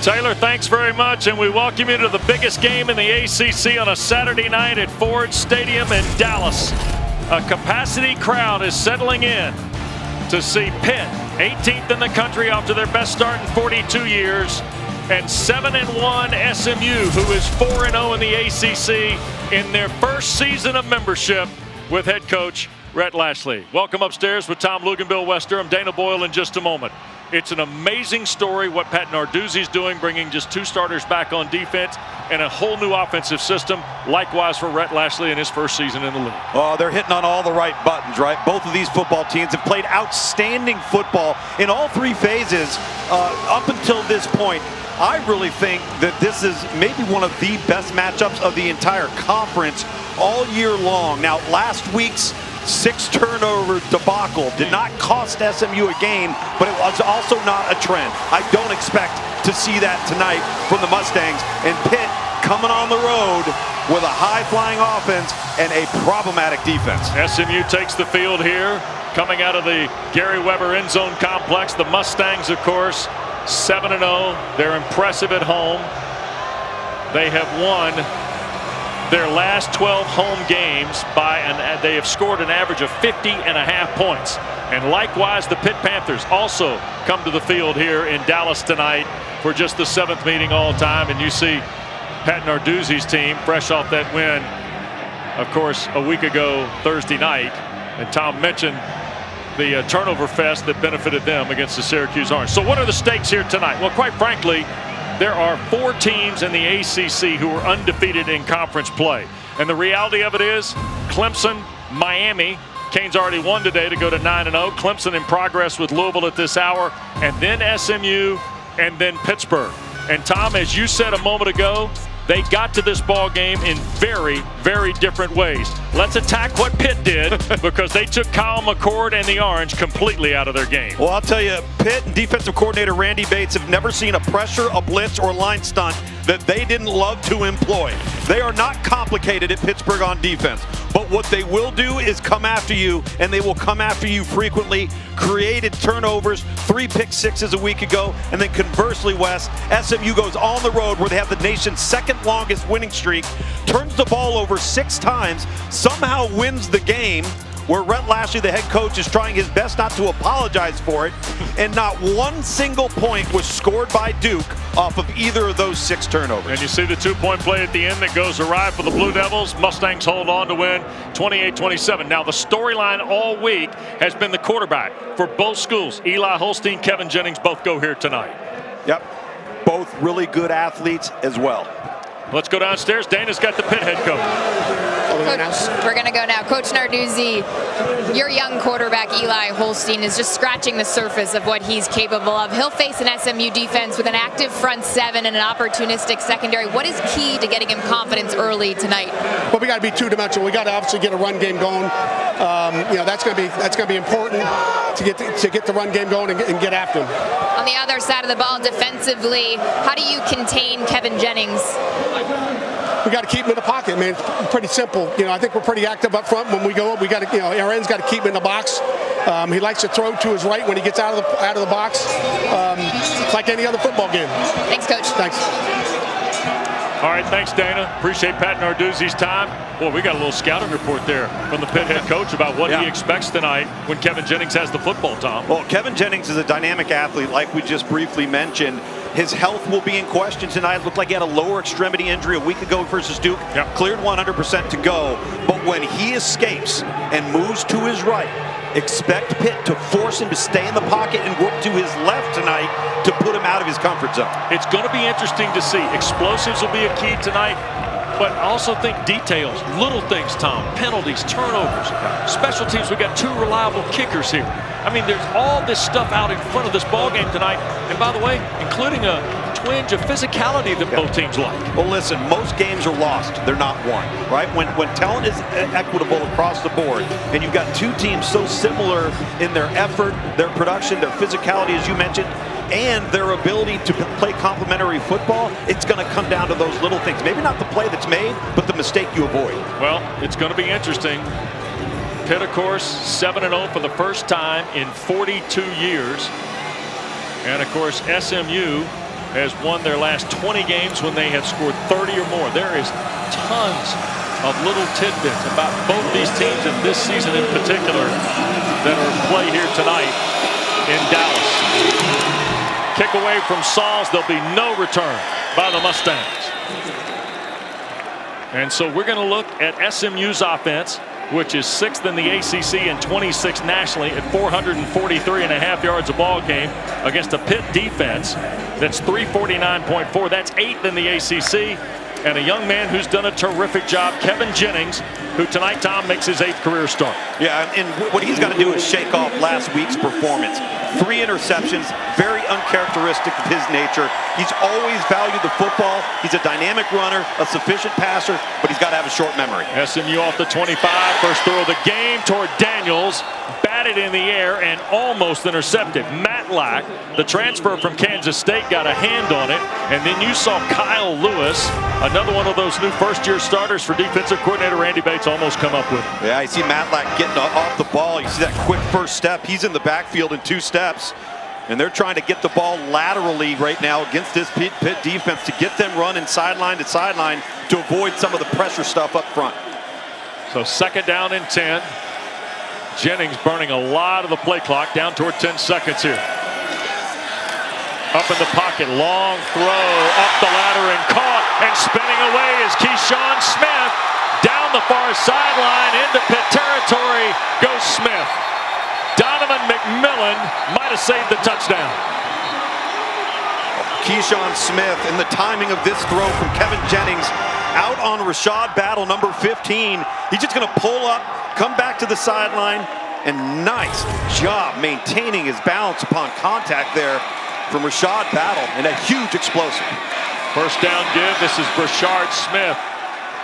Taylor, thanks very much, and we welcome you to the biggest game in the ACC on a Saturday night at Ford Stadium in Dallas. A capacity crowd is settling in to see Pitt, 18th in the country after their best start in 42 years, and 7-1 SMU, who is 4-0 in the ACC in their first season of membership with head coach Rhett Lashlee. Welcome upstairs with Tom Lugan, Bill Wester. I'm Dana Boyle in just a moment. It's an amazing story what Pat Narduzzi's doing, bringing just 2 starters back on defense and a whole new offensive system. Likewise for Rhett Lashlee in his first season in the league. Oh, they're hitting on all the right buttons, right? Both of these football teams have played outstanding football in all 3 phases up until this point. I really think that this is maybe one of the best matchups of the entire conference all year long. Now, last week's 6-turnover debacle did not cost SMU a game, but it was also not a trend. I don't expect to see that tonight from the Mustangs. And Pitt coming on the road with a high-flying offense and a problematic defense. SMU takes the field here, coming out of the Gary Weber end zone complex. The Mustangs, of course, 7-0. They're impressive at home. They have won their last 12 home games they have scored an average of 50.5 points. And likewise, the Pitt Panthers also come to the field here in Dallas tonight for just the 7th meeting all time. And you see Pat Narduzzi's team fresh off that win, of course, a week ago Thursday night. And Tom mentioned the turnover fest that benefited them against the Syracuse Orange. So what are the stakes here tonight? Well, quite frankly, there are 4 teams in the ACC who are undefeated in conference play. And the reality of it is Clemson, Miami, Canes already won today to go to 9-0. Clemson in progress with Louisville at this hour, and then SMU, and then Pittsburgh. And Tom, as you said a moment ago, they got to this ball game in very, very different ways. Let's attack what Pitt did because they took Kyle McCord and the Orange completely out of their game. Well, I'll tell you, Pitt and defensive coordinator Randy Bates have never seen a pressure, a blitz, or line stunt that they didn't love to employ. They are not complicated at Pittsburgh on defense, but what they will do is come after you, and they will come after you frequently. Created turnovers, 3 pick sixes a week ago, and then conversely, Wes, SMU goes on the road where they have the nation's 2nd longest winning streak, turns the ball over 6 times, somehow wins the game, where Rhett Lashlee, the head coach, is trying his best not to apologize for it, and not one single point was scored by Duke off of either of those 6 turnovers. And you see the 2-point play at the end that goes awry for the Blue Devils. Mustangs hold on to win 28-27. Now the storyline all week has been the quarterback for both schools. Eli Holstein, Kevin Jennings both go here tonight. Yep, both really good athletes as well. Let's go downstairs. Dana's got the Pitt head coach. Coach, we're going to go now. Coach Narduzzi, your young quarterback Eli Holstein is just scratching the surface of what he's capable of. He'll face an SMU defense with an active front 7 and an opportunistic secondary. What is key to getting him confidence early tonight? Well, we got to be 2-dimensional. We got to obviously get a run game going. That's going to be important to get the run game going and get after him. On the other side of the ball, defensively, how do you contain Kevin Jennings? We got to keep him in the pocket, man. It's pretty simple. I think we're pretty active up front. When we go up, we got to, our ends got to keep him in the box. He likes to throw to his right when he gets out of the box. It's like any other football game. Thanks, Coach. Thanks. All right, thanks, Dana. Appreciate Pat Narduzzi's time. Boy, we got a little scouting report there from the Pitt head coach about what he expects tonight when Kevin Jennings has the football, Tom. Well, Kevin Jennings is a dynamic athlete, like we just briefly mentioned. His health will be in question tonight. It looked like he had a lower extremity injury a week ago versus Duke. Yep. Cleared 100% to go. But when he escapes and moves to his right, expect Pitt to force him to stay in the pocket and work to his left tonight to put him out of his comfort zone. It's going to be interesting to see. Explosives will be a key tonight, but I also think details, little things, Tom, penalties, turnovers, special teams. We got 2 reliable kickers here. I mean, there's all this stuff out in front of this ball game tonight, and by the way, including a twinge of physicality that both teams like. Well, listen, most games are lost. They're not won, right? When talent is equitable across the board, and you've got 2 teams so similar in their effort, their production, their physicality, as you mentioned, and their ability to play complementary football, it's going to come down to those little things. Maybe not the play that's made, but the mistake you avoid. Well, it's going to be interesting. Pitt, of course, 7-0 for the first time in 42 years. And, of course, SMU has won their last 20 games when they have scored 30 or more. There is tons of little tidbits about both these teams and this season in particular that are at play here tonight in Dallas. Kick away from Sauls. There'll be no return by the Mustangs. And so we're going to look at SMU's offense, which is 6th in the ACC and 26th nationally at 443.5 yards a ball game against a Pitt defense that's 349.4. That's 8th in the ACC. And a young man who's done a terrific job, Kevin Jennings, who tonight, Tom, makes his 8th career start. Yeah, and what he's got to do is shake off last week's performance. 3 interceptions, very uncharacteristic of his nature. He's always valued the football. He's a dynamic runner, a sufficient passer, but he's got to have a short memory. SMU off the 25, first throw of the game toward Daniels, batted in the air and almost intercepted. Matlack, the transfer from Kansas State, got a hand on it, and then you saw Kyle Lewis, another one of those new first-year starters for defensive coordinator Randy Bates, almost come up with it. Yeah, I see Matlack getting off the ball. You see that quick first step. He's in the backfield in 2 steps, and they're trying to get the ball laterally right now against this Pitt defense to get them running sideline to sideline to avoid some of the pressure stuff up front. So 2nd down and 10. Jennings burning a lot of the play clock, down toward 10 seconds here. Up in the pocket, long throw, up the ladder and caught, and spinning away is Keyshawn Smith. Down the far sideline into Pitt territory goes Smith. Donovan McMillan might have saved the touchdown. Keyshawn Smith, and the timing of this throw from Kevin Jennings out on Rashad Battle, number 15. He's just going to pull up, come back to the sideline, and nice job maintaining his balance upon contact there from Rashad Battle, and a huge explosive. First down give. This is Brashard Smith.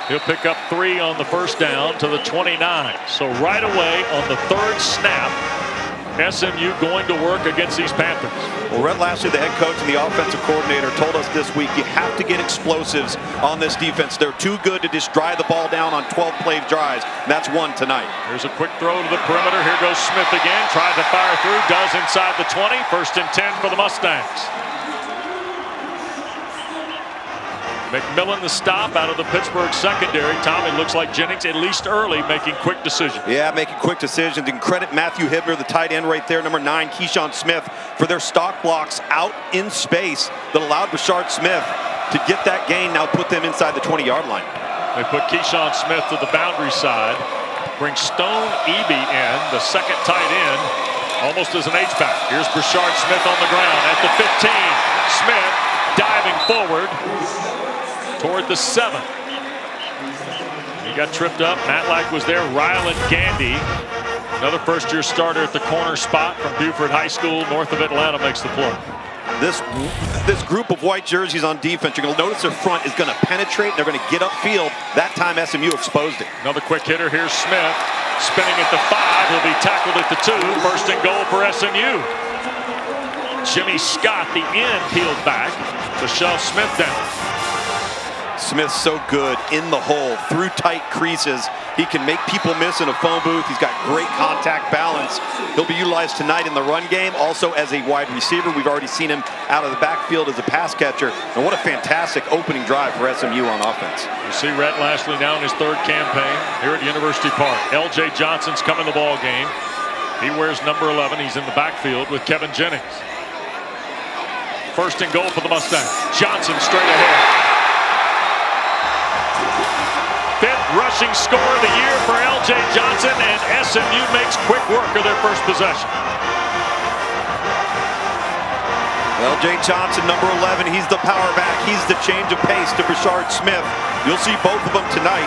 He'll pick up 3 on the first down to the 29. So right away on the 3rd snap, SMU going to work against these Panthers. Well, Rhett Lashley, the head coach and the offensive coordinator, told us this week you have to get explosives on this defense. They're too good to just drive the ball down on 12-play drives, and that's one tonight. Here's a quick throw to the perimeter. Here goes Smith again. Tried to fire through, does inside the 20. 1st and 10 for the Mustangs. McMillan the stop out of the Pittsburgh secondary. Tom, it looks like Jennings, at least early, making quick decisions. Yeah, making quick decisions. And credit Matthew Hibner, the tight end right there, number 9, Keyshawn Smith, for their stock blocks out in space that allowed Brashard Smith to get that gain, now put them inside the 20-yard line. They put Keyshawn Smith to the boundary side, bring Stone Eby in, the 2nd tight end, almost as an H-back. Here's Brashard Smith on the ground at the 15. Smith diving forward toward the 7. He got tripped up. Matlack was there. Ryland Gandy, another first-year starter at the corner spot from Buford High School, north of Atlanta, makes the play. This group of white jerseys on defense, you're going to notice their front is going to penetrate. They're going to get upfield. That time SMU exposed it. Another quick hitter. Here's Smith spinning at the 5. He'll be tackled at the 2. 1st and goal for SMU. Jimmy Scott, the end, peeled back to shove Smith down. Smith's so good in the hole, through tight creases. He can make people miss in a phone booth. He's got great contact balance. He'll be utilized tonight in the run game, also as a wide receiver. We've already seen him out of the backfield as a pass catcher. And what a fantastic opening drive for SMU on offense. You see Rhett Lashley now in his 3rd campaign here at University Park. L.J. Johnson's coming the ball game. He wears number 11. He's in the backfield with Kevin Jennings. 1st and goal for the Mustangs. Johnson straight ahead. 5th rushing score of the year for L.J. Johnson, and SMU makes quick work of their first possession. L.J. Johnson, number 11, he's the power back. He's the change of pace to Brashard Smith. You'll see both of them tonight.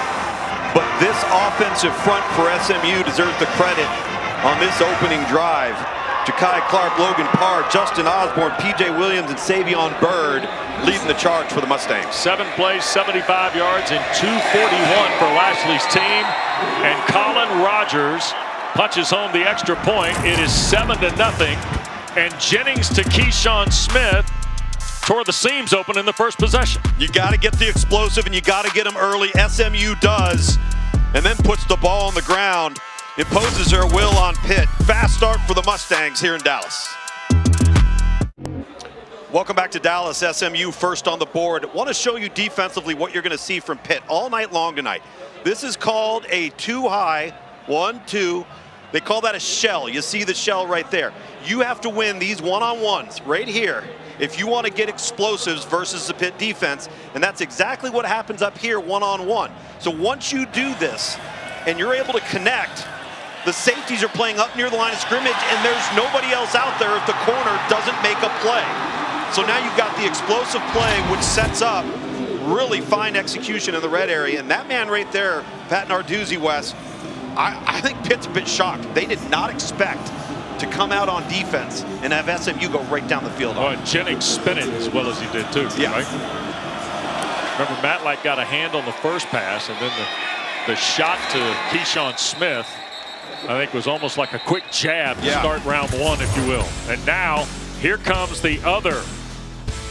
But this offensive front for SMU deserves the credit on this opening drive. Ja'Kai Clark, Logan Parr, Justin Osborne, P.J. Williams, and Savion Byrd leading the charge for the Mustangs. 7 plays, 75 yards, and 241 for Lashley's team. And Colin Rogers punches home the extra point. It is 7-0. And Jennings to Keyshawn Smith tore the seams open in the first possession. You got to get the explosive, and you got to get them early. SMU does, and then puts the ball on the ground. Imposes their will on Pitt. Fast start for the Mustangs here in Dallas. Welcome back to Dallas. SMU first on the board. Want to show you defensively what you're going to see from Pitt all night long tonight. This is called a two-high, 1-2. They call that a shell. You see the shell right there. You have to win these one-on-ones right here if you want to get explosives versus the Pitt defense, and that's exactly what happens up here one-on-one. So once you do this and you're able to connect, the safeties are playing up near the line of scrimmage, and there's nobody else out there if the corner doesn't make a play. So now you've got the explosive play, which sets up really fine execution in the red area. And that man right there, Pat Narduzzi, Wes, I think Pitt's a bit shocked. They did not expect to come out on defense and have SMU go right down the field. Oh, and Jennings spinning as well as he did too. Yeah. Right? Remember, Matlack got a hand on the first pass, and then the shot to Keyshawn Smith, I think, was almost like a quick jab to start round one, if you will. And now here comes the other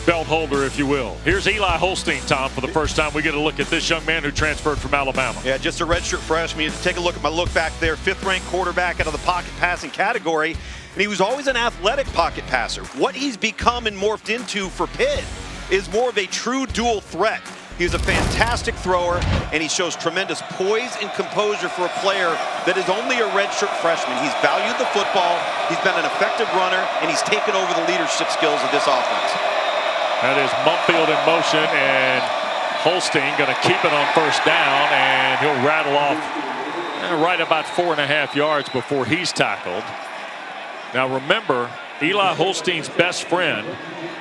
belt holder, if you will. Here's Eli Holstein, Tom, for the first time. We get a look at this young man who transferred from Alabama. Yeah, just a redshirt freshman. You take a look at my look back there. 5th-ranked quarterback out of the pocket passing category. And he was always an athletic pocket passer. What he's become and morphed into for Pitt is more of a true dual threat. He's a fantastic thrower, and he shows tremendous poise and composure for a player that is only a redshirt freshman. He's valued the football, he's been an effective runner, and he's taken over the leadership skills of this offense. That is Mumfield in motion, and Holstein going to keep it on first down, and he'll rattle off right about 4.5 yards before he's tackled. Now remember, Eli Holstein's best friend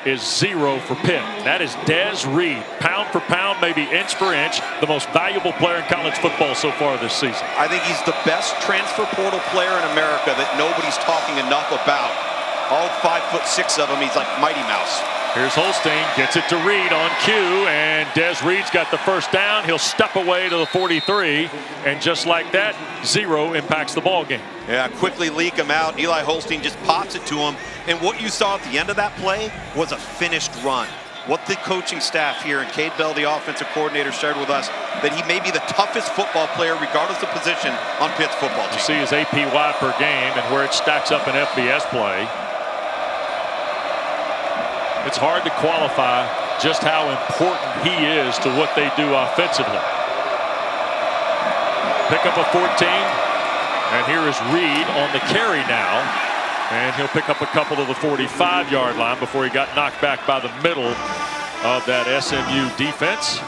is 0 for Pitt. That is Des Reed. Pound for pound, maybe inch for inch, the most valuable player in college football so far this season. I think he's the best transfer portal player in America that nobody's talking enough about. All 5'6" of him, he's like Mighty Mouse. Here's Holstein, gets it to Reed on cue, and Des Reed's got the first down. He'll step away to the 43, and just like that, 0 impacts the ball game. Yeah, quickly leak him out. Eli Holstein just pops it to him, and what you saw at the end of that play was a finished run. What the coaching staff here, and Cade Bell, the offensive coordinator, shared with us, that he may be the toughest football player, regardless of position, on Pitt's football team. You see his APY per game and where it stacks up in FBS play. It's hard to qualify just how important he is to what they do offensively. Pick up a 14, and here is Reed on the carry now, and he'll pick up a couple to the 45-yard line before he got knocked back by the middle of that SMU defense.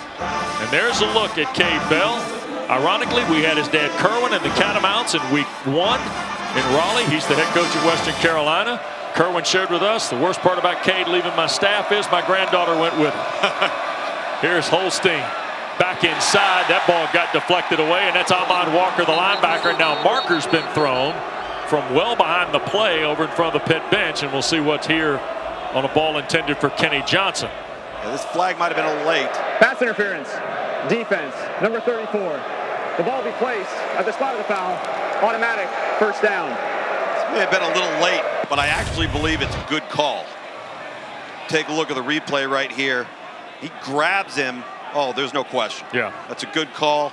And there's a look at Cade Bell. Ironically, we had his dad Kerwin in the Catamounts in week 1 in Raleigh. He's the head coach of Western Carolina. Kerwin shared with us, the worst part about Cade leaving my staff is my granddaughter went with him. Here's Holstein back inside. That ball got deflected away, and that's Ahmad Walker, the linebacker. Now marker's been thrown from well behind the play over in front of the Pitt bench, and we'll see what's here on a ball intended for Kenny Johnson. Yeah, this flag might have been a little late. Pass interference, defense, number 34. The ball will be placed at the spot of the foul, automatic first down. May have been a little late, but I actually believe it's a good call. Take a look at the replay right here. He grabs him. Oh, there's no question. Yeah. That's a good call.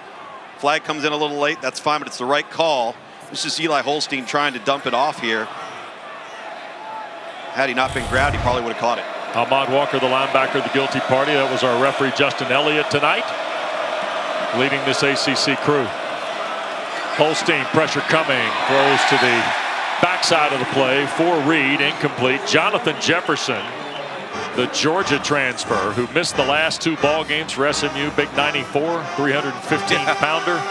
Flag comes in a little late. That's fine, but it's the right call. This is Eli Holstein trying to dump it off here. Had he not been grabbed, he probably would have caught it. Ahmad Walker, the linebacker, the guilty party. That was our referee, Justin Elliott, tonight, leading this ACC crew. Holstein, pressure coming, throws to the backside of the play for Reed, incomplete. Jonathan Jefferson, the Georgia transfer, who missed the last 2 ball games for SMU, big 94, 315-pounder.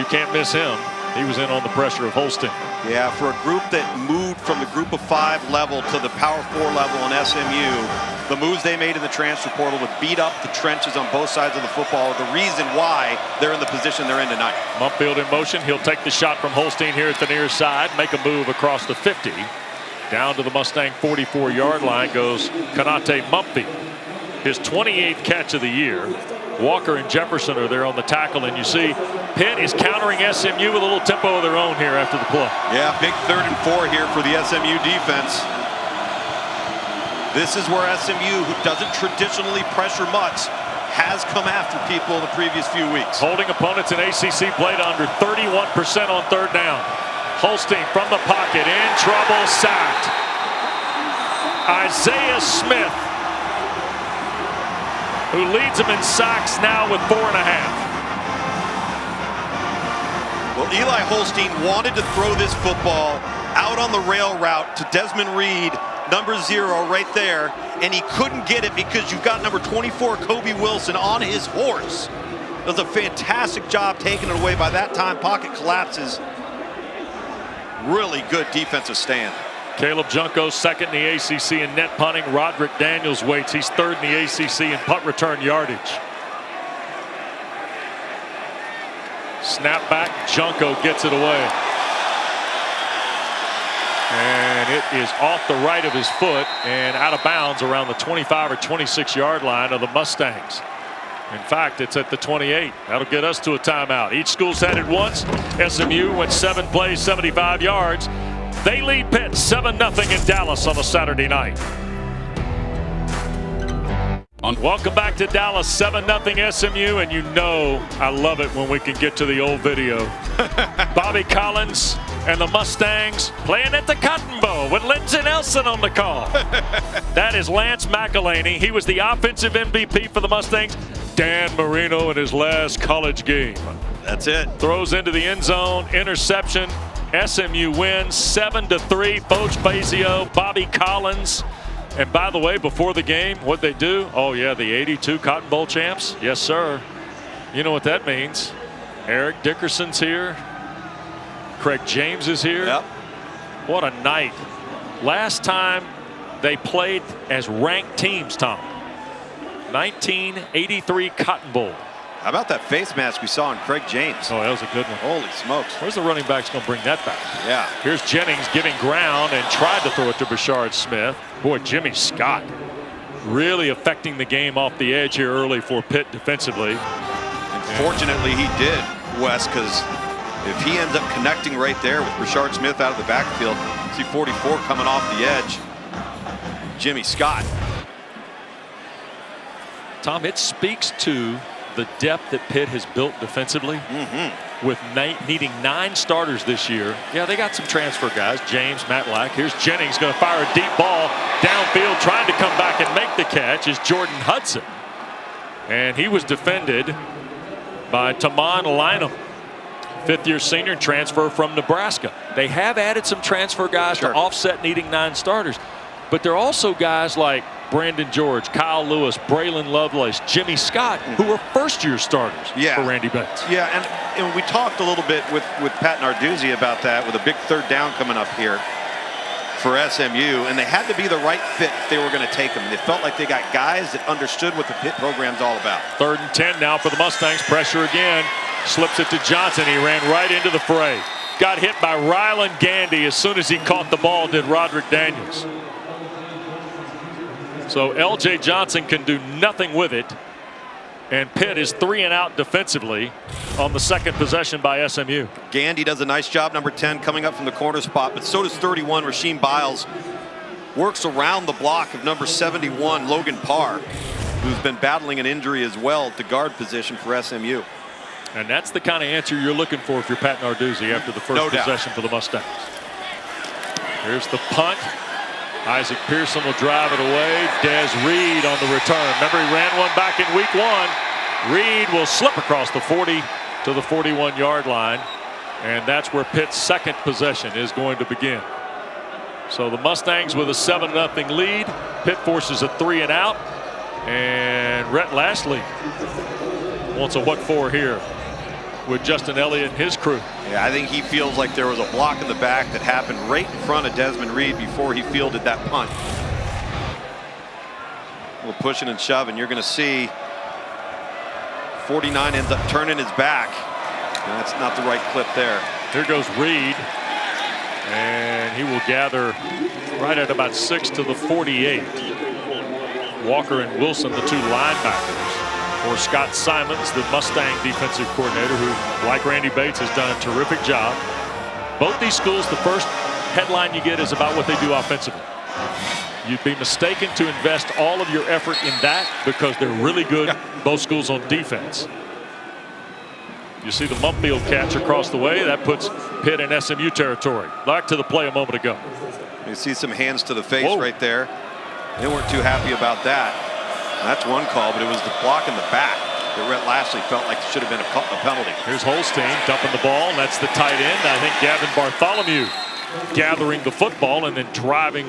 You can't miss him. He was in on the pressure of Holstein. Yeah, for a group that moved from the group of 5 level to the power 4 level in SMU, the moves they made in the transfer portal to beat up the trenches on both sides of the football are the reason why they're in the position they're in tonight. Mumfield in motion. He'll take the shot from Holstein here at the near side, make a move across the 50. Down to the Mustang 44-yard line goes Kanate Mumfield. His 28th catch of the year. Walker and Jefferson are there on the tackle, and you see Pitt is countering SMU with a little tempo of their own here after the play. Yeah, big 3rd and 4 here for the SMU defense. This is where SMU, who doesn't traditionally pressure much, has come after people in the previous few weeks. Holding opponents in ACC play to under 31% on 3rd down. Holstein from the pocket, in trouble, sacked. Isaiah Smith who leads them in sacks now with 4.5. Well, Eli Holstein wanted to throw this football out on the rail route to Desmond Reed, number 0 right there, and he couldn't get it because you've got number 24, Kobe Wilson, on his horse. Does a fantastic job taking it away. By that time, pocket collapses. Really good defensive stand. Caleb Junko second in the ACC in net punting. Roderick Daniels waits. He's third in the ACC in punt return yardage. Snap back, Junko gets it away. And it is off the right of his foot and out of bounds around the 25 or 26 yard line of the Mustangs. In fact, it's at the 28. That'll get us to a timeout. Each school's had it once. SMU went 7 plays, 75 yards. They lead Pitt 7-0 in Dallas on a Saturday night. Welcome back to Dallas, 7-0 SMU, and you know I love it when we can get to the old video. Bobby Collins and the Mustangs playing at the Cotton Bowl with Lindsey Nelson on the call. That is Lance McElhaney. He was the offensive MVP for the Mustangs. Dan Marino in his last college game. That's it. Throws into the end zone, interception. SMU wins 7-3. Foch Fazio, Bobby Collins. And by the way, before the game, what'd they do? Oh yeah, the 82 Cotton Bowl champs. Yes, sir. You know what that means. Eric Dickerson's here. Craig James is here. Yep. What a night. Last time they played as ranked teams, Tom. 1983 Cotton Bowl. How about that face mask we saw on Craig James? Oh, that was a good one. Holy smokes. Where's the running backs going to bring that back? Yeah. Here's Jennings giving ground and tried to throw it to Bashard Smith. Boy, Jimmy Scott really affecting the game off the edge here early for Pitt defensively. Fortunately, he did, Wes, because if he ends up connecting right there with Bashard Smith out of the backfield, see 44 coming off the edge. Jimmy Scott. Tom, it speaks to the depth that Pitt has built defensively. With needing 9 starters this year. Yeah, they got some transfer guys. James, Matlack. Here's Jennings going to fire a deep ball downfield, trying to come back and make the catch is Jordan Hudson. And he was defended by Taman Lynham, 5th-year senior transfer from Nebraska. They have added some transfer guys to offset needing 9 starters. But they're also guys like Brandon George, Kyle Lewis, Braylon Lovelace, Jimmy Scott, who are first-year starters for Randy Bates. Yeah, and we talked a little bit with Pat Narduzzi about that, with a big 3rd down coming up here for SMU, and they had to be the right fit if they were going to take them. They felt like they got guys that understood what the Pitt program's all about. 3rd and 10 now for the Mustangs. Pressure again. Slips it to Johnson. He ran right into the fray. Got hit by Ryland Gandy as soon as he caught the ball, did Roderick Daniels. So L.J. Johnson can do nothing with it. And Pitt is 3 and out defensively on the 2nd possession by SMU. Gandy does a nice job, number 10, coming up from the corner spot, but so does 31, Rasheem Biles. Works around the block of number 71, Logan Parr, who's been battling an injury as well at the guard position for SMU. And that's the kind of answer you're looking for if you're Pat Narduzzi after the first possession for the Mustangs. Here's the punt. Isaac Pearson will drive it away. Des Reed on the return. Remember, he ran one back in week 1. Reed will slip across the 40 to the 41-yard line. And that's where Pitt's 2nd possession is going to begin. So the Mustangs with a 7-0 lead. Pitt forces a 3 and out. And Rhett Lashley wants a what for here with Justin Elliott and his crew. Yeah, I think he feels like there was a block in the back that happened right in front of Desmond Reed before he fielded that punt. A little pushing and shoving. You're going to see 49 ends up turning his back. And that's not the right clip there. Here goes Reed. And he will gather right at about 6 to the 48. Walker and Wilson, the 2 linebackers. For Scott Simons, the Mustang defensive coordinator, who, like Randy Bates, has done a terrific job. Both these schools, the first headline you get is about what they do offensively. You'd be mistaken to invest all of your effort in that because they're really good, both schools, on defense. You see the Mumfield catch across the way. That puts Pitt in SMU territory. Back to the play a moment ago. You see some hands to the face right there. They weren't too happy about that. That's one call, but it was the block in the back that Rhett Lashley felt like it should have been a penalty. Here's Holstein dumping the ball, and that's the tight end. I think Gavin Bartholomew gathering the football and then driving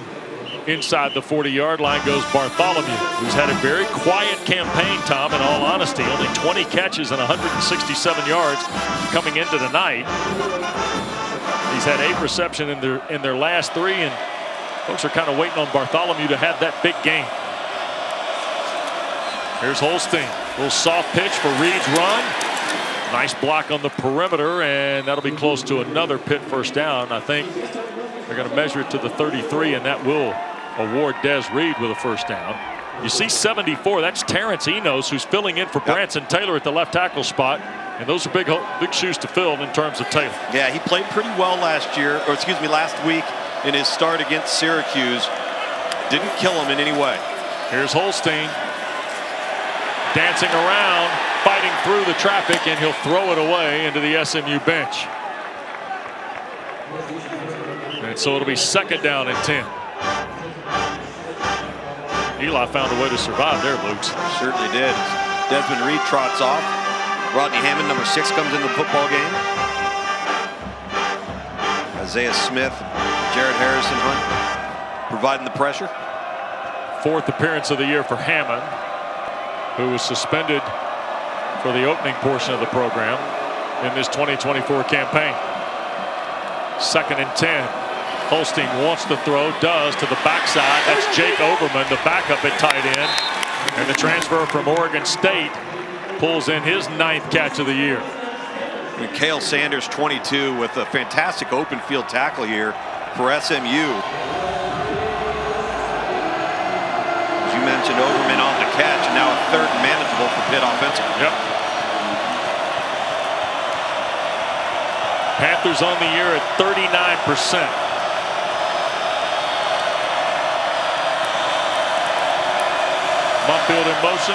inside the 40-yard line goes Bartholomew, who's had a very quiet campaign, Tom, in all honesty. Only 20 catches and 167 yards coming into tonight. He's had 8 receptions in their last 3, and folks are kind of waiting on Bartholomew to have that big game. Here's Holstein. A little soft pitch for Reed's run. Nice block on the perimeter, and that'll be close to another Pitt first down. I think they're going to measure it to the 33, and that will award Des Reed with a first down. You see 74, that's Terrence Enos, who's filling in for Branson Taylor at the left tackle spot. And those are big shoes to fill in terms of Taylor. Yeah, he played pretty well last week in his start against Syracuse. Didn't kill him in any way. Here's Holstein dancing around, fighting through the traffic, and he'll throw it away into the SMU bench. And so it'll be second down and 10. Eli found a way to survive there, Lukes. Certainly did. Desmond Reed trots off. Rodney Hammond, number 6, comes into the football game. Isaiah Smith, Jared Harrison Hunt providing the pressure. 4th appearance of the year for Hammond, who was suspended for the opening portion of the program in this 2024 campaign. Second and 10. Holstein wants to throw, does, to the backside. That's Jake Overman, the backup at tight end. And the transfer from Oregon State pulls in his 9th catch of the year. And Cale Sanders, 22, with a fantastic open field tackle here for SMU. As you mentioned, Overman on the catch, and now a 3rd and manageable for Pitt offensively. Yep. Panthers on the year at 39%. Mumfield in motion.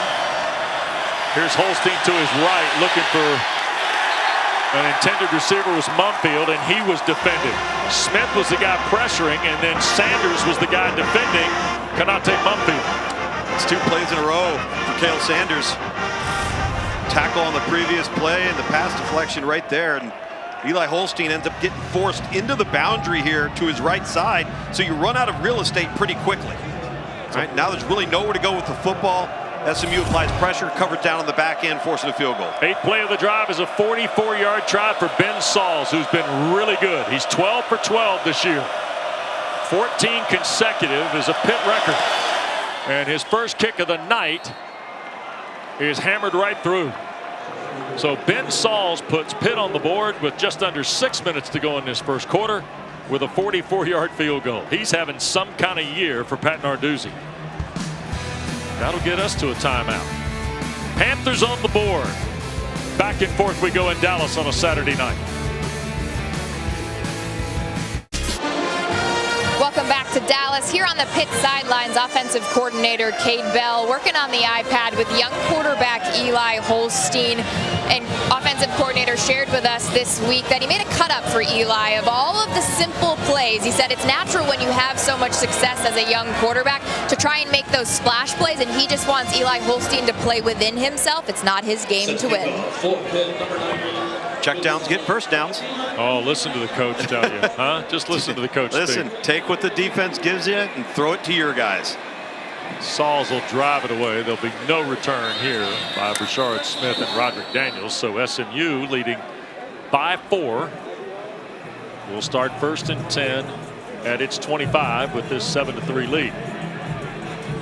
Here's Holstein to his right, looking for an intended receiver was Mumfield, and he was defended. Smith was the guy pressuring, and then Sanders was the guy defending. Cannot take Mumfield. It's 2 plays in a row for Cale Sanders. Tackle on the previous play and the pass deflection right there. And Eli Holstein ends up getting forced into the boundary here to his right side, so you run out of real estate pretty quickly. All right, now there's really nowhere to go with the football. SMU applies pressure, covered down on the back end, forcing a field goal. 8th play of the drive is a 44-yard try for Ben Sauls, who's been really good. He's 12 for 12 this year. 14 consecutive is a Pitt record. And his first kick of the night is hammered right through. So Ben Sauls puts Pitt on the board with just under 6 minutes to go in this first quarter with a 44-yard field goal. He's having some kind of year for Pat Narduzzi. That'll get us to a timeout. Panthers on the board. Back and forth we go in Dallas on a Saturday night. Welcome back to Dallas. Here on the Pitt sidelines, offensive coordinator Cade Bell working on the iPad with young quarterback Eli Holstein. And offensive coordinator shared with us this week that he made a cut up for Eli of all of the simple plays. He said it's natural when you have so much success as a young quarterback to try and make those splash plays, and he just wants Eli Holstein to play within himself. It's not his game to win. Check downs get first downs. Oh, listen to the coach tell you, huh? Just listen to the coach Listen, speak. Take what the defense gives you and throw it to your guys. Sauls will drive it away. There'll be no return here by Brashard Smith and Roderick Daniels. So SMU leading by 4. We'll start 1st and 10 at its 25 with this 7-3 lead.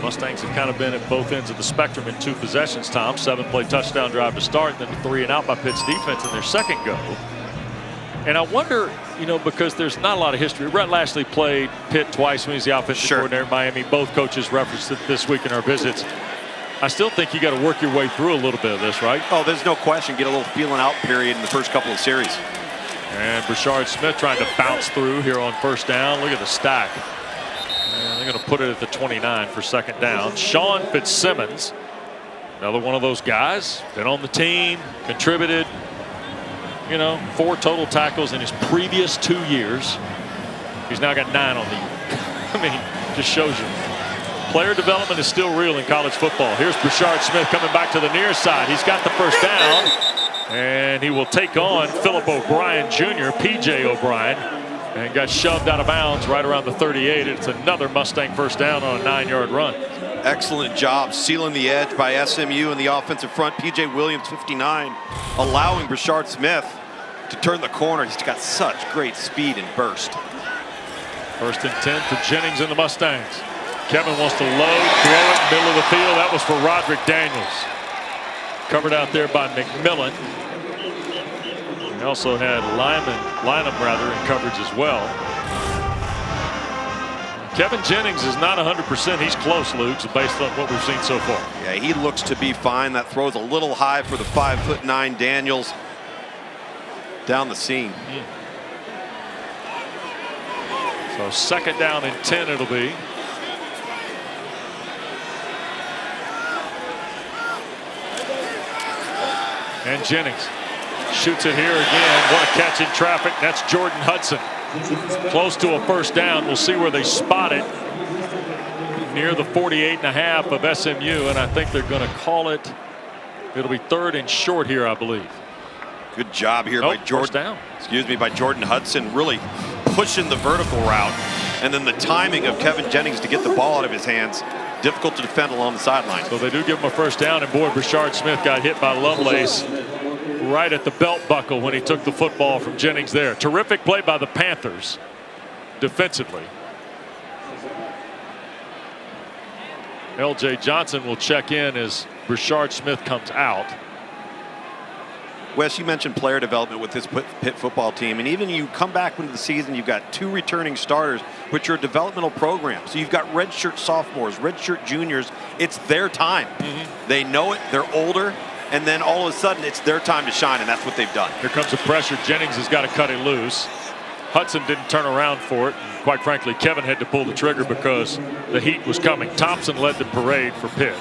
Mustangs have kind of been at both ends of the spectrum in 2 possessions, Tom. 7-play touchdown drive to start, then 3 and out by Pitt's defense in their second go. And I wonder, you know, because there's not a lot of history. Rhett Lashley played Pitt twice when he was the offensive coordinator at Miami. Both coaches referenced it this week in our visits. I still think you got to work your way through a little bit of this, right? Oh, there's no question. Get a little feeling out period in the first couple of series. And Brashard Smith trying to bounce through here on first down. Look at the stack. And they're going to put it at the 29 for second down. Sean Fitzsimmons, another one of those guys, been on the team, contributed, you know, 4 total tackles in his previous 2 years. He's now got 9 on the year. I mean, just shows you. Player development is still real in college football. Here's Brashard Smith coming back to the near side. He's got the first down, and he will take on Philip O'Brien Jr., P.J. O'Brien, and got shoved out of bounds right around the 38. It's another Mustang first down on a 9-yard run. Excellent job sealing the edge by SMU in the offensive front. P.J. Williams, 59, allowing Brashard Smith to turn the corner. He's got such great speed and burst. 1st and 10 for Jennings and the Mustangs. Kevin wants to load, throw it, middle of the field. That was for Roderick Daniels. Covered out there by McMillan. He also had Lynham in coverage as well. Kevin Jennings is not 100%. He's close, Luke, based on what we've seen so far. Yeah, he looks to be fine. That throw's a little high for the 5'9" Daniels down the seam. So 2nd down and 10 it'll be. And Jennings shoots it here again. What a catch in traffic. That's Jordan Hudson. Close to a first down. We'll see where they spot it. Near the 48.5 of SMU, and I think they're going to call it. It'll be 3rd and short here, I believe. Good job here by Jordan. By Jordan Hudson, really pushing the vertical route, and then the timing of Kevin Jennings to get the ball out of his hands. Difficult to defend along the sideline. So they do give him a first down, and boy, Brashard Smith got hit by Lovelace right at the belt buckle when he took the football from Jennings there. Terrific play by the Panthers defensively. L.J. Johnson will check in as Brashard Smith comes out. Wes, you mentioned player development with this Pitt football team, and even you come back into the season, you've got 2 returning starters, but you're a developmental program. So you've got redshirt sophomores, redshirt juniors. It's their time. They know it. They're older, and then all of a sudden, it's their time to shine, and that's what they've done. Here comes the pressure. Jennings has got to cut it loose. Hudson didn't turn around for it. And quite frankly, Kevin had to pull the trigger because the heat was coming. Thompson led the parade for Pitt.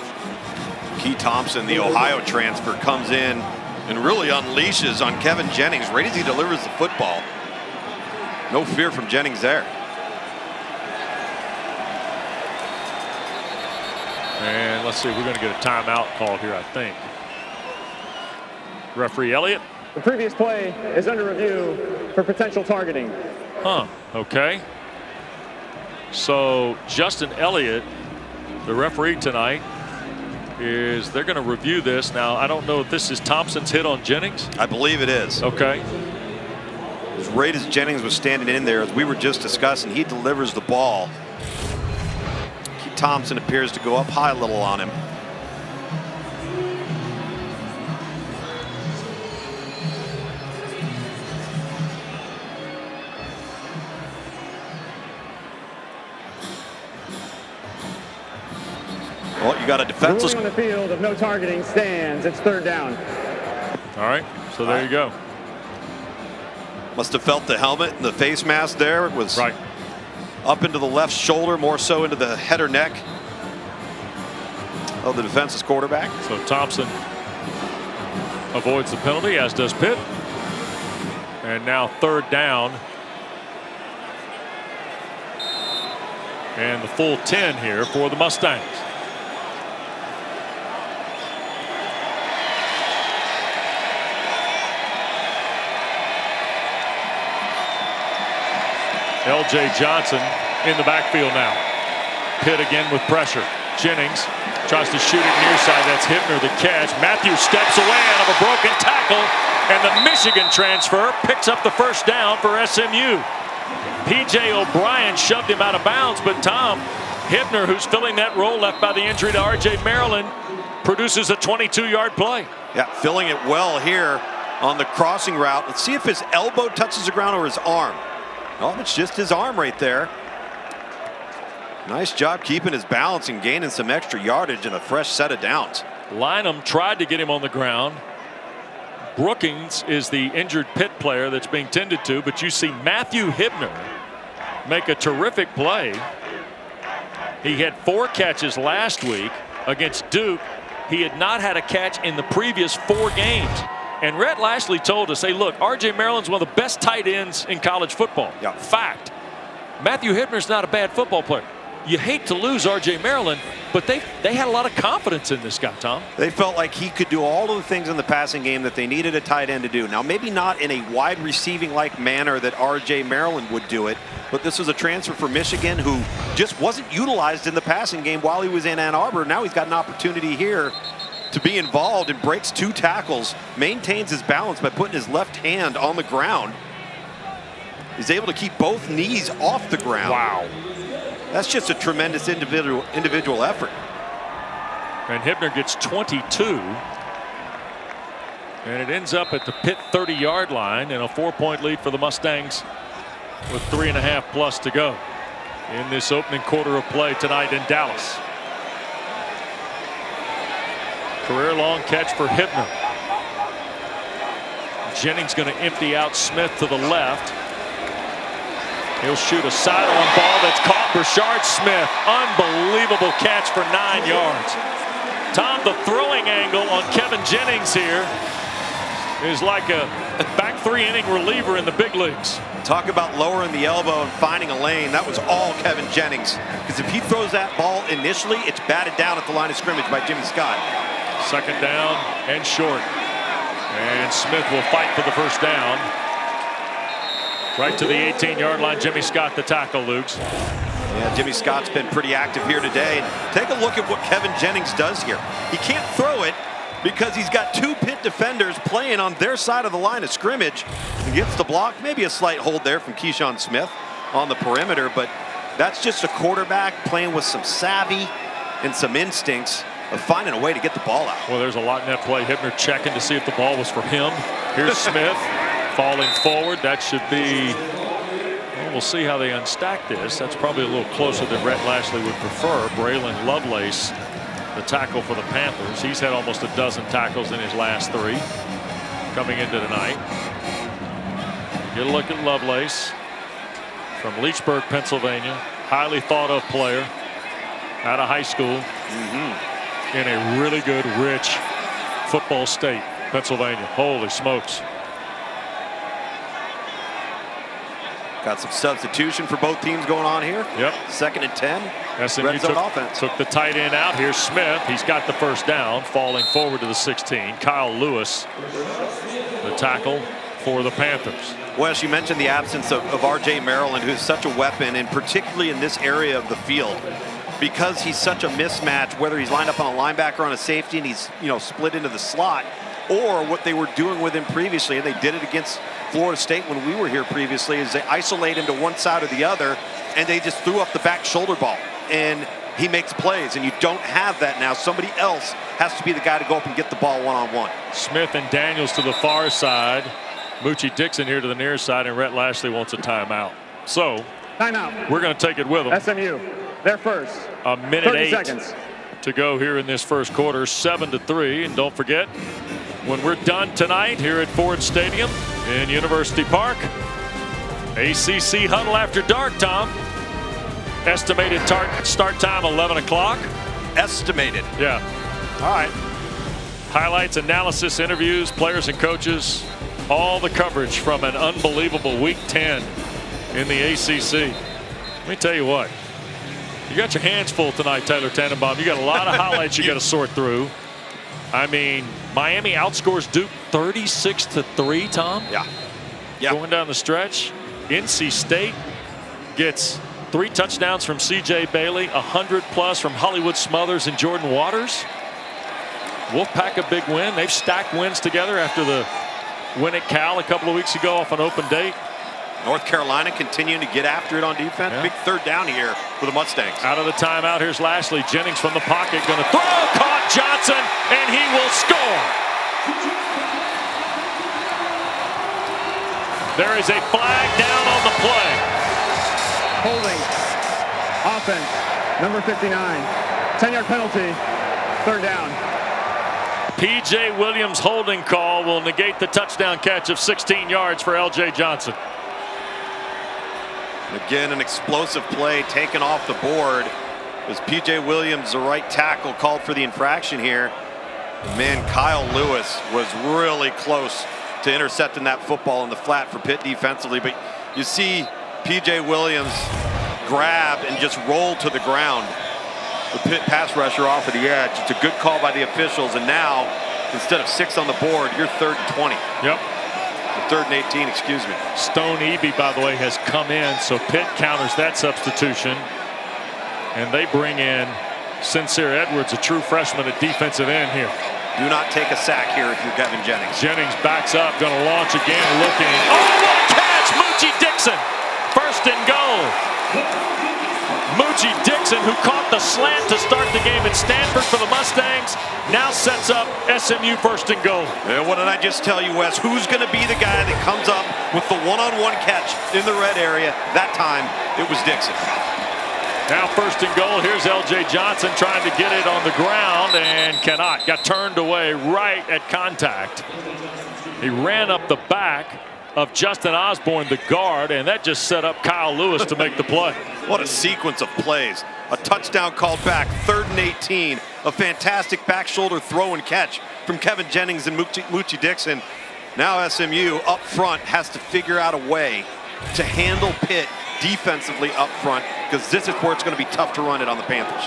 Key Thompson, the Ohio transfer, comes in and really unleashes on Kevin Jennings right as he delivers the football. No fear from Jennings there. And let's see, we're going to get a timeout called here, I think. Referee Elliott. The previous play is under review for potential targeting. Okay. So Justin Elliott, the referee tonight, they're going to review this. Now, I don't know if this is Thompson's hit on Jennings. I believe it is. Okay. As right as Jennings was standing in there, as we were just discussing, he delivers the ball. Key Thompson appears to go up high a little on him. Well, you got a defenseless. Ruling on the field of no targeting stands. It's 3rd down. All right, so there you go. Must have felt the helmet and the face mask there. It was right up into the left shoulder, more so into the head or neck of the defense's quarterback. So Thompson avoids the penalty, as does Pitt. And now 3rd down. And the full 10 here for the Mustangs. L.J. Johnson in the backfield now. Pitt again with pressure. Jennings tries to shoot it near side. That's Hittner the catch. Matthew steps away out of a broken tackle, and the Michigan transfer picks up the first down for SMU. P.J. O'Brien shoved him out of bounds, but Tom Hittner, who's filling that role left by the injury to R.J. Maryland, produces a 22-yard play. Yeah, filling it well here on the crossing route. Let's see if his elbow touches the ground or his arm. Oh, it's just his arm right there. Nice job keeping his balance and gaining some extra yardage and a fresh set of downs. Lynham tried to get him on the ground. Brookings is the injured Pitt player that's being tended to, but you see Matthew Hittner make a terrific play. He had 4 catches last week against Duke. He had not had a catch in the previous 4 games. And Rhett Lashley told us, hey, look, R.J. Maryland's one of the best tight ends in college football. Yeah. Fact. Matthew Hittner's not a bad football player. you hate to lose R.J. Maryland, but they had a lot of confidence in this guy, Tom. They felt like he could do all of the things in the passing game that they needed a tight end to do. Now, maybe not in a wide receiving-like manner that R.J. Maryland would do it, but this was a transfer for Michigan who just wasn't utilized in the passing game while he was in Ann Arbor. Now he's got an opportunity here to be involved and breaks 2 tackles, maintains his balance by putting his left hand on the ground. He's able to keep both knees off the ground. Wow. That's just a tremendous individual effort. And Hibner gets 22. And it ends up at the Pitt 30-yard line and a 4-point lead for the Mustangs with 3.5 plus to go in this opening quarter of play tonight in Dallas. Career long catch for Hibner. Jennings going to empty out Smith to the left. He'll shoot a sidearm ball that's caught. Brashard Smith, unbelievable catch for 9 yards. Tom, the throwing angle on Kevin Jennings here is like a back 3-inning reliever in the big leagues. Talk about lowering the elbow and finding a lane. That was all Kevin Jennings. Because if he throws that ball initially, it's batted down at the line of scrimmage by Jimmy Scott. Second down and short. And Smith will fight for the first down. Right to the 18-yard line. Jimmy Scott the tackle, Luke's. Yeah, Jimmy Scott's been pretty active here today. And take a look at what Kevin Jennings does here. He can't throw it because he's got 2 Pitt defenders playing on their side of the line of scrimmage. He gets the block. Maybe a slight hold there from Keyshawn Smith on the perimeter, but that's just a quarterback playing with some savvy and some instincts of finding a way to get the ball out. Well, there's a lot in that play. Hibner checking to see if the ball was for him. Here's Smith falling forward. That should be, well, we'll see how they unstack this. That's probably a little closer than Rhett Lashley would prefer. Braylon Lovelace, the tackle for the Panthers. He's had almost a dozen tackles in his last 3 coming into tonight. Get a look at Lovelace from Leechburg, Pennsylvania. Highly thought of player out of high school in a really good, rich football state, Pennsylvania. Holy smokes. Got some substitution for both teams going on here. Yep. 2nd and 10. SMU Red zone offense. took the tight end out. Here's Smith. He's got the first down, falling forward to the 16. Kyle Lewis, the tackle for the Panthers. Wes, you mentioned the absence of R.J. Maryland, who's such a weapon, and particularly in this area of the field, because he's such a mismatch, whether he's lined up on a linebacker on a safety and he's, split into the slot, or what they were doing with him previously, and they did it against Florida State when we were here previously, is they isolate him to one side or the other, and they just threw up the back shoulder ball, and he makes plays, and you don't have that now. Somebody else has to be the guy to go up and get the ball one-on-one. Smith and Daniels to the far side. Moochie Dixon here to the near side, and Rhett Lashley wants a timeout. So timeout. We're going to take it with them. SMU, they're first. A minute 30 8 seconds to go here in this first quarter, 7-3. And don't forget, when we're done tonight here at Ford Stadium in University Park, ACC Huddle After Dark, Tom. Estimated start time 11 o'clock. Estimated. Yeah. All right. Highlights, analysis, interviews, players and coaches. All the coverage from an unbelievable Week 10 in the ACC. Let me tell you what. You got your hands full tonight, Taylor Tannenbaum. You got a lot of highlights you got to sort through. I mean, Miami outscores Duke 36-3, Tom. Yeah. Going down the stretch. NC State gets 3 touchdowns from C.J. Bailey, 100+ from Hollywood Smothers and Jordan Waters. Wolfpack a big win. They've stacked wins together after the win at Cal a couple of weeks ago off an open date. North Carolina continuing to get after it on defense. Yeah. Big third down here for the Mustangs. Out of the timeout, here's Lashley. Jennings from the pocket, going to throw, caught Johnson, and he will score. There is a flag down on the play. Holding. Offense. Number 59. 10-yard penalty. Third down. P.J. Williams' holding call will negate the touchdown catch of 16 yards for L.J. Johnson. Again, an explosive play taken off the board. It was P.J. Williams, the right tackle, called for the infraction here. Man, Kyle Lewis was really close to intercepting that football in the flat for Pitt defensively. But you see P.J. Williams grab and just roll to the ground. The Pitt pass rusher off of the edge. It's a good call by the officials, and now instead of 6 on the board, you're 3rd and 20. Yep. 3rd and 18, excuse me. Stone Eby, by the way, has come in, so Pitt counters that substitution. And they bring in Sincere Edwards, a true freshman at defensive end here. Do not take a sack here if you're Kevin Jennings. Jennings backs up, going to launch again, looking. Oh, what a catch! Moochie Dixon, 1st and goal. Moochie Dixon, who caught the slant to start the game at Stanford for the Mustangs, now sets up SMU 1st and goal. And what did I just tell you, Wes? Who's going to be the guy that comes up with the one-on-one catch in the red area? That time, it was Dixon. Now 1st and goal. Here's L.J. Johnson trying to get it on the ground and cannot. Got turned away right at contact. He ran up the back of Justin Osborne, the guard, and that just set up Kyle Lewis to make the play. What a sequence of plays. A touchdown called back, 3rd and 18. A fantastic back shoulder throw and catch from Kevin Jennings and Moochie Dixon. Now SMU up front has to figure out a way to handle Pitt defensively up front, because this is where it's going to be tough to run it on the Panthers.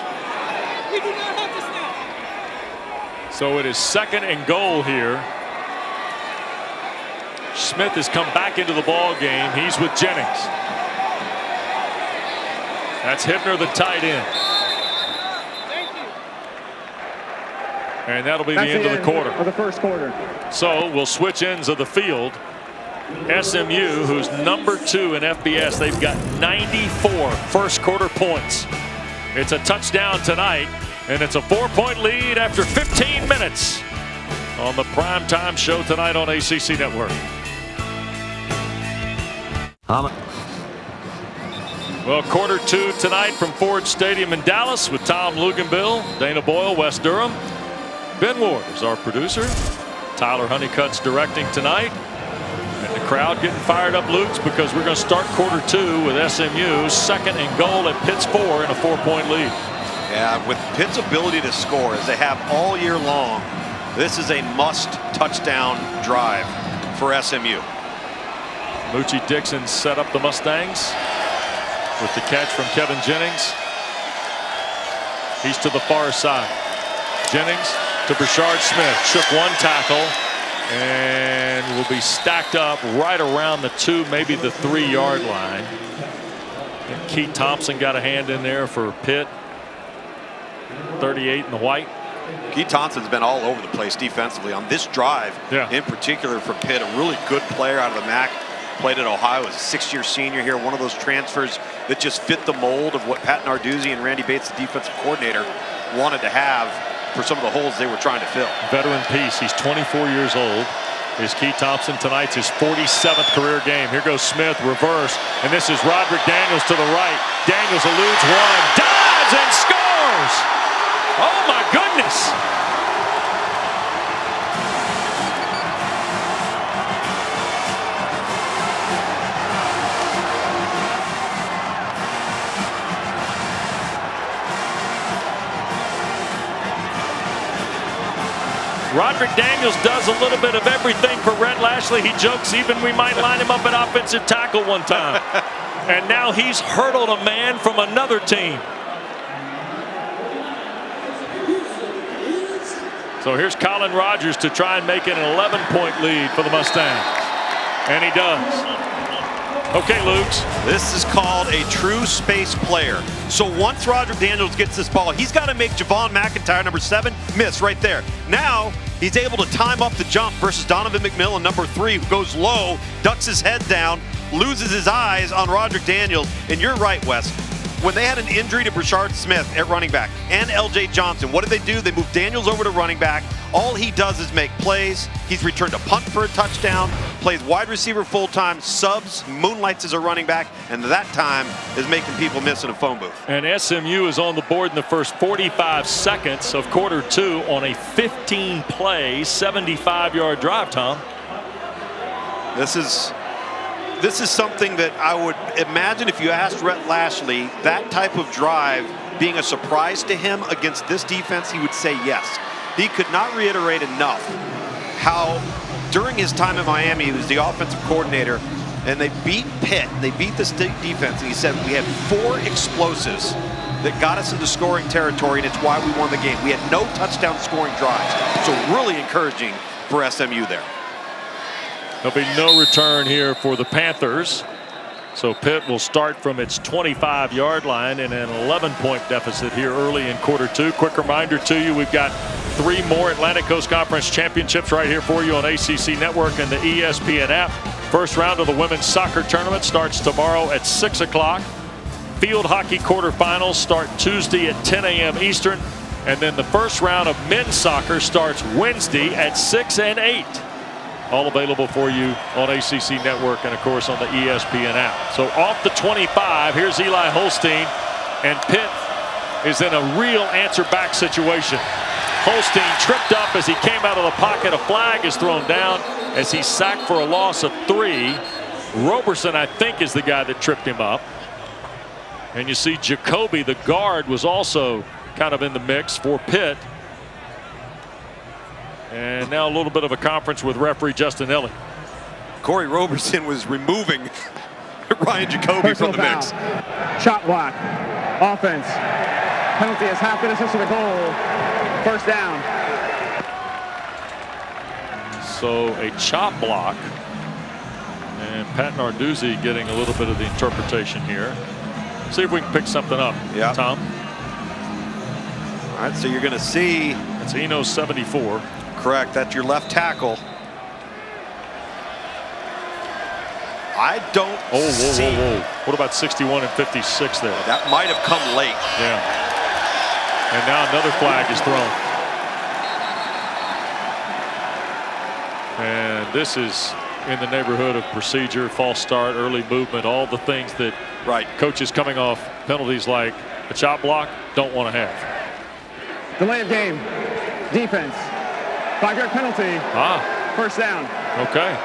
We do not have to snap. So it is 2nd and goal here. Smith has come back into the ball game. He's with Jennings. That's Hibner, the tight end. And that'll be the end of the quarter. Of the 1st quarter. So we'll switch ends of the field. SMU, who's number 2 in FBS, they've got 94 1st quarter points. It's a touchdown tonight, and it's a 4-point lead after 15 minutes on the primetime show tonight on ACC Network. Well, quarter 2 tonight from Ford Stadium in Dallas with Tom Luganbill, Dana Boyle, Wes Durham. Ben Ward is our producer. Tyler Honeycutt's directing tonight. And the crowd getting fired up, Lukes, because we're going to start quarter 2 with SMU 2nd and goal at Pitt's 4 in a 4-point lead. Yeah, with Pitt's ability to score, as they have all year long, this is a must touchdown drive for SMU. Moochie Dixon set up the Mustangs with the catch from Kevin Jennings. He's to the far side. Jennings to Brashard Smith. Shook one tackle and will be stacked up right around the 2, maybe the 3-yard line. And Keith Thompson got a hand in there for Pitt. 38 in the white. Keith Thompson's been all over the place defensively on this drive, in particular for Pitt. A really good player out of the MAC. Played at Ohio as a 6-year senior here. One of those transfers that just fit the mold of what Pat Narduzzi and Randy Bates, the defensive coordinator, wanted to have for some of the holes they were trying to fill. Veteran piece. He's 24 years old. Is Keith Thompson tonight's his 47th career game. Here goes Smith, reverse, and this is Roderick Daniels to the right. Daniels eludes one, dives and scores. Oh my goodness. Roderick Daniels does a little bit of everything for Rhett Lashley. He jokes even we might line him up at offensive tackle one time. And now he's hurdled a man from another team. So here's Colin Rogers to try and make it an 11-point lead for the Mustangs. And he does. Okay, Lukes. This is called a true space player. So once Roderick Daniels gets this ball, he's got to make Javon McIntyre, number 7, miss right there. Now he's able to time up the jump versus Donovan McMillan, number 3, who goes low, ducks his head down, loses his eyes on Roderick Daniels. And you're right, Wes. When they had an injury to Brashard Smith at running back and L.J. Johnson, what did they do? They moved Daniels over to running back. All he does is make plays. He's returned a punt for a touchdown, plays wide receiver full-time, subs, moonlights as a running back, and that time is making people miss in a phone booth. And SMU is on the board in the first 45 seconds of quarter 2 on a 15-play, 75-yard drive, Tom. This is something that I would imagine if you asked Rhett Lashley that type of drive being a surprise to him against this defense, he would say yes. He could not reiterate enough how during his time in Miami, he was the offensive coordinator, And they beat Pitt. They beat the state defense. And he said, we had 4 explosives that got us into scoring territory, and it's why we won the game. We had no touchdown scoring drives. So really encouraging for SMU there. There'll be no return here for the Panthers. So Pitt will start from its 25-yard line in an 11-point deficit here early in quarter 2. Quick reminder to you, we've got 3 more Atlantic Coast Conference championships right here for you on ACC Network and the ESPN app. First round of the women's soccer tournament starts tomorrow at 6 o'clock. Field hockey quarterfinals start Tuesday at 10 a.m. Eastern. And then the first round of men's soccer starts Wednesday at 6 and 8. All available for you on ACC Network and, of course, on the ESPN app. So off the 25, here's Eli Holstein. And Pitt is in a real answer-back situation. Holstein tripped up as he came out of the pocket. A flag is thrown down as he's sacked for a loss of 3. Roberson, I think, is the guy that tripped him up. And you see Jacoby, the guard, was also kind of in the mix for Pitt. And now a little bit of a conference with referee Justin Elliott. Corey Roberson was removing Ryan Jacoby from the mix. Shot block. Offense. Penalty is half the distance to the goal. First down. So a chop block. And Pat Narduzzi getting a little bit of the interpretation here. See if we can pick something up. Yeah. Tom. All right, so you're going to see. It's Eno 74. Correct. That's your left tackle. I don't see. Whoa. What about 61 and 56 there? That might have come late. Yeah. And now another flag is thrown. And this is in the neighborhood of procedure, false start, early movement, all the things that coaches coming off penalties like a chop block don't want to have. Delay of game. Defense. 5-yard penalty. First down. Okay.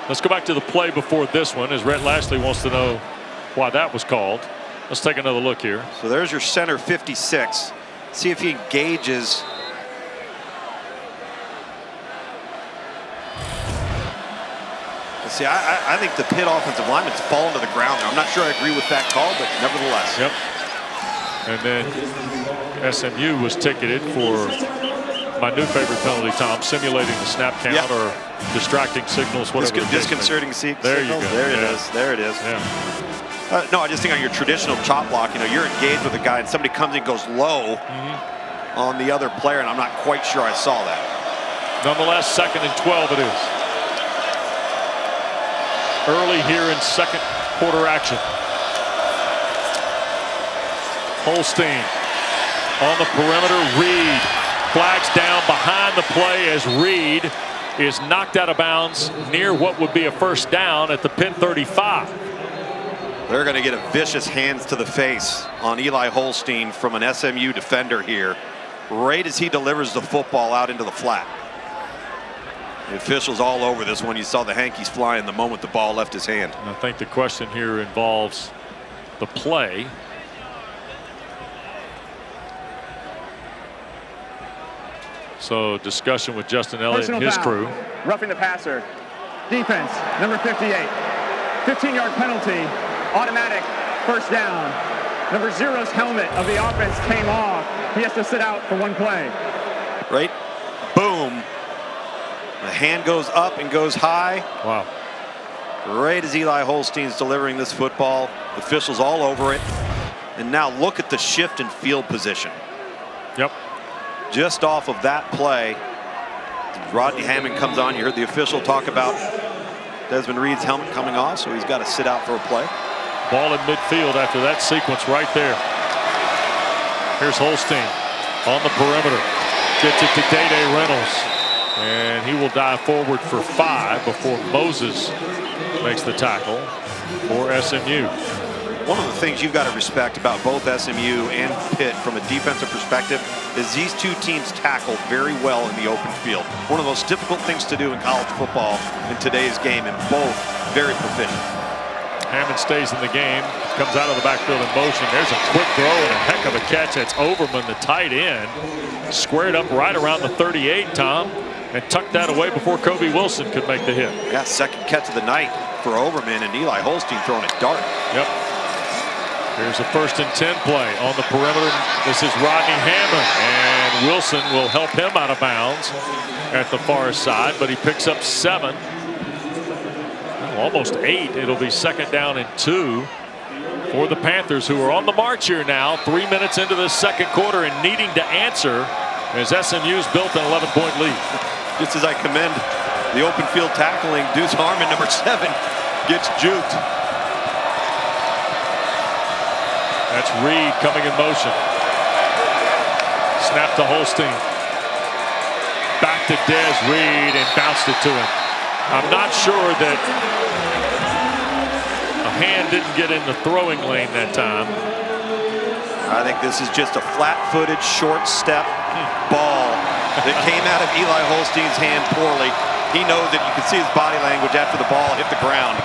Let's go back to the play before this one, as Rhett Lashley wants to know why that was called. Let's take another look here. So there's your center 56. See if he engages. See, I think the Pitt offensive lineman's fallen to the ground there. I'm not sure I agree with that call, but nevertheless. Yep. And then SMU was ticketed for my new favorite penalty, Tom, simulating the snap count or distracting signals, whatever. Disconcerting signals. There you go. There it is. There it is. Yeah. No, I just think on your traditional chop block, you're engaged with a guy and somebody comes and goes low on the other player, and I'm not quite sure I saw that. Nonetheless, 2nd and 12 it is. Early here in second quarter action. Holstein on the perimeter. Reed flags down behind the play as Reed is knocked out of bounds near what would be a first down at the Pitt 35. They're going to get a vicious hands to the face on Eli Holstein from an SMU defender here, right as he delivers the football out into the flat. The officials all over this one. You saw the hankies flying the moment the ball left his hand. And I think the question here involves the play. So discussion with Justin Elliott and his crew. Roughing the passer. Defense, number 58. 15-yard penalty. Automatic first down. Number 0's helmet of the offense came off. He has to sit out for one play. Right. Boom. The hand goes up and goes high. Wow. Right as Eli Holstein's delivering this football. Officials all over it. And now look at the shift in field position. Yep. Just off of that play, Rodney Hammond comes on. You heard the official talk about Desmond Reed's helmet coming off, so he's got to sit out for a play. Ball in midfield after that sequence right there. Here's Holstein on the perimeter. Gets it to Day Reynolds. And he will dive forward for 5 before Moses makes the tackle for SMU. One of the things you've got to respect about both SMU and Pitt from a defensive perspective is these two teams tackle very well in the open field. One of the most difficult things to do in college football in today's game, and both very proficient. Hammond stays in the game, comes out of the backfield in motion. There's a quick throw and a heck of a catch. That's Overman, the tight end, squared up right around the 38, Tom. and tucked that away before Kobe Wilson could make the hit. Yeah, second catch of the night for Overman, and Eli Holstein throwing it dark. Yep. Here's a 1st and 10 play on the perimeter. This is Rodney Hammond, and Wilson will help him out of bounds at the far side, but he picks up 7. Almost 8. It'll be 2nd down and 2 for the Panthers, who are on the march here now, 3 minutes into this 2nd quarter and needing to answer as SMU's built an 11-point lead. Just as I commend the open field tackling, Deuce Harmon, number 7, gets juked. That's Reed coming in motion. Snap to Holstein. Back to Des Reed and bounced it to him. I'm not sure that a hand didn't get in the throwing lane that time. I think this is just a flat-footed, short step ball that came out of Eli Holstein's hand poorly. He knows it. You can see his body language after the ball hit the ground.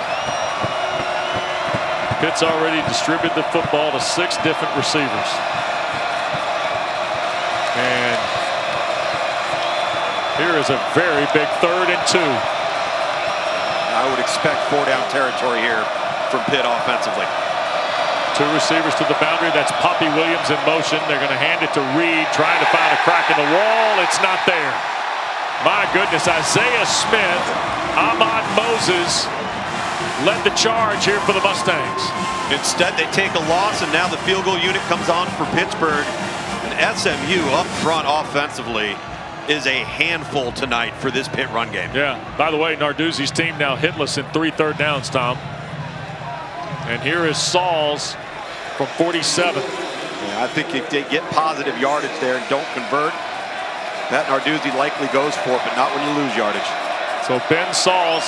Pitt's already distributed the football to 6 different receivers. And here is a very big 3rd and 2. I would expect 4-down territory here from Pitt offensively. 2 receivers to the boundary. That's Poppy Williams in motion. They're going to hand it to Reed, trying to find a crack in the wall. It's not there. My goodness, Isaiah Smith, Ahmad Moses led the charge here for the Mustangs. Instead, they take a loss, and now the field goal unit comes on for Pittsburgh. And SMU up front offensively is a handful tonight for this Pitt run game. Yeah, by the way, Narduzzi's team now hitless in 3 third downs, Tom. And here is Sauls from 47. Yeah, I think if they get positive yardage there and don't convert, that Narduzzi likely goes for it, but not when you lose yardage. So Ben Sauls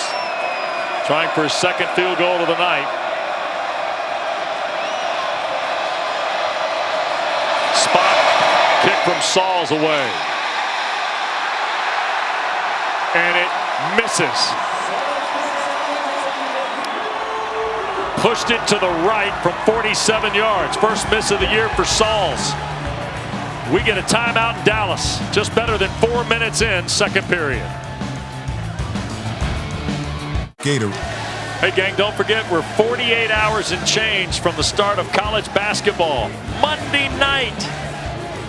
trying for his 2nd field goal of the night. Spot kick from Sauls away. And it misses. Pushed it to the right from 47 yards. First miss of the year for Sauls. We get a timeout in Dallas. Just better than 4 minutes in, 2nd period. Gator. Hey gang, don't forget we're 48 hours and change from the start of college basketball. Monday night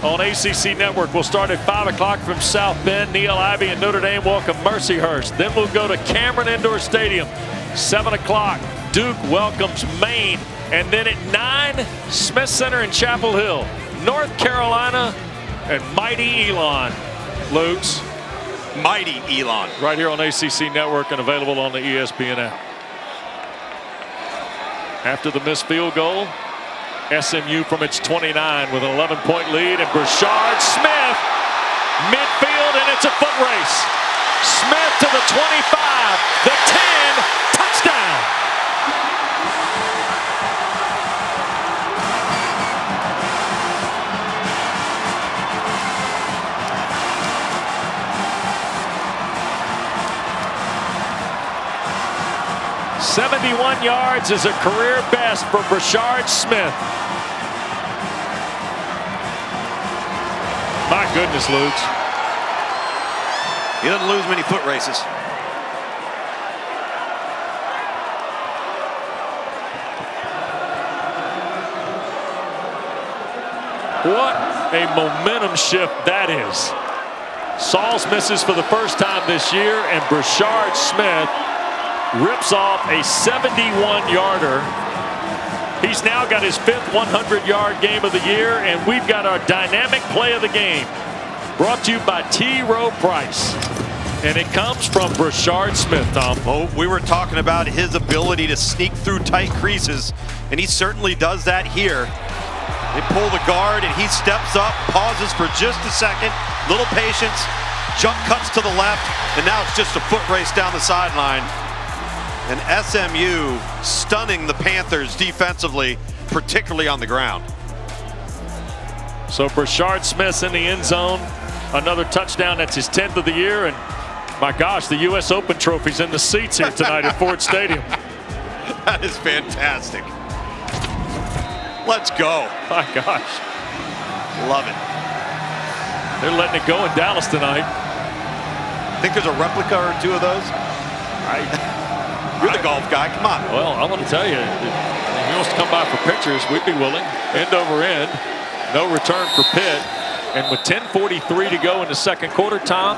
on ACC Network. We'll start at 5 o'clock from South Bend. Neil Ivey and Notre Dame welcome Mercyhurst. Then we'll go to Cameron Indoor Stadium. 7 o'clock, Duke welcomes Maine. And then at 9, Smith Center in Chapel Hill, North Carolina and mighty Elon. Lutz. Mighty Elon. Right here on ACC Network and available on the ESPN app. After the missed field goal, SMU from its 29 with an 11-point lead, and Brashard Smith midfield, and it's a foot race. Smith to the 25, the 10, touchdown. .71 yards is a career best for Brashard Smith. My goodness, Lutz. He doesn't lose many foot races. What a momentum shift that is. Sauls misses for the first time this year, and Brashard Smith rips off a 71-yarder. He's now got his 5th 100-yard game of the year, and we've got our dynamic play of the game brought to you by T. Rowe Price. And it comes from Brashard Smith, Tom. Oh, we were talking about his ability to sneak through tight creases, and he certainly does that here. They pull the guard, and he steps up, pauses for just a second, little patience, jump cuts to the left, and now it's just a foot race down the sideline. And SMU stunning the Panthers defensively, particularly on the ground. So Brashard Smith's in the end zone. Another touchdown. That's his 10th of the year. And my gosh, the U.S. Open trophy's in the seats here tonight at Ford Stadium. That is fantastic. Let's go. My gosh. Love it. They're letting it go in Dallas tonight. Think there's a replica or two of those? You're the golf guy. Come on. Well, I want to tell you, if he wants to come by for pictures, we'd be willing. End over end. No return for Pitt. And with 10:43 to go in the second quarter, Tom,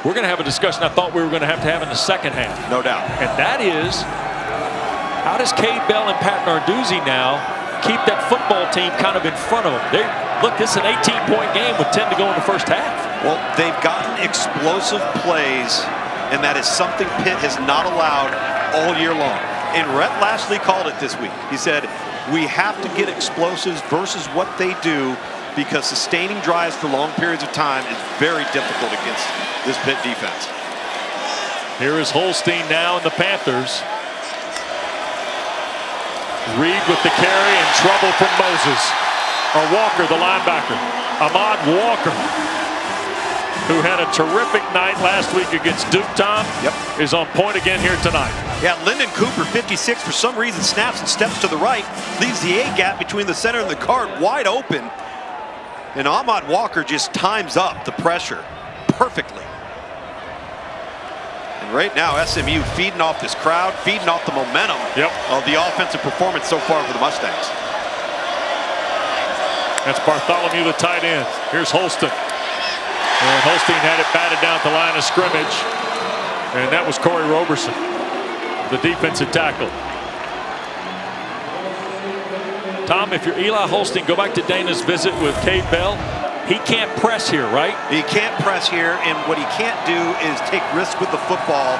we're going to have a discussion I thought we were going to have in the second half. No doubt. And that is, how does Cade Bell and Pat Narduzzi now keep that football team kind of in front of them? Look, this is an 18-point game with 10 to go in the first half. Well, they've gotten explosive plays, and that is something Pitt has not allowed all year long. And Rhett Lashley called it this week. He said, we have to get explosives versus what they do, because sustaining drives for long periods of time is very difficult against this Pitt defense. Here is Holstein now in the Panthers. Reed with the carry and trouble from Moses. Or Walker, the linebacker. Ahmad Walker, who had a terrific night last week against Duke, Tom, is on point again here tonight. Yeah, Lyndon Cooper, 56, for some reason snaps and steps to the right, leaves the A gap between the center and the guard wide open. And Ahmad Walker just times up the pressure perfectly. And right now, SMU feeding off this crowd, feeding off the momentum of the offensive performance so far for the Mustangs. That's Bartholomew, the tight end. Here's Holston. And Holstein had it batted down at the line of scrimmage. And that was Corey Roberson, the defensive tackle. Tom, if you're Eli Holstein, go back to Dana's visit with Cade Bell. He can't press here, right? He can't press here, and what he can't do is take risks with the football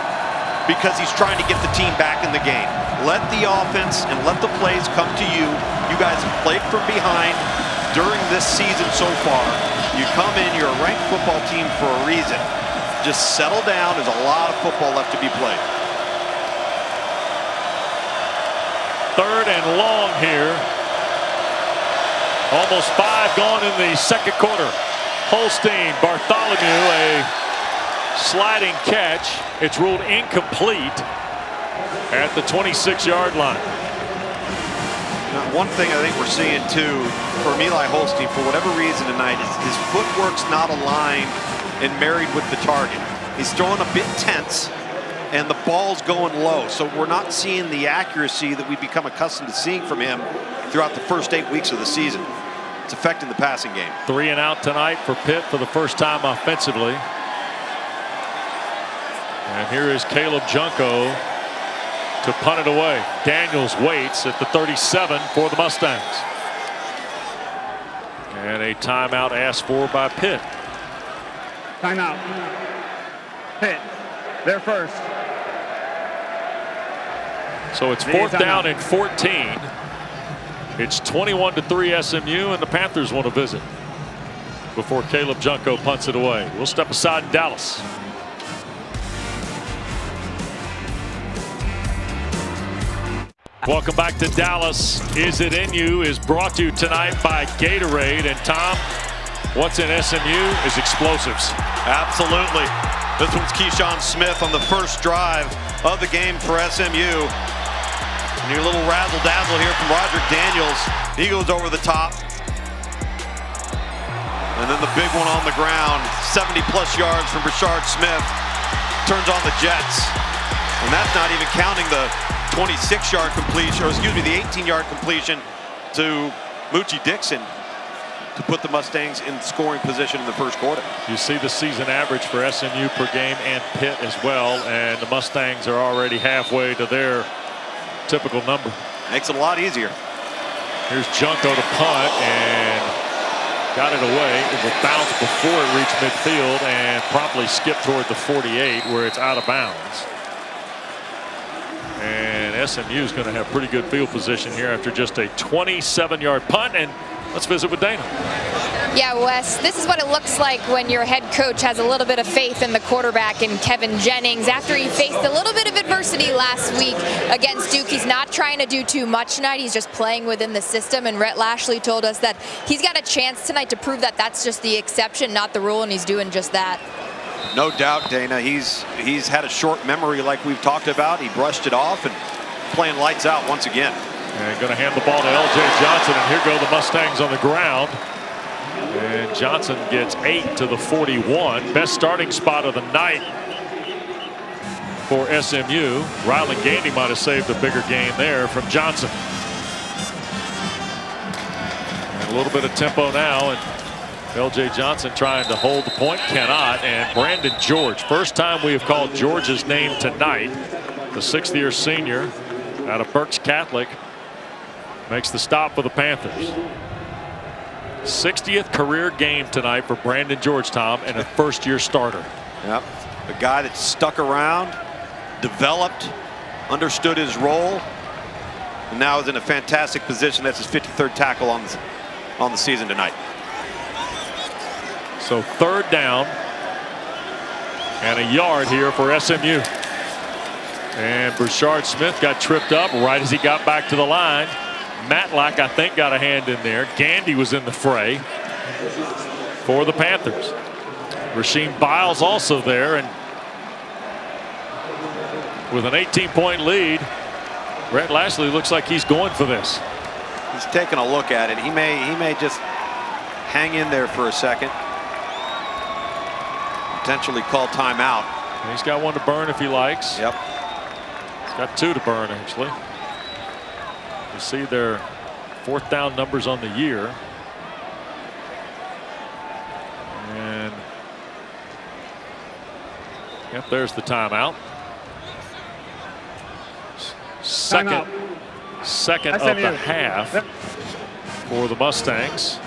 because he's trying to get the team back in the game. Let the offense and let the plays come to you. You guys have played from behind during this season so far. You come in, you're a ranked football team for a reason. Just settle down. There's a lot of football left to be played. Third and long here. Almost 5 gone in the second quarter. Holstein, Bartholomew, a sliding catch. It's ruled incomplete at the 26-yard line. Now, one thing I think we're seeing too from Eli Holstein, for whatever reason tonight, is his footwork's not aligned and married with the target. He's throwing a bit tense, and the ball's going low. So we're not seeing the accuracy that we've become accustomed to seeing from him throughout the first 8 weeks of the season. It's affecting the passing game. 3 and out tonight for Pitt for the first time offensively. And here is Caleb Junko to punt it away. Daniels waits at the 37 for the Mustangs. And a timeout asked for by Pitt. Timeout. Pitt, they're first. So it's 4th down and 14. It's 21-3 SMU, and the Panthers want to visit before Caleb Junko punts it away. We'll step aside in Dallas. Welcome back to Dallas. Is It In You is brought to you tonight by Gatorade. And Tom, what's in SMU is explosives. Absolutely. This one's Keyshawn Smith on the first drive of the game for SMU. And your little razzle-dazzle here from Roderick Daniels. He goes over the top. And then the big one on the ground, 70-plus yards from Rashard Smith. Turns on the Jets. And that's not even counting the 26-yard completion, or excuse me, the 18-yard completion to Moochie Dixon to put the Mustangs in scoring position in the first quarter. You see the season average for SMU per game and Pitt as well, and the Mustangs are already halfway to their typical number. Makes it a lot easier. Here's Junko to punt and got it away. It will bounce before it reached midfield and promptly skip toward the 48 where it's out of bounds. And SMU is going to have pretty good field position here after just a 27-yard punt. And let's visit with Dana. Yeah, Wes, this is what it looks like when your head coach has a little bit of faith in the quarterback in Kevin Jennings. After he faced a little bit of adversity last week against Duke, he's not trying to do too much tonight. He's just playing within the system. And Rhett Lashley told us that he's got a chance tonight to prove that that's just the exception, not the rule, and he's doing just that. No doubt, Dana. He's had a short memory like we've talked about. He brushed it off and playing lights out once again. And going to hand the ball to L.J. Johnson, and here go the Mustangs on the ground. And Johnson gets 8 to the 41. Best starting spot of the night for SMU. Ryland Gandy might have saved a bigger gain there from Johnson. And a little bit of tempo now, and LJ Johnson trying to hold the point, cannot. And Brandon George, first time we have called George's name tonight. The 6th-year senior out of Berks Catholic makes the stop for the Panthers. 60th career game tonight for Brandon George, Tom, and a first-year starter. Yep, a guy that stuck around, developed, understood his role, and now is in a fantastic position. That's his 53rd tackle on the season tonight. So 3rd down and a yard here for SMU. And Bouchard Smith got tripped up right as he got back to the line. Matlack, I think, got a hand in there. Gandy was in the fray for the Panthers. Rasheem Biles also there, and with an 18-point lead, Rhett Lashley looks like he's going for this. He's taking a look at it. He may just hang in there for a second. Potentially call timeout. He's got one to burn if he likes. Yep. He's got 2 to burn, actually. You see their 4th down numbers on the year. And yep, there's the timeout. Second of the half for the Mustangs.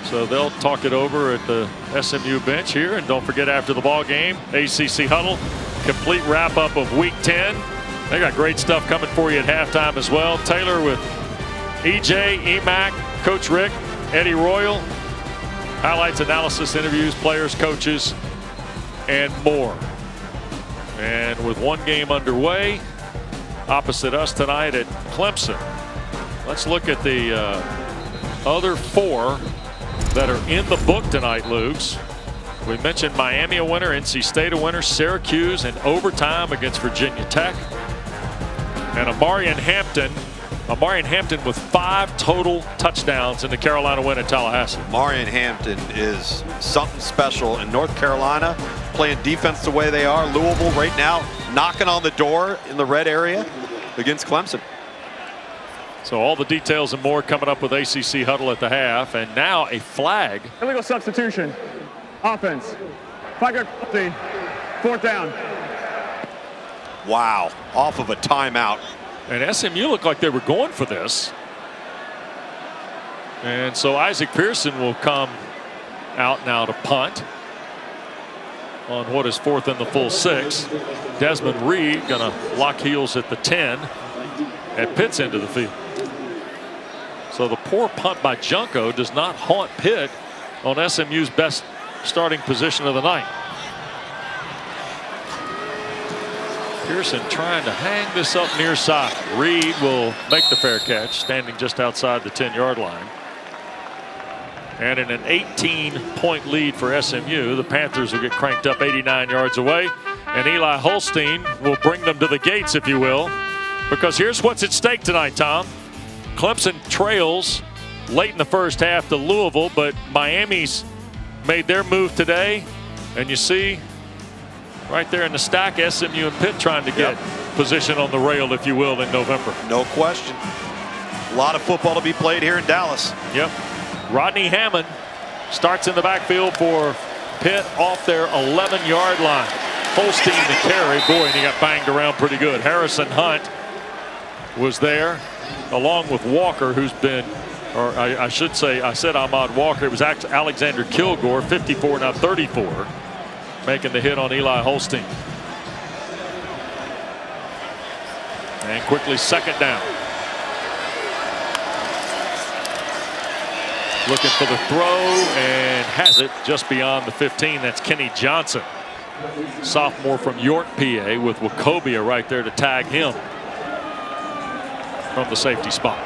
So they'll talk it over at the SMU bench here. And don't forget, after the ball game, ACC Huddle, complete wrap up of Week 10. They got great stuff coming for you at halftime as well. Taylor with EJ, EMAC, Coach Rick, Eddie Royal. Highlights, analysis, interviews, players, coaches, and more. And with one game underway, opposite us tonight at Clemson. Let's look at the other 4 that are in the book tonight, Luke's. We mentioned Miami a winner, NC State a winner, Syracuse in overtime against Virginia Tech. And Amarian Hampton with 5 total touchdowns in the Carolina win at Tallahassee. Amarian Hampton is something special in North Carolina, playing defense the way they are. Louisville right now knocking on the door in the red area against Clemson. So all the details and more coming up with ACC Huddle at the half. And now a flag. Illegal substitution. Offense. Flag penalty. 4th down. Wow, off of a timeout. And SMU looked like they were going for this. And so Isaac Pearson will come out now to punt on what is 4th and the full 6. Desmond Reed going to lock heels at the 10 at Pitt's end of the field. So the poor punt by Junko does not haunt Pitt on SMU's best starting position of the night. Pearson trying to hang this up near side. Reed will make the fair catch, standing just outside the 10-yard line. And in an 18-point lead for SMU, the Panthers will get cranked up 89 yards away. And Eli Holstein will bring them to the gates, if you will. Because here's what's at stake tonight, Tom. Clemson trails late in the first half to Louisville, but Miami's made their move today. And you see right there in the stack, SMU and Pitt trying to get position on the rail, if you will, in November. No question. A lot of football to be played here in Dallas. Yep. Rodney Hammond starts in the backfield for Pitt off their 11-yard line. Holstein the carry. Boy, and he got banged around pretty good. Harrison Hunt was there along with Walker, who's been, or I should say, I said Ahmad Walker. It was Alexander Kilgore, 54, now 34, making the hit on Eli Holstein. And quickly 2nd down. Looking for the throw and has it just beyond the 15. That's Kenny Johnson, sophomore from York, PA, with Wachovia right there to tag him from the safety spot.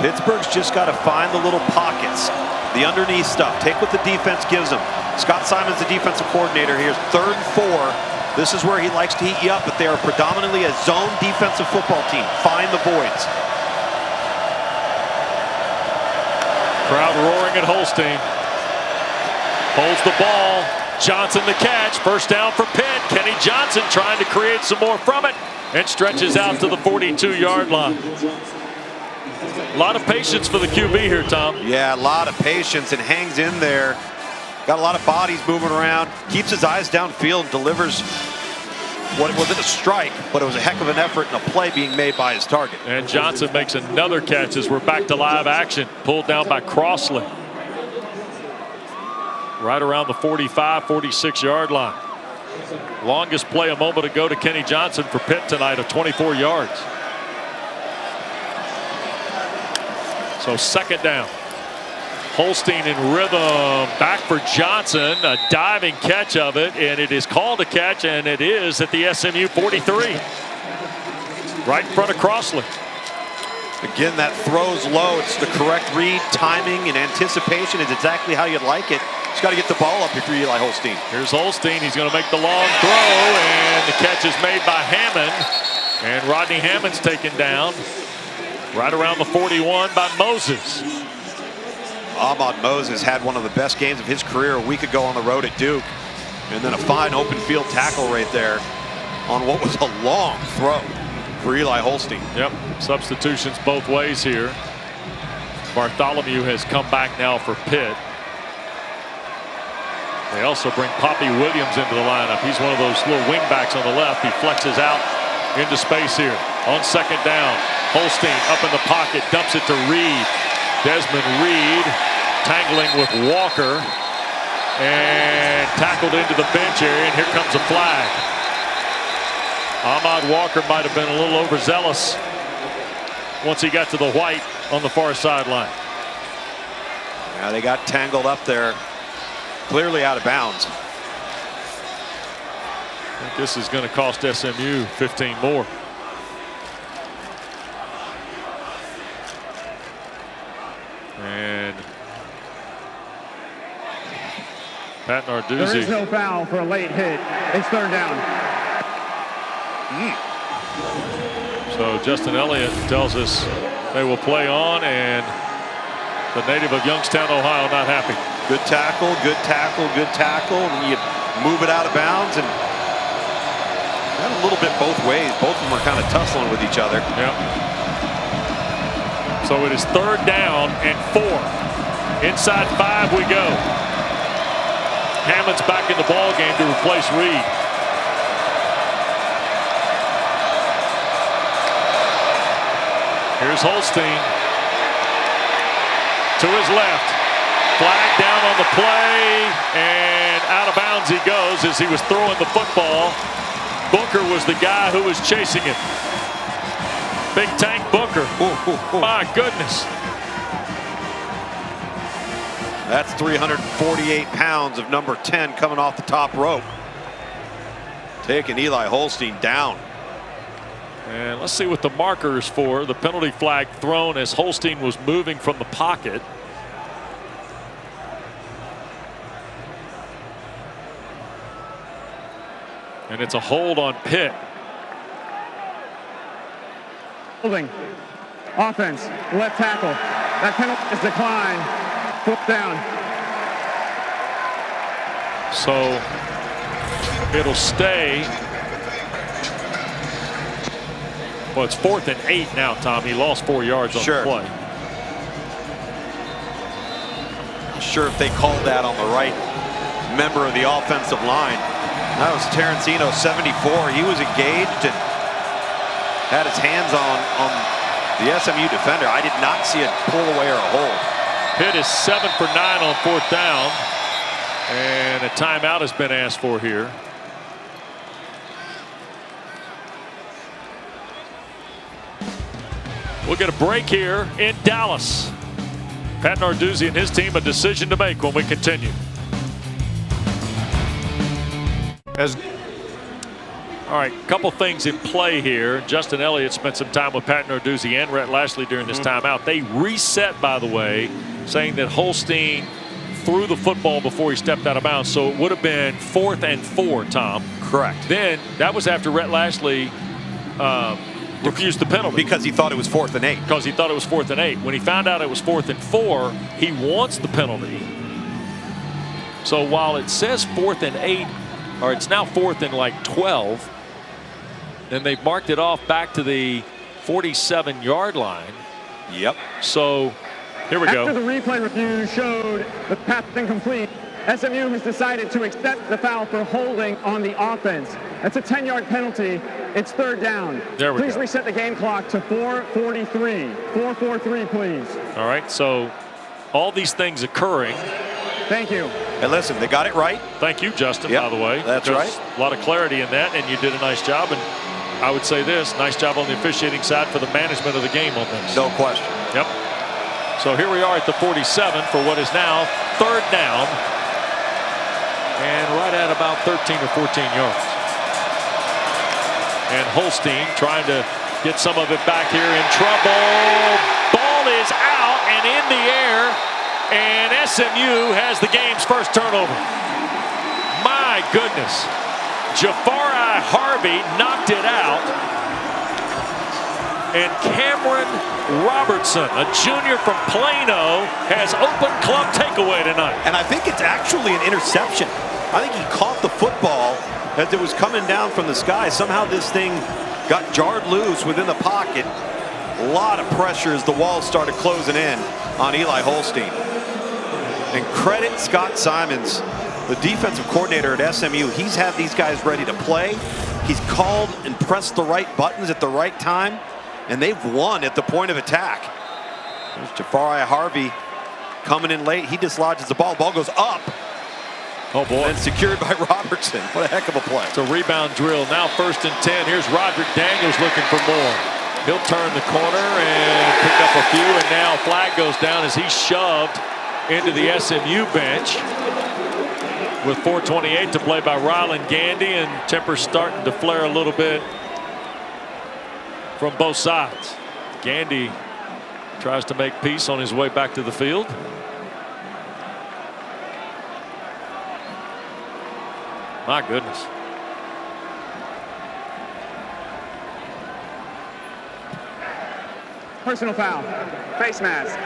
Pittsburgh's just got to find the little pockets, the underneath stuff. Take what the defense gives them. Scott Simon's the defensive coordinator. Here's 3rd and 4. This is where he likes to heat you up, but they are predominantly a zone defensive football team. Find the voids. Crowd roaring at Holstein. Holds the ball. Johnson the catch. First down for Pitt. Kenny Johnson trying to create some more from it and stretches out to the 42-yard line. A lot of patience for the QB here, Tom. Yeah, a lot of patience and hangs in there. Got a lot of bodies moving around. Keeps his eyes downfield and delivers what wasn't a strike, but it was a heck of an effort and a play being made by his target. And Johnson makes another catch as we're back to live action. Pulled down by Crossley. Right around the 45, 46-yard line. Longest play a moment ago to Kenny Johnson for Pitt tonight of 24 yards. So second down. Holstein in rhythm, back for Johnson, a diving catch of it, and it is called a catch, and it is at the SMU 43. Right in front of Crossley. Again, that throws low. It's the correct read, timing, and anticipation is exactly how you'd like it. Just got to get the ball up if you're Eli Holstein. Here's Holstein. He's going to make the long throw, and the catch is made by Hammond. And Rodney Hammond's taken down right around the 41 by Moses. Ahmad Moses had one of the best games of his career a week ago on the road at Duke. And then a fine open field tackle right there on what was a long throw for Eli Holstein. Yep, substitutions both ways here. Bartholomew has come back now for Pitt. They also bring Poppy Williams into the lineup. He's one of those little wing backs on the left. He flexes out into space here. On second down, Holstein up in the pocket, dumps it to Reed. Desmond Reed tangling with Walker and tackled into the bench area, and here comes a flag. Ahmad Walker might have been a little overzealous once he got to the white on the far sideline. Yeah, they got tangled up there. Clearly out of bounds. I think this is going to cost SMU 15 more. And Pat Narduzzi. There is no foul for a late hit. It's third down. So Justin Elliott tells us they will play on, and the native of Youngstown, Ohio, not happy. Good tackle, good tackle, good tackle. And you move it out of bounds, and got a little bit both ways. Both of them were kind of tussling with each other. Yep. So it is third down and 4. Inside 5 we go. Hammond's back in the ball game to replace Reed. Here's Holstein to his left. Flag down on the play, and out of bounds he goes as he was throwing the football. Booker was the guy who was chasing him. Big Tank Booker. My goodness. That's 348 pounds of number 10 coming off the top rope. Taking Eli Holstein down. And let's see what the marker is for. The penalty flag thrown as Holstein was moving from the pocket. And it's a hold on Pitt. Holding. Offense. Left tackle. That penalty is declined. Foot down. So it'll stay. Well, it's 4th and 8 now, Tom. He lost 4 yards on the play. Not sure if they called that on the right member of the offensive line. That was Terrancino, 74. He was engaged and had his hands on the SMU defender. I did not see a pull away or a hold. Pitt is 7 for 9 on 4th down. And a timeout has been asked for here. We'll get a break here in Dallas. Pat Narduzzi and his team a decision to make when we continue. All right, couple things in play here. Justin Elliott spent some time with Pat Narduzzi and Rhett Lashley during this timeout. They reset, by the way, saying that Holstein threw the football before he stepped out of bounds. So it would have been 4th and 4, Tom. Correct. Then that was after Rhett Lashley refused the penalty. Because he thought it was 4th and 8. Because he thought it was 4th and 8. When he found out it was 4th and 4, he wants the penalty. So while it says 4th and 8, or it's now 4th and like 12, and they've marked it off back to the 47-yard line. Yep. So here we go. After the replay review showed the pass incomplete, SMU has decided to accept the foul for holding on the offense. That's a 10-yard penalty. It's 3rd down. There we Please go. reset the game clock to 4:43. 4:43, please. All right, so all these things occurring. Thank you. And listen, they got it right. Thank you, Justin, Yep, by the way. that's There's right. A lot of clarity in that, and you did a nice job. And I would say this, nice job on the officiating side for the management of the game on this. No question. Yep. So here we are at the 47 for what is now 3rd down. And right at about 13 or 14 yards. And Holstein trying to get some of it back here, in trouble. Ball is out and in the air. And SMU has the game's first turnover. My goodness. Jafari Harvey knocked it out. And Cameron Robertson, a junior from Plano, has open club takeaway tonight. And I think it's actually an interception. I think he caught the football as it was coming down from the sky. Somehow this thing got jarred loose within the pocket. A lot of pressure as the walls started closing in on Eli Holstein. And credit Scott Simons, the defensive coordinator at SMU. He's had these guys ready to play. He's called and pressed the right buttons at the right time, and they've won at the point of attack. There's Jafari Harvey coming in late. He dislodges the ball. Ball goes up. Oh boy. And secured by Robertson. What a heck of a play. It's a rebound drill. Now 1st and 10. Here's Roderick Daniels looking for more. He'll turn the corner and pick up a few, and now a flag goes down as he's shoved into the SMU bench with 4:28 to play by Ryland Gandy, and tempers starting to flare a little bit from both sides. Gandy tries to make peace on his way back to the field. My goodness. Personal foul. Face mask.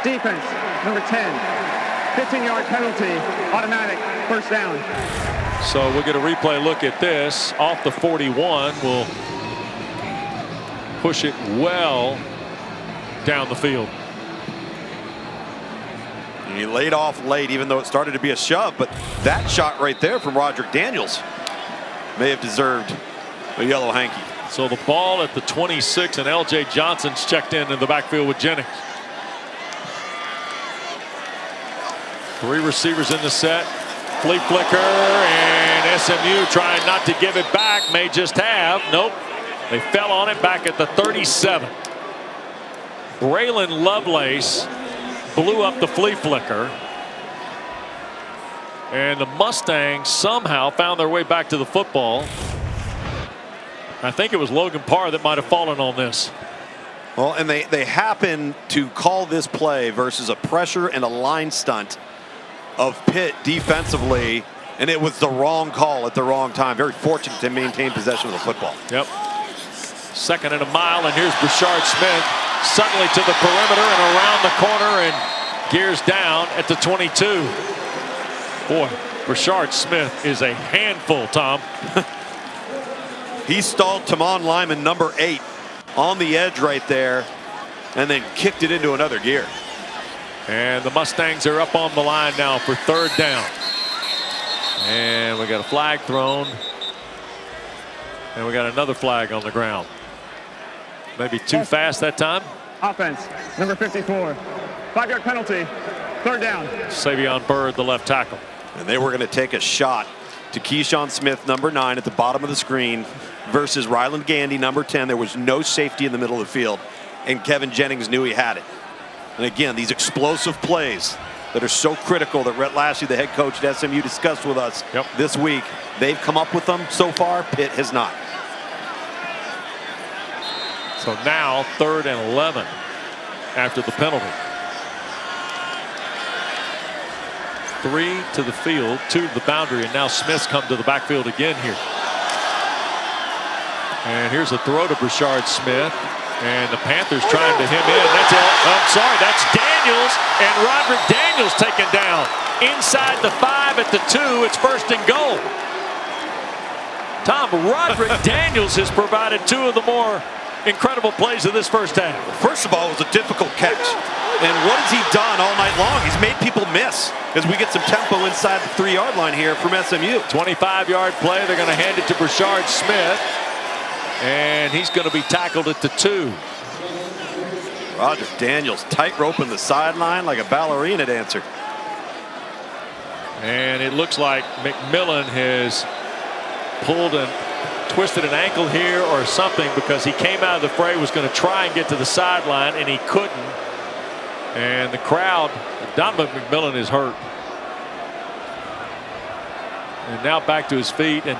Defense, number 10. 15-yard penalty. Automatic. 1st down. So we'll get a replay look at this. Off the 41. We'll push it well down the field. He laid off late, even though it started to be a shove. But that shot right there from Roderick Daniels may have deserved a yellow hanky. So the ball at the 26, and L.J. Johnson's checked in the backfield with Jennings. 3 receivers in the set. Flea flicker, and SMU trying not to give it back. May just have. Nope. They fell on it back at the 37. Braylon Lovelace blew up the flea flicker. And the Mustangs somehow found their way back to the football. I think it was Logan Parr that might have fallen on this. Well, and they happen to call this play versus a pressure and a line stunt of Pitt defensively, and it was the wrong call at the wrong time. Very fortunate to maintain possession of the football. Yep. 2nd and a mile, and here's Brashard Smith suddenly to the perimeter and around the corner and gears down at the 22. Boy, Brashard Smith is a handful, Tom. He stalled Tamon Lyman, number 8, on the edge right there, and then kicked it into another gear. And the Mustangs are up on the line now for 3rd down. And we got a flag thrown. And we got another flag on the ground. Maybe too fast that time. Offense, number 54. 5-yard penalty. 3rd down. Savion Byrd, the left tackle. And they were going to take a shot to Keyshawn Smith, number 9, at the bottom of the screen versus Ryland Gandy, number 10. There was no safety in the middle of the field, and Kevin Jennings knew he had it. And again, these explosive plays that are so critical that Rhett Lashley, the head coach at SMU, discussed with us this week. They've come up with them so far. Pitt has not. So now 3rd and 11 after the penalty. 3 to the field, 2 to the boundary, and now Smith's come to the backfield again here. And here's a throw to Brashard Smith, and the Panthers trying to hem in. That's I'm sorry, that's Daniels, and Roderick Daniels taken down. inside the 5 at the 2. It's first and goal. Tom, Roderick Daniels has provided 2 of the more incredible plays of this first half. First of all, it was a difficult catch. And what has he done all night long? He's made people miss as we get some tempo inside the 3-yard line here from SMU. 25-yard play. They're going to hand it to Brashard Smith. And he's going to be tackled at the 2. Roger Daniels tightrope in the sideline like a ballerina dancer. And it looks like McMillan has pulled and twisted an ankle here or something, because he came out of the fray, was going to try and get to the sideline, and he couldn't. And the crowd, Donovan McMillan is hurt. And now back to his feet, and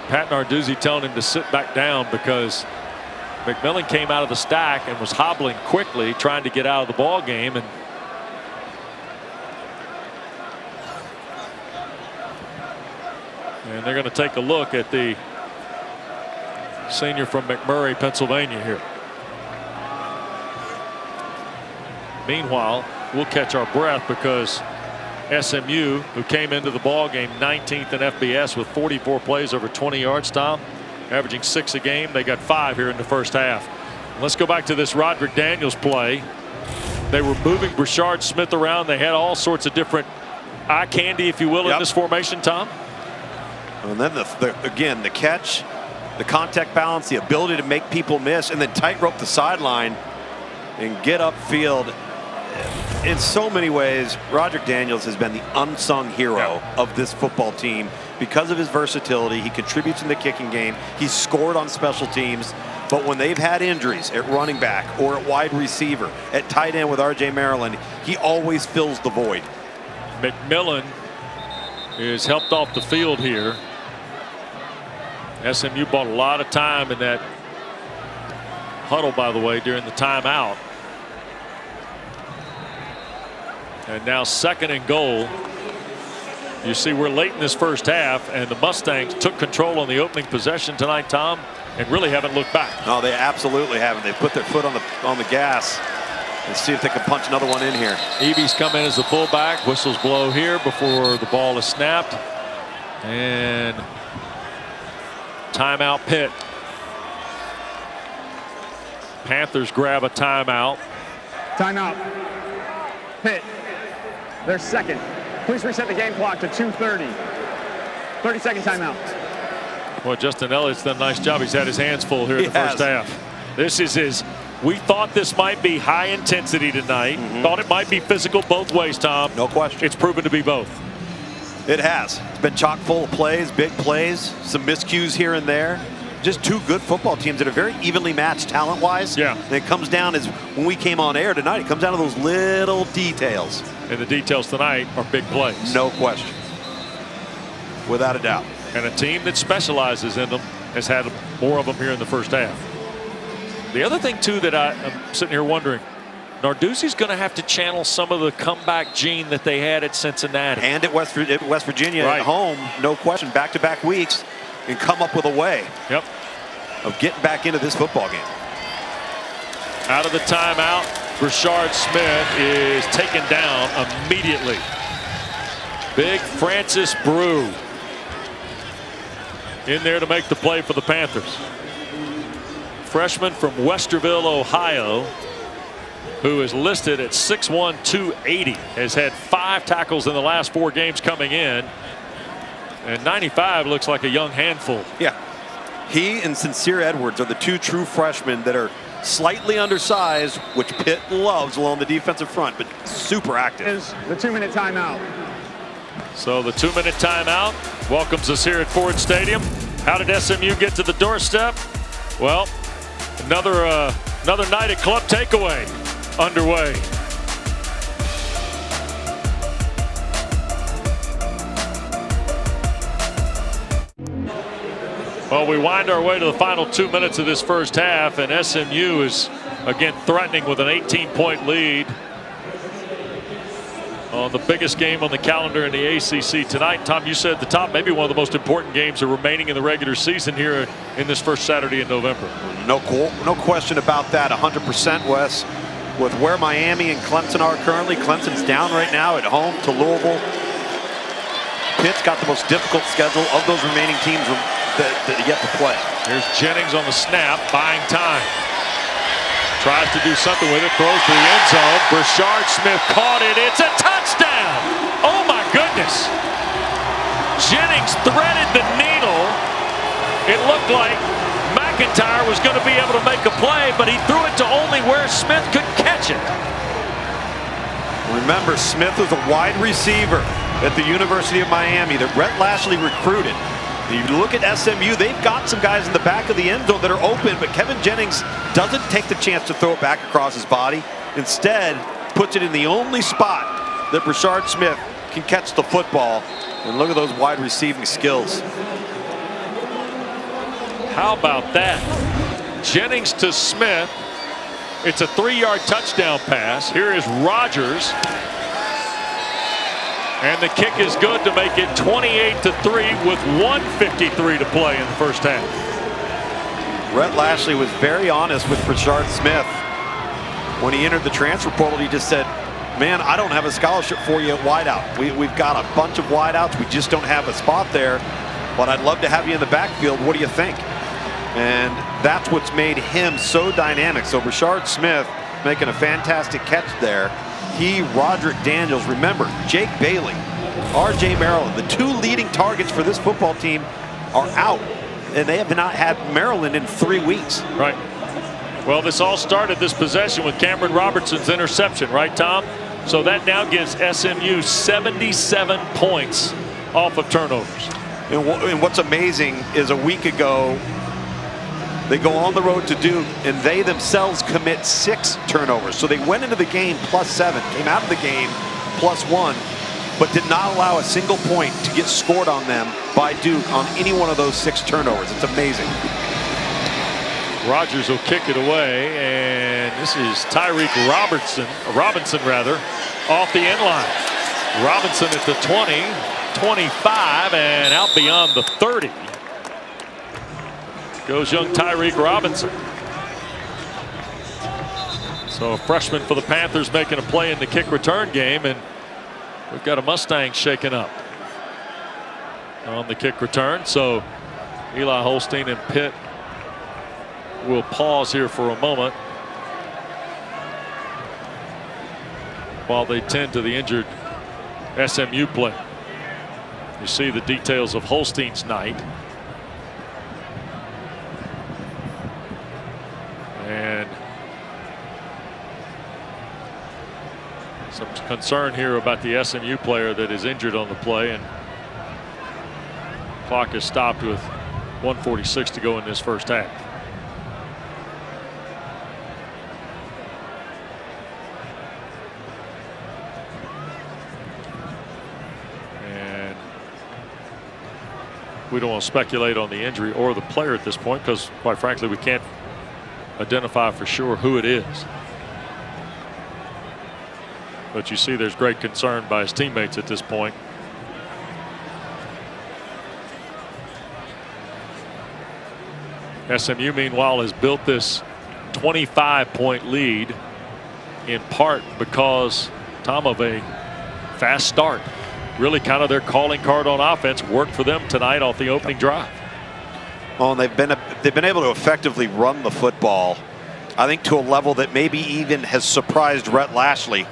Pat Narduzzi telling him to sit back down because McMillan came out of the stack and was hobbling quickly, trying to get out of the ball game. And they're going to take a look at the senior from McMurray, Pennsylvania here. Meanwhile, we'll catch our breath because SMU, who came into the ball game 19th in FBS with 44 plays over 20 yards, Tom, averaging 6 a game. They got 5 here in the first half. Let's go back to this Roderick Daniels play. They were moving Brashard Smith around. They had all sorts of different eye candy, if you will, in this formation, Tom. And then again, the catch, the contact balance, the ability to make people miss, and then tightrope the sideline and get upfield. In so many ways, Roderick Daniels has been the unsung hero of this football team because of his versatility. He contributes in the kicking game. He's scored on special teams. But when they've had injuries at running back or at wide receiver, at tight end with R.J. Maryland, he always fills the void. McMillan is helped off the field here. SMU bought a lot of time in that huddle, by the way, during the timeout. And now 2nd and goal. You see, we're late in this first half, and the Mustangs took control on the opening possession tonight, Tom, and really haven't looked back. No, they absolutely haven't. They put their foot on the gas and see if they can punch another one in here. Eby's come in as the fullback. Whistles blow here before the ball is snapped. And timeout, Pitt. Panthers grab a timeout. Timeout. Pitt. Their second. Please reset the game clock to 2:30. 30-second timeout. Well, Justin Elliott's done a nice job. He's had his hands full here in the first half. This is his. We thought this might be high intensity tonight. Thought it might be physical both ways, Tom. No question. It's proven to be both. It has. It's been chock full of plays, big plays, some miscues here and there. Just 2 good football teams that are very evenly matched talent-wise. Yeah. And it comes down, as when we came on air tonight, it comes down to those little details. And the details tonight are big plays. No question. Without a doubt. And a team that specializes in them has had more of them here in the first half. The other thing, too, that I'm sitting here wondering, Narduzzi's going to have to channel some of the comeback gene that they had at Cincinnati. And at West Virginia at home, no question, back-to-back weeks, and come up with a way of getting back into this football game. Out of the timeout, Brashard Smith is taken down immediately. Big Francis Brew in there to make the play for the Panthers. Freshman from Westerville, Ohio, who is listed at 6'1", 280, has had 5 tackles in the last 4 games coming in. And 95 looks like a young handful. Yeah. He and Sincere Edwards are the 2 true freshmen that are slightly undersized, which Pitt loves along the defensive front, but super active. Is the 2-minute timeout. So the 2-minute timeout welcomes us here at Ford Stadium. How did SMU get to the doorstep? Well, another night at Club Takeaway underway. Well, we wind our way to the final 2 minutes of this first half, and SMU is again threatening with an 18-point lead on the biggest game on the calendar in the ACC tonight. Tom, you said at the top, maybe one of the most important games are remaining in the regular season here in this first Saturday in November. No question about that. 100%, Wes. with where Miami and Clemson are currently. Clemson's down right now at home to Louisville. Pitt's got the most difficult schedule of those remaining teams that yet to play. Here's Jennings on the snap, buying time. Tries to do something with it, throws to the end zone. Brashard Smith caught it. It's a touchdown. Oh my goodness. Jennings threaded the needle. It looked like McIntyre was going to be able to make a play, but he threw it to only where Smith could catch it. Remember, Smith was a wide receiver at the University of Miami that Rhett Lashley recruited. You look at SMU, they've got some guys in the back of the end zone that are open, but Kevin Jennings doesn't take the chance to throw it back across his body. Instead, puts it in the only spot that Brashard Smith can catch the football. And look at those wide receiving skills. How about that? Jennings to Smith. It's a 3-yard touchdown pass. Here is Rogers. And the kick is good to make it 28-3 with 1:53 to play in the first half. Rhett Lashley was very honest with Brashard Smith. When he entered the transfer portal, he just said, man, I don't have a scholarship for you at wideout. We've got a bunch of wideouts. We just don't have a spot there. But I'd love to have you in the backfield. What do you think? And that's what's made him so dynamic. So Brashard Smith making a fantastic catch there. He, Roderick Daniels, remember, Jake Bailey, R.J. Maryland, the 2 leading targets for this football team are out. And they have not had Maryland in 3 weeks. Right. Well, this all started, this possession, with Cameron Robertson's interception, right, Tom? So that now gives SMU 77 points off of turnovers. And what's amazing is a week ago, they go on the road to Duke, and they themselves commit 6 turnovers. So they went into the game +7, came out of the game +1, but did not allow a single point to get scored on them by Duke on any one of those 6 turnovers. It's amazing. Rogers will kick it away, and this is Tyreek Robinson, off the end line. Robinson at the 20, 25, and out beyond the 30. Goes young Tyreek Robinson. So a freshman for the Panthers making a play in the kick return game, and we've got a Mustang shaken up on the kick return. So Eli Holstein and Pitt will pause here for a moment while they tend to the injured SMU player. You see the details of Holstein's night. And some concern here about the SMU player that is injured on the play, and clock is stopped with 1:46 to go in this first half. And we don't want to speculate on the injury or the player at this point, because quite frankly we can't identify for sure who it is. But you see there's great concern by his teammates at this point. SMU meanwhile has built this 25-point lead in part because, Tom, of a fast start. Really kind of their calling card on offense worked for them tonight off the opening drive. Well, and they've been able to effectively run the football, I think, to a level that maybe even has surprised Rhett Lashley,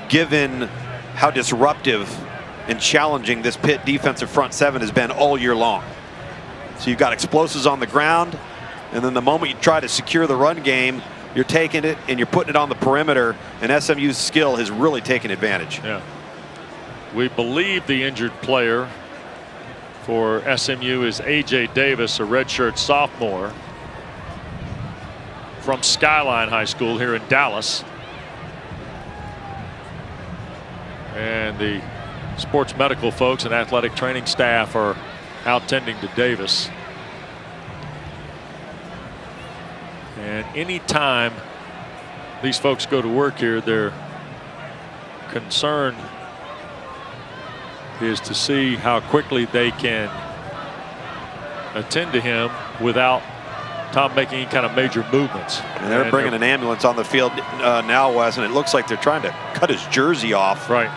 given how disruptive and challenging this Pitt defensive front 7 has been all year long. So you've got explosives on the ground, and then the moment you try to secure the run game, you're taking it and you're putting it on the perimeter, and SMU's skill has really taken advantage. Yeah. We believe the injured player for SMU is A.J. Davis, a redshirt sophomore from Skyline High School here in Dallas. And the sports medical folks and athletic training staff are out tending to Davis. And anytime these folks go to work here, their concern is to see how quickly they can attend to him without Tom making any kind of major movements. And they're bringing an ambulance on the field now, Wes, and it looks like they're trying to cut his jersey off. Right.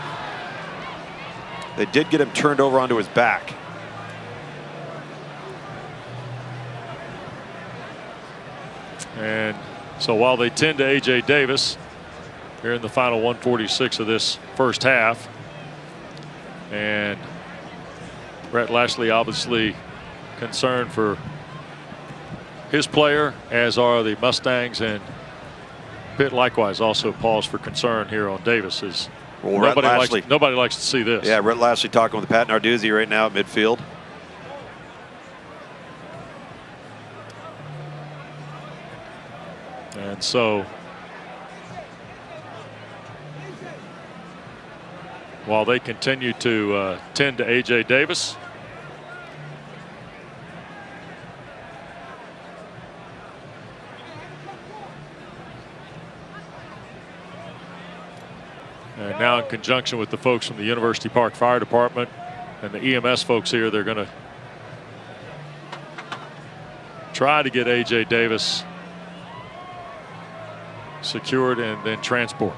They did get him turned over onto his back. And so while they tend to A.J. Davis here in the final 146 of this first half, and Brett Lashley obviously concerned for his player, as are the Mustangs, and Pitt likewise also paused for concern here on Davis. Well, nobody likes to see this. Yeah, Rhett Lashley talking with Pat Narduzzi right now at midfield. And so while they continue to tend to A.J. Davis, and now in conjunction with the folks from the University Park Fire Department and the EMS folks here, they're going to try to get A.J. Davis secured and then transport.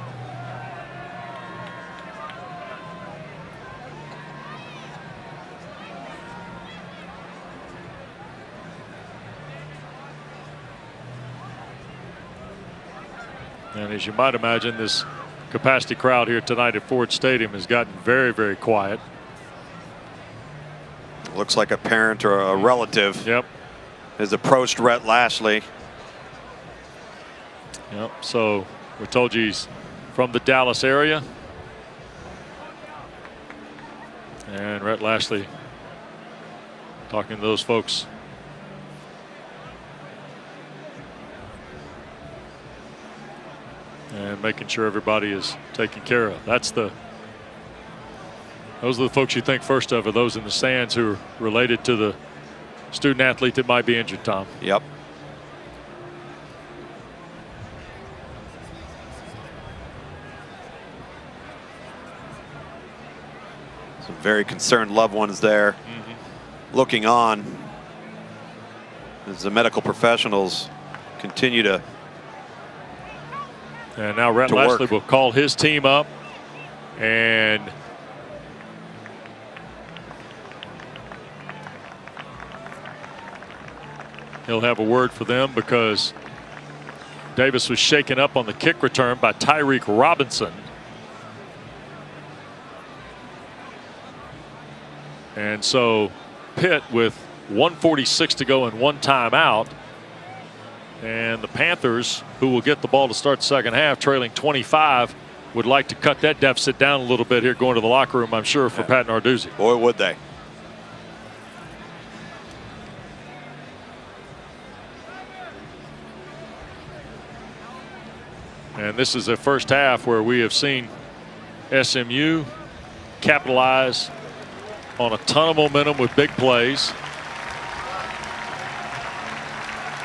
And as you might imagine, this capacity crowd here tonight at Ford Stadium has gotten very, very quiet. Looks like a parent or a relative has approached Rhett Lashley. Yep. So we're told you he's from the Dallas area. And Rhett Lashley talking to those folks. And making sure everybody is taken care of. Those are the folks you think first of, are those in the stands who are related to the student athlete that might be injured, Tom. Yep. Some very concerned loved ones there looking on as the medical professionals continue to. And now Rhett Lashley will call his team up, and he'll have a word for them because Davis was shaken up on the kick return by Tyreek Robinson. And so Pitt with 1:46 to go and one timeout. And the Panthers, who will get the ball to start the second half, trailing 25, would like to cut that deficit down a little bit here going to the locker room, I'm sure, for Pat Narduzzi. Boy, would they. And this is a first half where we have seen SMU capitalize on a ton of momentum with big plays.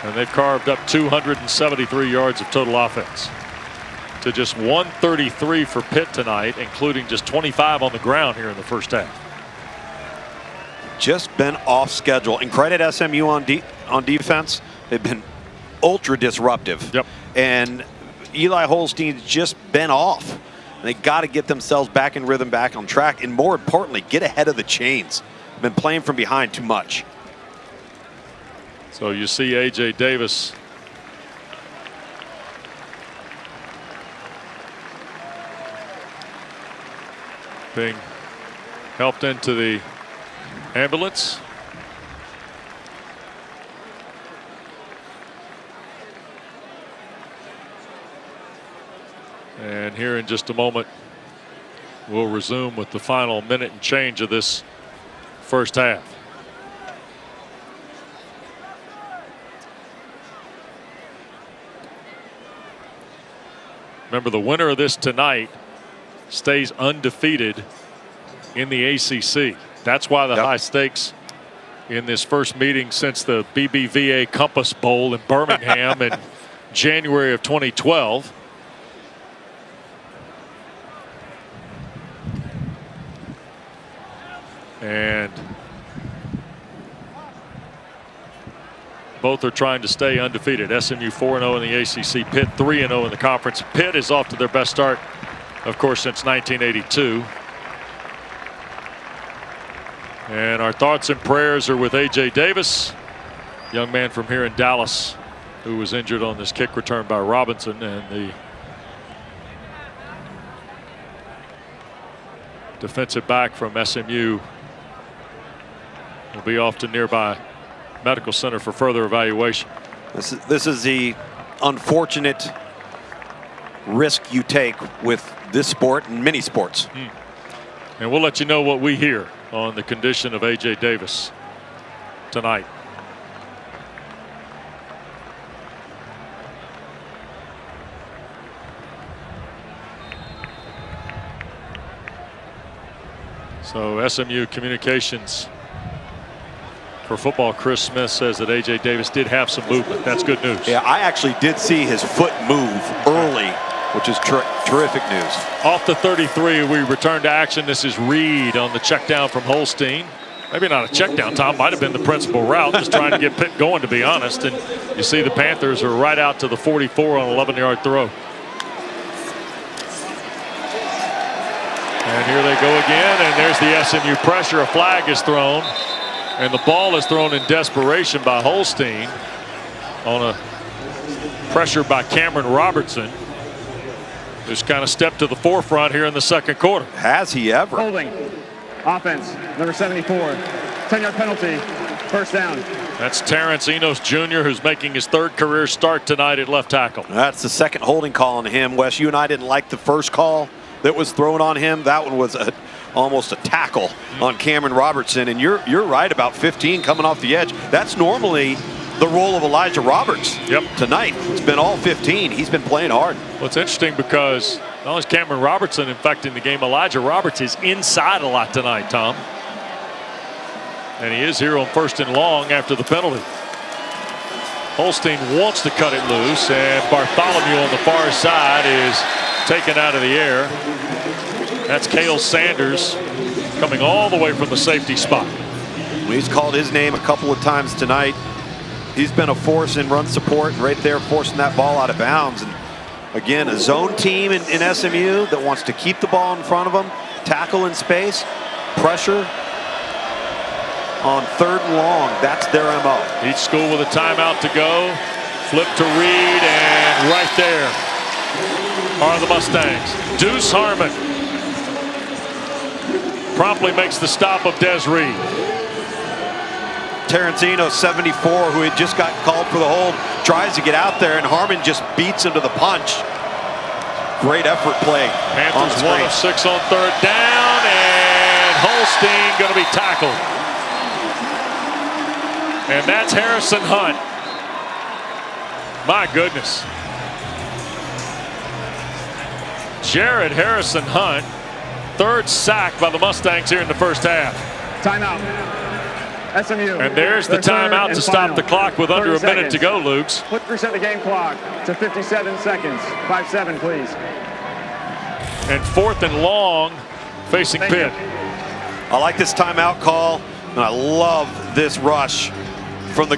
And they've carved up 273 yards of total offense to just 133 for Pitt tonight, including just 25 on the ground here in the first half. Just been off schedule. And credit SMU on defense. They've been ultra disruptive. Yep. And Eli Holstein's just been off. And they got to get themselves back in rhythm, back on track, and more importantly, get ahead of the chains. Been playing from behind too much. So you see A.J. Davis being helped into the ambulance. And here in just a moment, we'll resume with the final minute and change of this first half. Remember, the winner of this tonight stays undefeated in the ACC. That's why the high stakes in this first meeting since the BBVA Compass Bowl in Birmingham in January of 2012. And Both are trying to stay undefeated. SMU 4-0 in the ACC. Pitt 3-0 in the conference. Pitt is off to their best start, of course, since 1982. And our thoughts and prayers are with A.J. Davis, young man from here in Dallas, who was injured on this kick return by Robinson, and the defensive back from SMU will be off to nearby medical center for further evaluation. This is the unfortunate risk you take with this sport and many sports. And we'll let you know what we hear on the condition of A.J. Davis tonight. So SMU Communications for football, Chris Smith says that A.J. Davis did have some movement. That's good news. Yeah, I actually did see his foot move early, which is terrific news. Off the 33, we return to action. This is Reed on the check down from Holstein. Maybe not a check down, Tom. Might have been the principal route, just trying to get Pitt going, to be honest. And you see the Panthers are right out to the 44 on an 11-yard throw. And here they go again, and there's the SMU pressure. A flag is thrown, and the ball is thrown in desperation by Holstein on a pressure by Cameron Robertson, who's kind of stepped to the forefront here in the second quarter. Has he ever? Holding. Offense, number 74. 10-yard penalty. First down. That's Terrence Enos Jr., who's making his third career start tonight at left tackle. That's the second holding call on him. Wes, you and I didn't like the first call that was thrown on him. That one was almost a tackle on Cameron Robertson. And you're right about 15 coming off the edge. That's normally the role of Elijah Roberts. Tonight. It's been all 15. He's been playing hard. Well, it's interesting because not only is Cameron Robertson infecting the game, Elijah Roberts is inside a lot tonight, Tom. And he is here on 1st and long after the penalty. Holstein wants to cut it loose, and Bartholomew on the far side is taken out of the air. That's Cale Sanders coming all the way from the safety spot. He's called his name a couple of times tonight. He's been a force in run support and right there forcing that ball out of bounds. And again, a zone team in SMU that wants to keep the ball in front of them, tackle in space, pressure on 3rd and long. That's their MO. Each school with a timeout to go. Flip to Reed, and right there are the Mustangs. Deuce Harmon promptly makes the stop of Des Reed. Terrancino, 74, who had just got called for the hold, tries to get out there, and Harmon just beats him to the punch. Great effort play. Panthers 1 of 6 on 3rd down, and Holstein going to be tackled. And that's Harrison Hunt. My goodness. Jared Harrison Hunt, 3rd sack by the Mustangs here in the first half. Timeout. SMU. And there's the timeout to stop the clock with under a minute to go, Lukes. Let's reset the game clock to 57 seconds. 5-7, please. And 4th and long facing Pitt. I like this timeout call, and I love this rush from the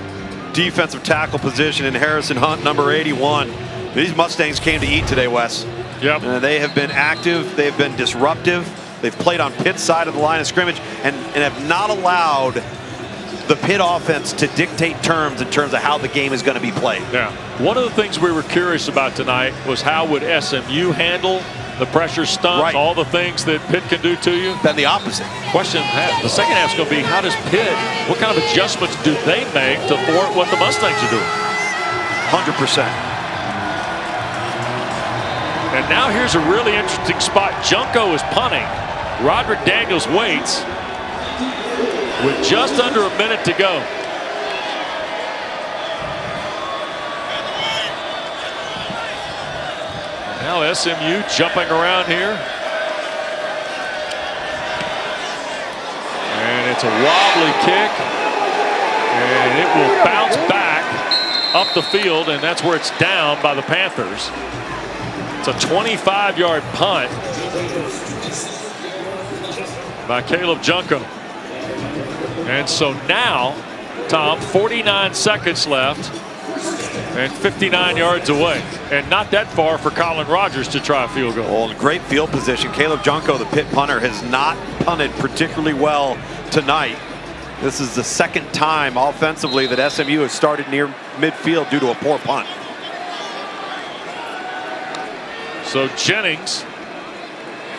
defensive tackle position in Harrison Hunt, number 81. These Mustangs came to eat today, Wes. Yep. They have been active. They've been disruptive. They've played on Pitt's side of the line of scrimmage and have not allowed the Pitt offense to dictate terms in terms of how the game is going to be played. Yeah. One of the things we were curious about tonight was how would SMU handle the pressure stunts, all the things that Pitt can do to you. Then the opposite. Question, the second half is going to be, how does Pitt, what kind of adjustments do they make to thwart what the Mustangs are doing? 100%. And now here's a really interesting spot. Junko is punting. Roderick Daniels waits with just under a minute to go. Now SMU jumping around here. And it's a wobbly kick. And it will bounce back up the field, and that's where it's down by the Panthers. It's a 25-yard punt by Caleb Junko. And so now Tom, 49 seconds left and 59 yards away, and not that far for Colin Rogers to try a field goal. Well, in great field position. Caleb Junko, the Pitt punter, has not punted particularly well tonight. This is the second time offensively that SMU has started near midfield due to a poor punt. So Jennings,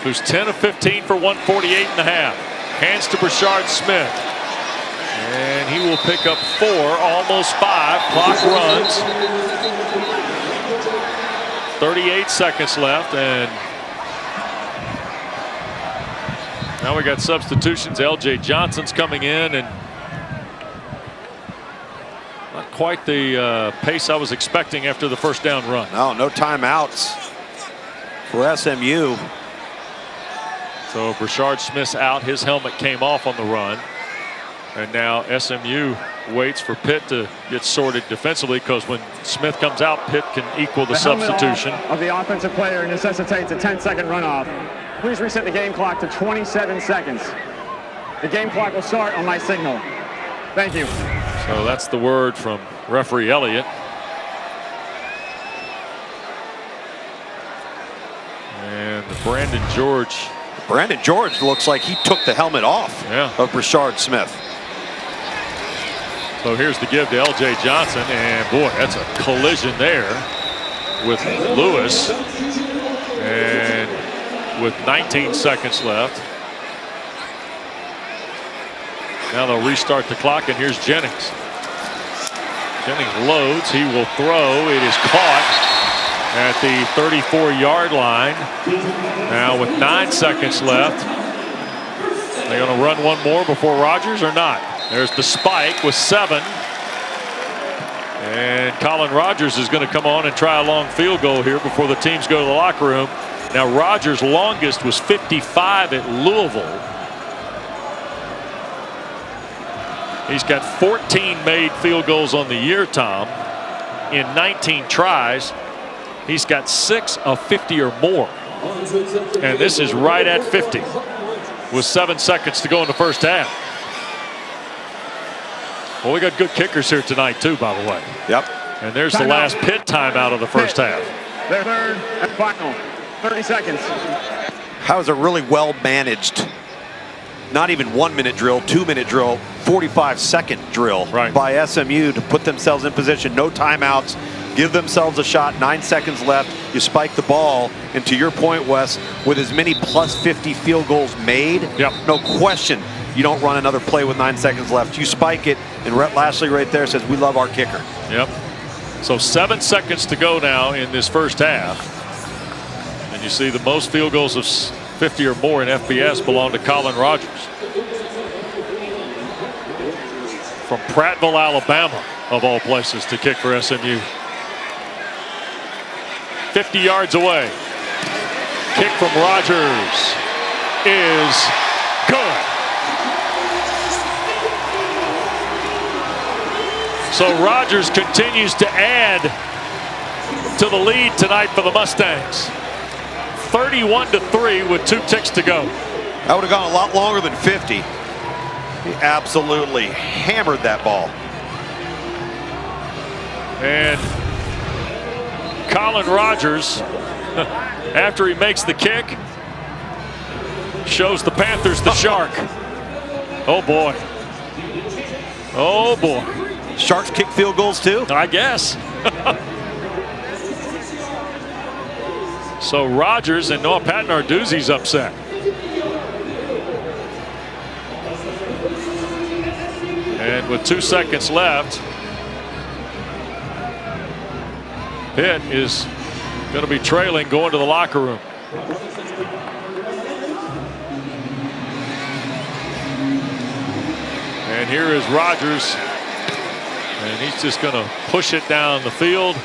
who's 10 of 15 for 148.5, hands to Brashard Smith. And he will pick up 4, almost 5. Clock runs. 38 seconds left, and now we got substitutions. LJ Johnson's coming in, and not quite the pace I was expecting after the first down run. No timeouts for SMU. So Brashard Smith's out. His helmet came off on the run. And now SMU waits for Pitt to get sorted defensively, because when Smith comes out, Pitt can equal the substitution. Of the offensive player necessitates a 10-second runoff. Please reset the game clock to 27 seconds. The game clock will start on my signal. Thank you. So that's the word from referee Elliott. And Brandon George looks like he took the helmet off of Brashard Smith. So here's the give to LJ Johnson, and boy, that's a collision there with Lewis. And with 19 seconds left, now they'll restart the clock, and here's Jennings. Jennings loads, he will throw, it is caught at the 34-yard line. Now with 9 seconds left, they're going to run one more before Rogers or not? There's the spike with 7. And Colin Rogers is going to come on and try a long field goal here before the teams go to the locker room. Now Rogers' longest was 55 at Louisville. He's got 14 made field goals on the year, Tom, in 19 tries. He's got 6 of 50 or more. And this is right at 50 with 7 seconds to go in the first half. Well, we got good kickers here tonight, too, by the way. Yep. And there's the last Pitt timeout of the first half. Their third and final. 30 seconds. How is a really well managed, not even 1-minute drill, 2-minute drill, 45-second drill by SMU to put themselves in position. No timeouts. Give themselves a shot. 9 seconds left. You spike the ball. And to your point, Wes, with as many plus 50 field goals made, no question, you don't run another play with 9 seconds left. You spike it, and Rhett Lashley right there says, we love our kicker. Yep. So 7 seconds to go now in this first half. And you see the most field goals of 50 or more in FBS belong to Colin Rogers. From Prattville, Alabama, of all places, to kick for SMU. 50 yards away. Kick from Rogers is good. So Rogers continues to add to the lead tonight for the Mustangs. 31-3 with 2 ticks to go. That would have gone a lot longer than 50. He absolutely hammered that ball. And Colin Rogers, after he makes the kick, shows the Panthers the shark. Oh boy. Oh boy. Sharks kick field goals too? I guess. So Rogers and Noah Patton-Arduzzi's upset. And with 2 seconds left, Pitt is going to be trailing, going to the locker room. And here is Rogers. And he's just going to push it down the field.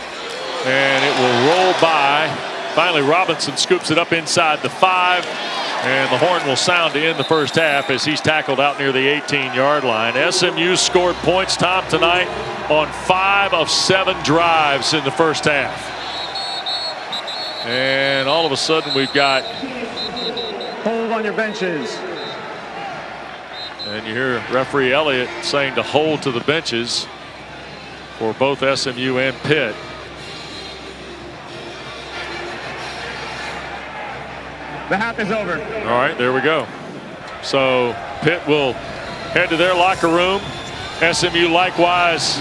And it will roll by. Finally, Robinson scoops it up inside the 5. And the horn will sound to end the first half as he's tackled out near the 18-yard line. SMU scored points, Tom, tonight on 5 of 7 drives in the first half. And all of a sudden we've got... Hold on your benches. And you hear referee Elliott saying to hold to the benches for both SMU and Pitt. The half is over. All right, there we go. So Pitt will head to their locker room. SMU likewise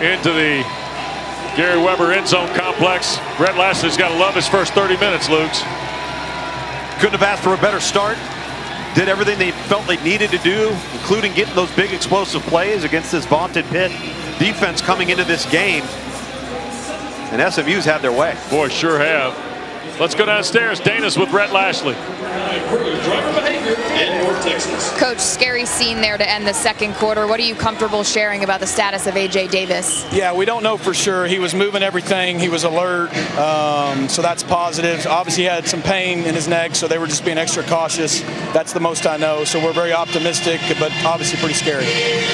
into the Gary Weber end zone complex. Rhett Lashley's got to love his first 30 minutes, Lukes. Couldn't have asked for a better start. Did everything they felt they needed to do, including getting those big explosive plays against this vaunted Pitt defense coming into this game. And SMU's had their way. Boy, sure have. Let's go downstairs. Dana's with Rhett Lashley. Coach, scary scene there to end the second quarter. What are you comfortable sharing about the status of A.J. Davis? Yeah, we don't know for sure. He was moving everything. He was alert, so that's positive. Obviously, he had some pain in his neck, so they were just being extra cautious. That's the most I know. So we're very optimistic, but obviously pretty scary.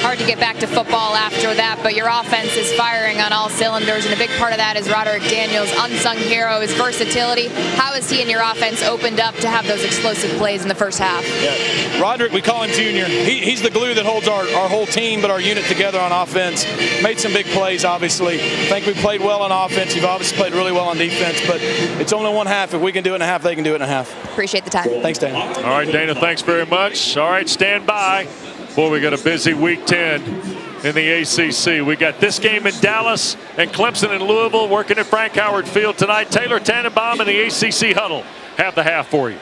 Hard to get back to football after that, but your offense is firing on all cylinders, and a big part of that is Roderick Daniels' unsung hero, his versatility. How has he and your offense opened up to have those explosive plays in the first half? Yeah. Roderick, we call him Junior. He's the glue that holds our whole team, but our unit together on offense. Made some big plays, obviously. I think we played well on offense. You've obviously played really well on defense, but it's only one half. If we can do it in a half, they can do it in a half. Appreciate the time. Thanks, Dana. All right, Dana, thanks very much. All right, stand by. Boy, we got a busy week 10 in the ACC. We got this game in Dallas and Clemson and Louisville working at Frank Howard Field tonight. Taylor Tannenbaum in the ACC huddle. Have the half for you.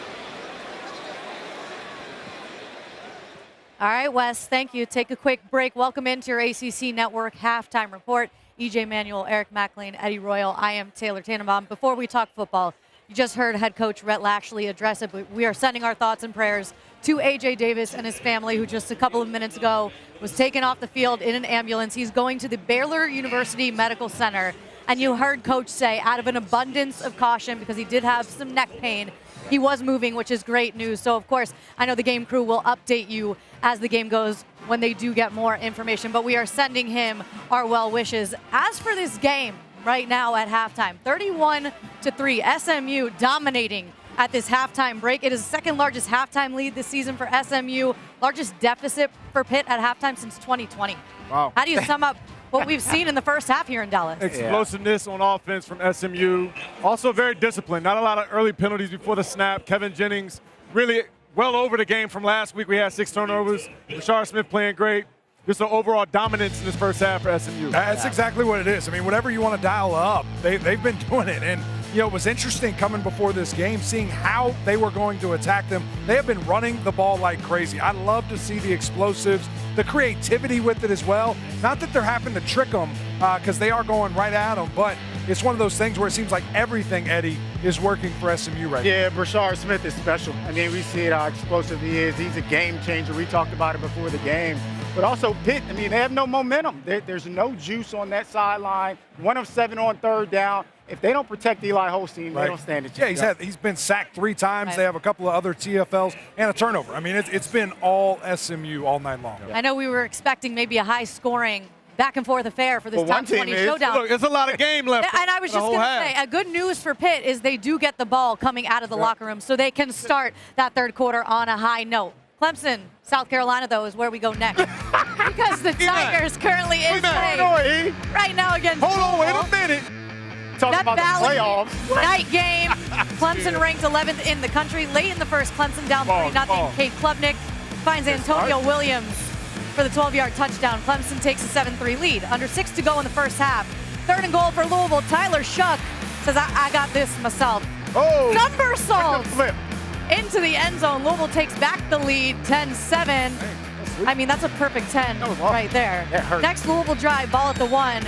All right, Wes, thank you. Take a quick break. Welcome into your ACC Network halftime report. EJ Manuel, Eric McLean, Eddie Royal. I am Taylor Tannenbaum. Before we talk football, you just heard head coach Rhett Lashley address it, but we are sending our thoughts and prayers to A.J. Davis and his family, who just a couple of minutes ago was taken off the field in an ambulance. He's going to the Baylor University Medical Center. And you heard coach say, out of an abundance of caution, because he did have some neck pain, he was moving, which is great news. So, of course, I know the game crew will update you as the game goes when they do get more information. But we are sending him our well wishes. As for this game right now at halftime, 31-3, SMU dominating at this halftime break. It is the second largest halftime lead this season for SMU, largest deficit for Pitt at halftime since 2020. Wow. How do you sum up what we've seen in the first half here in Dallas? Explosiveness on offense from SMU. Also very disciplined. Not a lot of early penalties before the snap. Kevin Jennings really well over the game from last week. We had 6 turnovers. Rashard Smith playing great. Just an overall dominance in this first half for SMU. That's exactly what it is. I mean, whatever you want to dial up, they've been doing it. And, you know, it was interesting coming before this game, seeing how they were going to attack them. They have been running the ball like crazy. I love to see the explosives, the creativity with it as well. Not that they're having to trick them because they are going right at them, but it's one of those things where it seems like everything, Eddie, is working for SMU right now. Yeah, Rashard Smith is special. I mean, we see how explosive he is. He's a game changer. We talked about it before the game. But also Pitt, I mean, they have no momentum. There's no juice on that sideline. 1 of 7 on third down. If they don't protect Eli Holstein, they don't stand a chance. Yeah, he's been sacked 3 times. Right. They have a couple of other TFLs and a turnover. I mean, it's been all SMU all night long. I know we were expecting maybe a high-scoring back-and-forth affair for this top 20 showdown. Look, there's a lot of game left. And I was just going to say, a good news for Pitt is they do get the ball coming out of the locker room, so they can start that third quarter on a high note. Clemson, South Carolina, though, is where we go next. Because the Tigers currently in play right now against Hold on, wait a minute. Talking about the playoffs. Night game. Clemson ranked 11th in the country. Late in the first, Clemson down 3-0. Kate Klubnik finds Antonio Williams for the 12-yard touchdown. Clemson takes a 7-3 lead. Under 6 to go in the first half. 3rd and goal for Louisville. Tyler Shuck says, I got this myself. Oh, Somersault into the end zone. Louisville takes back the lead, 10-7. I mean, that's a perfect 10 right there. Next Louisville drive, ball at the 1.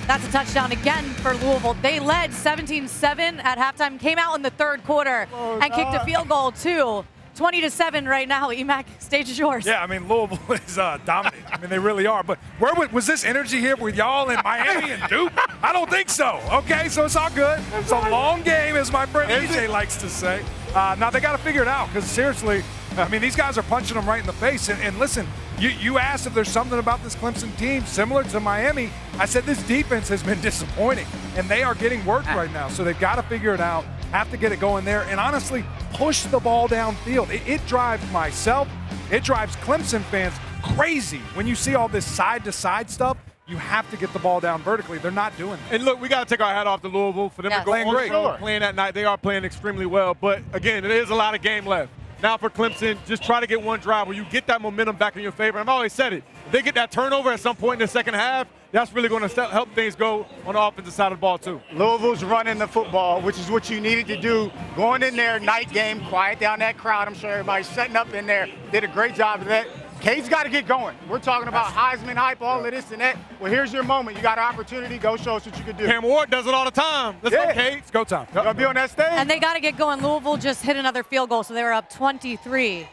That's a touchdown again for Louisville. They led 17-7 at halftime, came out in the third quarter and kicked a field goal too. 20-7 right now. Emac, stage is yours. Yeah, I mean, Louisville is dominating. I mean, they really are. But where was this energy here with y'all in Miami and Duke? I don't think so. Okay, so it's all good. It's a long game, as my friend EJ likes to say. Now they got to figure it out because seriously, I mean, these guys are punching them right in the face. And listen, you asked if there's something about this Clemson team similar to Miami. I said this defense has been disappointing, and they are getting worked right now. So they've got to figure it out. have to get it going there, and honestly, push the ball downfield. It drives myself, it drives Clemson fans crazy when you see all this side-to-side stuff. You have to get the ball down vertically. They're not doing that. And look, we got to take our hat off to Louisville for them to go on the show, playing that night. They are playing extremely well. But, again, there is a lot of game left. Now for Clemson, just try to get one drive where you get that momentum back in your favor. I've always said it. If they get that turnover at some point in the second half, that's really going to help things go on the offensive side of the ball, too. Louisville's running the football, which is what you needed to do. Going in there, night game, quiet down that crowd. I'm sure everybody's setting up in there. Did a great job of that. Cade's got to get going. We're talking about Heisman hype, all of this and that. Well, here's your moment. You got an opportunity. Go show us what you can do. Cam Ward does it all the time. Let's go, Cade. It's go time. You'll be on that stage. And they got to get going. Louisville just hit another field goal, so they were up 23.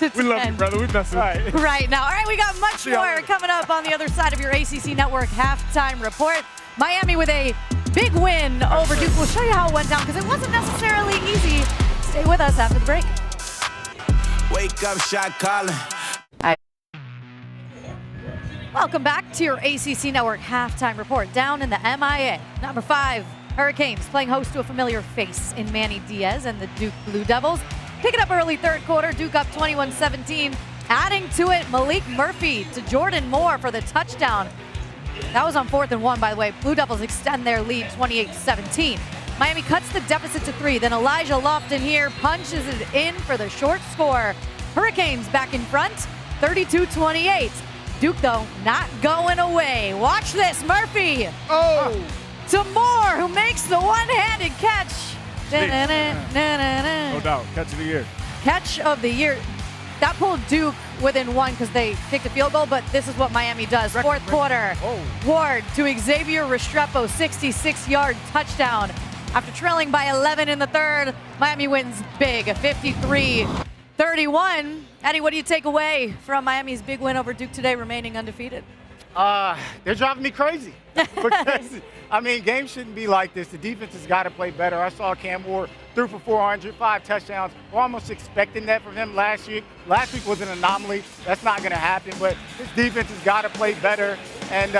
We love you, brother. We mess with you. Right now. All right, we got much more coming up on the other side of your ACC Network halftime report. Miami with a big win over Duke. We'll show you how it went down because it wasn't necessarily easy. Stay with us after the break. Wake up, shot calling. Welcome back to your ACC Network halftime report. Down in the MIA, number 5, Hurricanes playing host to a familiar face in Manny Diaz and the Duke Blue Devils. Picking up early third quarter, Duke up 21-17. Adding to it, Malik Murphy to Jordan Moore for the touchdown. That was on 4th and 1, by the way. Blue Devils extend their lead 28-17. Miami cuts the deficit to 3. Then Elijah Lofton here punches it in for the short score. Hurricanes back in front, 32-28. Duke, though, not going away. Watch this, Murphy. To Moore, who makes the one-handed catch. No doubt. Catch of the year. Catch of the year. That pulled Duke within 1 because they kicked a field goal, but this is what Miami does. Fourth quarter, Ward to Xavier Restrepo, 66-yard touchdown. After trailing by 11 in the third, Miami wins big, 53-31. Eddie, what do you take away from Miami's big win over Duke today, remaining undefeated? They're driving me crazy. Because, I mean, games shouldn't be like this. The defense has got to play better. I saw Cam Ward threw for 400, 5 touchdowns. We're almost expecting that from him last week. Last week was an anomaly. That's not going to happen. But this defense has got to play better. And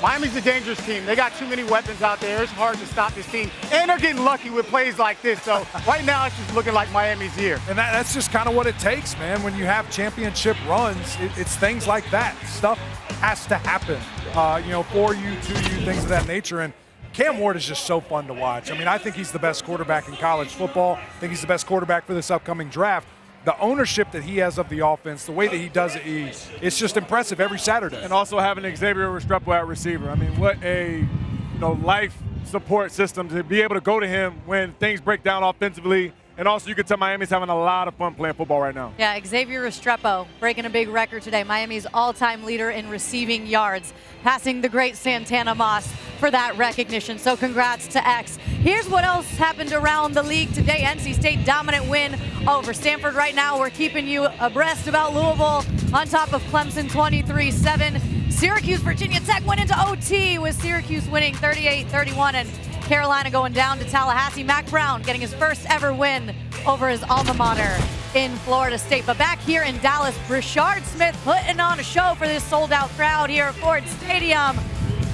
Miami's a dangerous team. They got too many weapons out there. It's hard to stop this team. And they're getting lucky with plays like this. So right now it's just looking like Miami's year. And that's just kind of what it takes, man. When you have championship runs, it's things like that. Stuff has to happen, for you, to you, things of that nature. And Cam Ward is just so fun to watch. I mean, I think he's the best quarterback in college football. I think he's the best quarterback for this upcoming draft. The ownership that he has of the offense, the way that he does it, it's just impressive every Saturday. And also having Xavier Restrepo at receiver. I mean, what a life support system to be able to go to him when things break down offensively. And also, you can tell Miami's having a lot of fun playing football right now. Yeah, Xavier Restrepo breaking a big record today. Miami's all-time leader in receiving yards, passing the great Santana Moss for that recognition. So congrats to X. Here's what else happened around the league today. NC State dominant win over Stanford. Right now, we're keeping you abreast about Louisville on top of Clemson 23-7. Syracuse, Virginia Tech went into OT with Syracuse winning 38-31. And Carolina going down to Tallahassee. Mac Brown getting his first ever win over his alma mater in Florida State. But back here in Dallas, Brashard Smith putting on a show for this sold-out crowd here at Ford Stadium.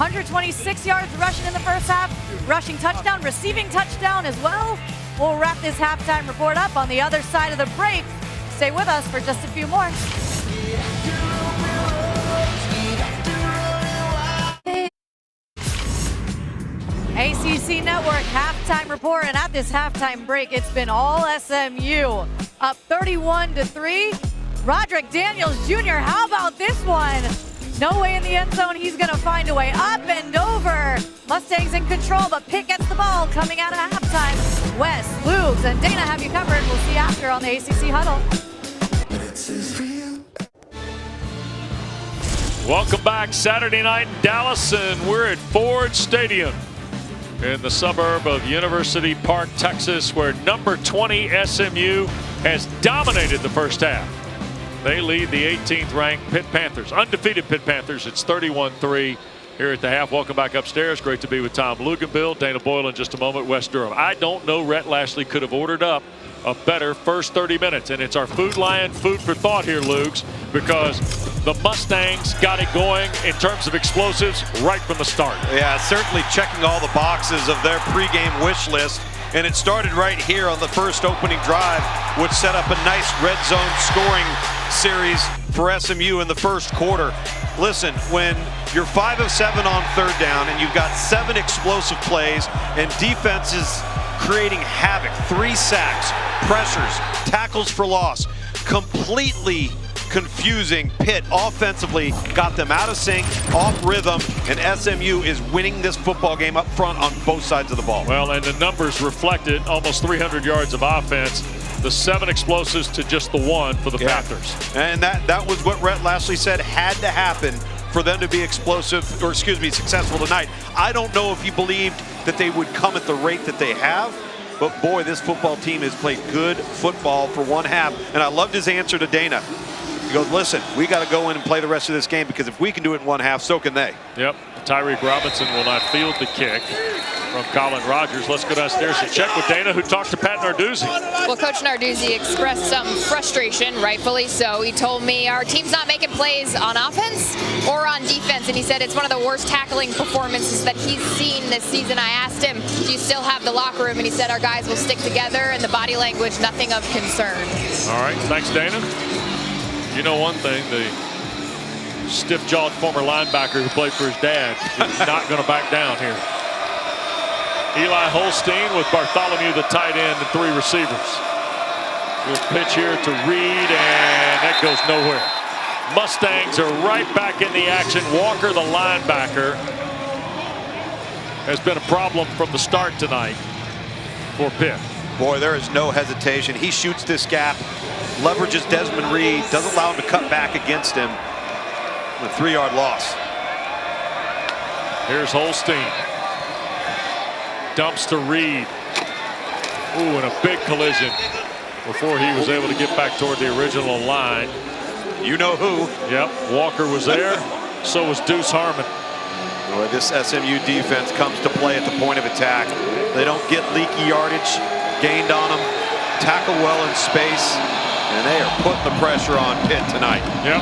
126 yards rushing in the first half, rushing touchdown, receiving touchdown as well. We'll wrap this halftime report up on the other side of the break. Stay with us for just a few more. ACC Network halftime report, and at this halftime break, it's been all SMU. Up 31-3. Roderick Daniels Jr., how about this one? No way in the end zone, he's gonna find a way up and over. Mustangs in control, but Pitt gets the ball coming out of halftime. Wes, Lugs, and Dana have you covered. We'll see you after on the ACC Huddle. Welcome back, Saturday night in Dallas, and we're at Ford Stadium in the suburb of University Park, Texas, where number 20 SMU has dominated the first half. They lead the 18th ranked Pitt Panthers, undefeated Pitt Panthers. It's 31-3 here at the half. Welcome back upstairs. Great to be with Tom Luganbill, Dana Boyle in just a moment, Wes Durham. I don't know Rhett Lashley could have ordered up a better first 30 minutes, and it's our Food Lion food for thought here, Lugs, because the Mustangs got it going in terms of explosives right from the start. Yeah, certainly checking all the boxes of their pregame wish list. And it started right here on the first opening drive, which set up a nice red zone scoring series for SMU in the first quarter. Listen, when you're 5 of 7 on third down and you've got 7 explosive plays and defense is creating havoc, 3 sacks, pressures, tackles for loss, completely confusing. Pitt offensively got them out of sync, off rhythm, and SMU is winning this football game up front on both sides of the ball. Well, and the numbers reflected almost 300 yards of offense, the 7 explosives to just the 1 for the Panthers. And that was what Rhett Lashley said had to happen for them to be explosive, or excuse me, successful tonight. I don't know if he believed that they would come at the rate that they have, but boy, this football team has played good football for one half. And I loved his answer to Dana. He goes, listen, we got to go in and play the rest of this game because if we can do it in one half, so can they. Yep. Tyreek Robinson will not field the kick from Colin Rogers. Let's go downstairs and check with Dana, who talked to Pat Narduzzi. Well, Coach Narduzzi expressed some frustration, rightfully so. He told me our team's not making plays on offense or on defense, and he said it's one of the worst tackling performances that he's seen this season. I asked him, do you still have the locker room? And he said our guys will stick together, and the body language, nothing of concern. All right, thanks, Dana. You know one thing, the stiff-jawed former linebacker who played for his dad is not going to back down here. Eli Holstein with Bartholomew, the tight end, and 3 receivers. Good pitch here to Reed, and that goes nowhere. Mustangs are right back in the action. Walker, the linebacker, has been a problem from the start tonight for Pitt. Boy, there is no hesitation. He shoots this gap, leverages Desmond Reed, doesn't allow him to cut back against him. A 3-yard loss. Here's Holstein. Dumps to Reed. Ooh, and a big collision before he was able to get back toward the original line. You know who. Yep, Walker was there. So was Deuce Harmon. Boy, this SMU defense comes to play at the point of attack. They don't get leaky yardage gained on them. Tackle well in space. And they are putting the pressure on Pitt tonight. Yep.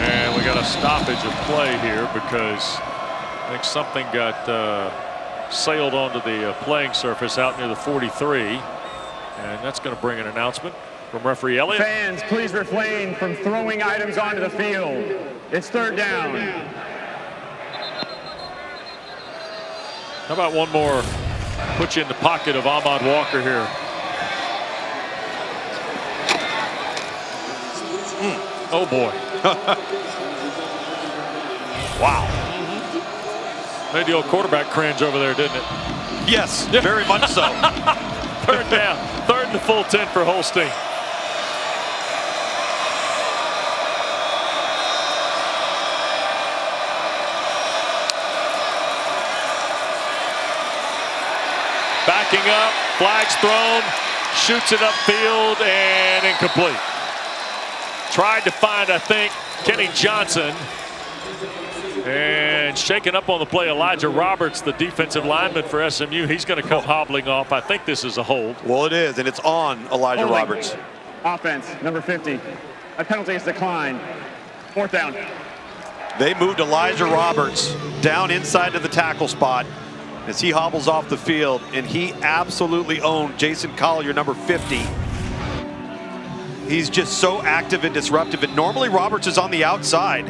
And we got a stoppage of play here because I think something got sailed onto the playing surface out near the 43. And that's going to bring an announcement from referee Elliott. Fans, please refrain from throwing items onto the field. It's third down. How about one more? Put you in the pocket of Ahmad Walker here. Oh boy. Wow. Made the old quarterback cringe over there, didn't it? Yes, very much so. Third down. 3rd and the full 10 for Holstein. Backing up, flags thrown, shoots it upfield, and incomplete. Tried to find, I think, Kenny Johnson. And shaken up on the play, Elijah Roberts, the defensive lineman for SMU. He's going to come hobbling off. I think this is a hold. Well, it is, and it's on Elijah Holding. Roberts. Offense, number 50. A penalty is declined. 4th down. They moved Elijah Roberts down inside to the tackle spot as he hobbles off the field, and he absolutely owned Jason Collier, number 50. He's just so active and disruptive, and normally Roberts is on the outside,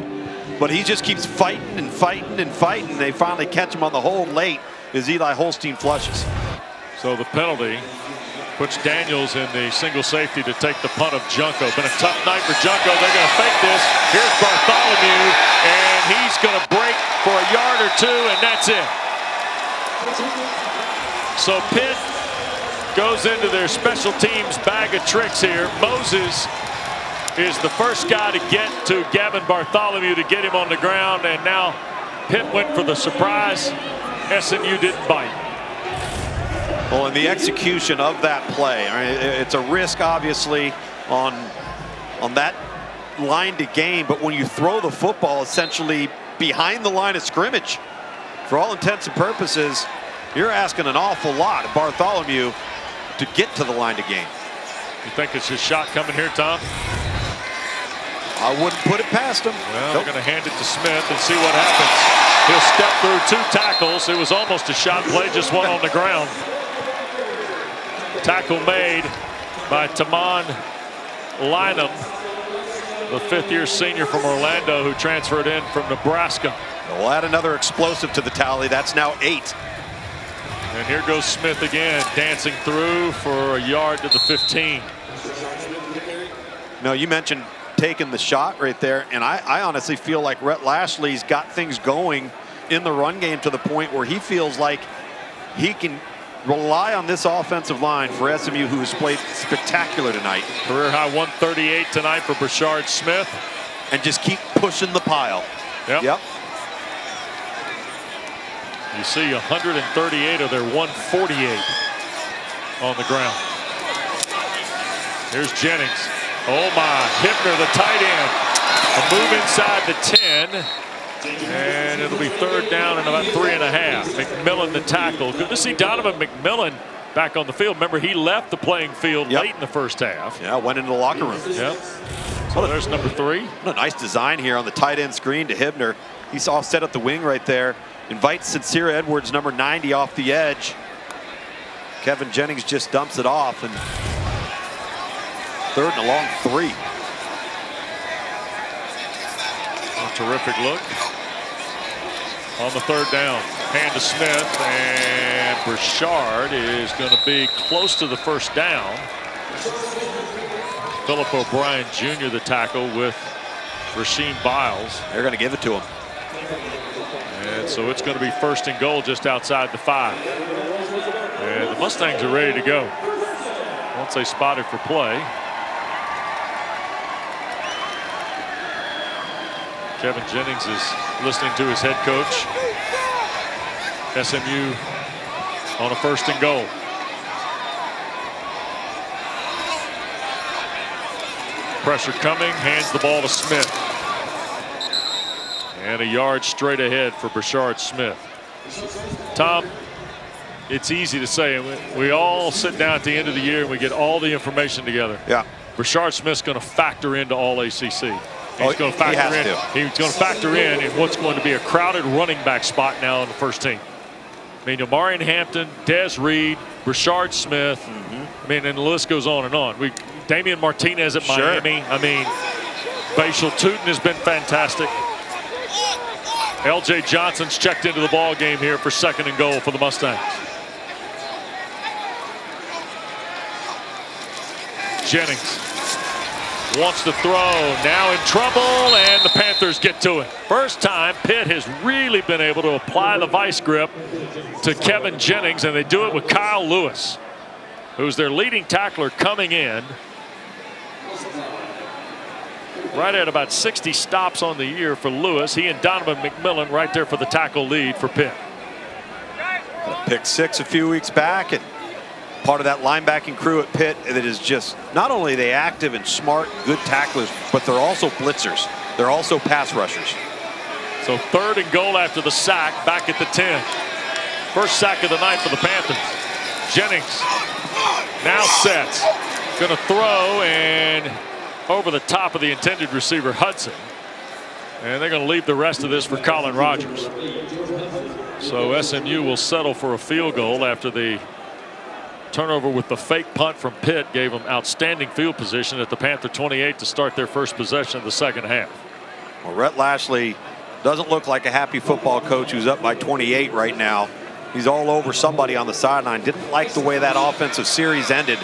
but he just keeps fighting and fighting and fighting. They finally catch him on the hold late as Eli Holstein flushes. So the penalty puts Daniels in the single safety to take the punt of Junko. Been a tough night for Junko. They're going to fake this. Here's Bartholomew, and he's going to break for a yard or 2, and that's it. So Pitt goes into their special teams bag of tricks here. Moses is the first guy to get to Gavin Bartholomew to get him on the ground, and now Pitt went for the surprise. SMU didn't bite. Well, in the execution of that play, I mean, it's a risk, obviously, on that line to gain, but when you throw the football essentially behind the line of scrimmage, for all intents and purposes, you're asking an awful lot of Bartholomew to get to the line to gain. You think it's his shot coming here, Tom? I wouldn't put it past him. Well, they're going to hand it to Smith and see what happens. He'll step through 2 tackles. It was almost a shot play, just one on the ground. Tackle made by Taman Lynham, the 5th-year senior from Orlando who transferred in from Nebraska. We'll add another explosive to the tally. That's now 8. And here goes Smith again, dancing through for a yard to the 15. No, you mentioned taking the shot right there, and I honestly feel like Rhett Lashley's got things going in the run game to the point where he feels like he can rely on this offensive line for SMU, who has played spectacular tonight. Career high 138 tonight for Brashard Smith. And just keep pushing the pile. Yep. You see 138 of their 148 on the ground. Here's Jennings. Oh my, Hibner, the tight end. A move inside the 10. And it'll be 3rd down and about 3.5. McMillan the tackle. Good to see Donovan McMillan back on the field. Remember, he left the playing field late in the first half. Yeah, went into the locker room. Yep. So there's number 3. What a nice design here on the tight end screen to Hibner. He's all set at the wing right there. Invites Sincere Edwards, number 90, off the edge. Kevin Jennings just dumps it off, and 3rd and a long 3. A terrific look. On the 3rd down, hand to Smith, and Brashard is going to be close to the 1st down. Philip O'Brien Jr., the tackle, with Rasheem Biles. They're going to give it to him. And so it's going to be 1st and goal just outside the 5. And the Mustangs are ready to go. Once they spotted for play. Kevin Jennings is listening to his head coach. SMU on a 1st and goal. Pressure coming, hands the ball to Smith. And a yard straight ahead for Brashard Smith. Tom, it's easy to say. We all sit down at the end of the year and we get all the information together. Yeah. Brashard Smith's going to factor into all ACC. He's going to factor in. He's going to factor in what's going to be a crowded running back spot now on the first team. I mean, Omarion Hampton, Des Reed, Brashard Smith. I mean, and the list goes on and on. Damian Martinez at Miami. I mean, Bashal Tootin has been fantastic. L.J. Johnson's checked into the ball game here for 2nd and goal for the Mustangs. Jennings wants to throw, now in trouble, and the Panthers get to it. First time Pitt has really been able to apply the vice grip to Kevin Jennings, and they do it with Kyle Lewis, who's their leading tackler coming in. Right at about 60 stops on the year for Lewis. He and Donovan McMillan right there for the tackle lead for Pitt. Pick 6 a few weeks back, and part of that linebacking crew at Pitt that is just not only are they active and smart, good tacklers, but they're also blitzers. They're also pass rushers. So 3rd and goal after the sack, back at the 10. First sack of the night for the Panthers. Jennings now sets. Going to throw and over the top of the intended receiver, Hudson. And they're going to leave the rest of this for Colin Rogers. So SMU will settle for a field goal after the turnover with the fake punt from Pitt gave them outstanding field position at the Panther 28 to start their first possession of the 2nd half. Well, Rhett Lashley doesn't look like a happy football coach who's up by 28 right now. He's all over somebody on the sideline. Didn't like the way that offensive series ended.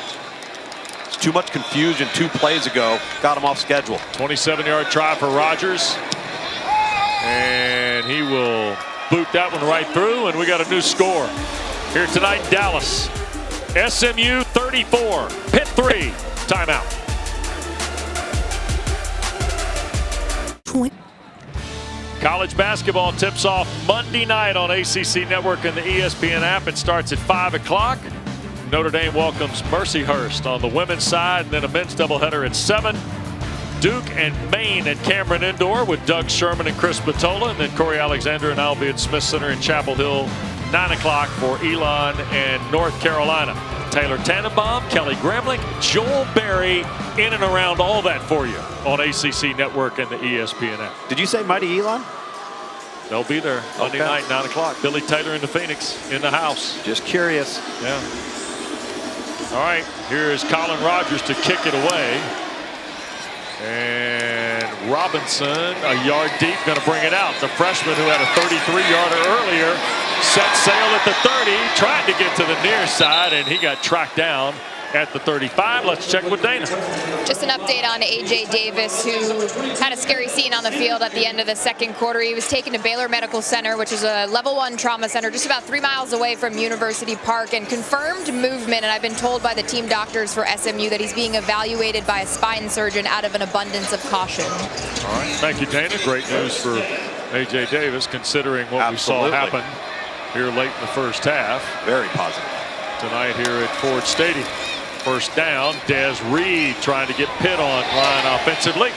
It's too much confusion 2 plays ago. Got him off schedule. 27-yard try for Rogers. And he will boot that one right through, and we got a new score here tonight in Dallas. SMU 34, Pitt 3, timeout. College basketball tips off Monday night on ACC Network and the ESPN app. It starts at 5 o'clock. Notre Dame welcomes Mercyhurst on the women's side, and then a men's doubleheader at 7. Duke and Maine at Cameron Indoor with Doug Sherman and Chris Batola, and then Corey Alexander and Albion Smith Center in Chapel Hill, 9 o'clock for Elon and North Carolina. Taylor Tannenbaum, Kelly Gramlich, Joel Berry, in and around all that for you on ACC Network and the ESPN app. Did you say Mighty Elon? They'll be there Monday night, 9 o'clock. Billy Taylor in the Phoenix in the house. Just curious. Yeah. All right, here is Colin Rogers to kick it away. And Robinson, a yard deep, going to bring it out. The freshman who had a 33-yarder earlier set sail at the 30, tried to get to the near side, and he got tracked down at the 35. Let's check with Dana. Just an update on A.J. Davis, who had a scary scene on the field at the end of the second quarter. He was taken to Baylor Medical Center, which is a level 1 trauma center just about 3 miles away from University Park, and confirmed movement. And I've been told by the team doctors for SMU that he's being evaluated by a spine surgeon out of an abundance of caution. All right, thank you, Dana. Great news for A.J. Davis, considering what we saw happen here late in the first half. Very positive. Tonight here at Ford Stadium. First down, Des Reed trying to get Pitt on line offensively.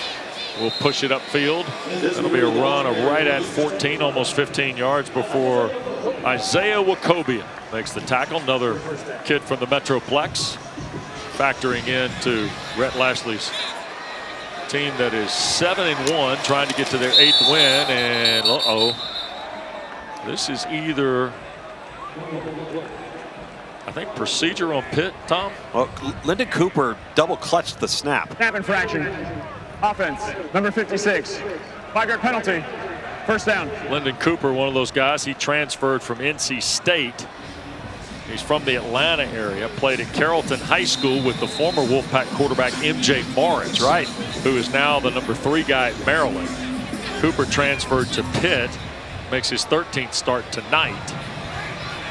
We'll push it upfield. That'll be a run of right at 14, almost 15 yards before Isaiah Wacobia makes the tackle. Another kid from the Metroplex, factoring into Rhett Lashley's team that is 7-1, trying to get to their 8th win. And this is either, I think, procedure on Pitt, Tom? Well, Lyndon Cooper double clutched the snap. Snap infraction. Offense, number 56. 5-yard penalty. First down. Lyndon Cooper, one of those guys. He transferred from NC State. He's from the Atlanta area. Played at Carrollton High School with the former Wolfpack quarterback M.J. Morris, right, who is now the number 3 guy at Maryland. Cooper transferred to Pitt. Makes his 13th start tonight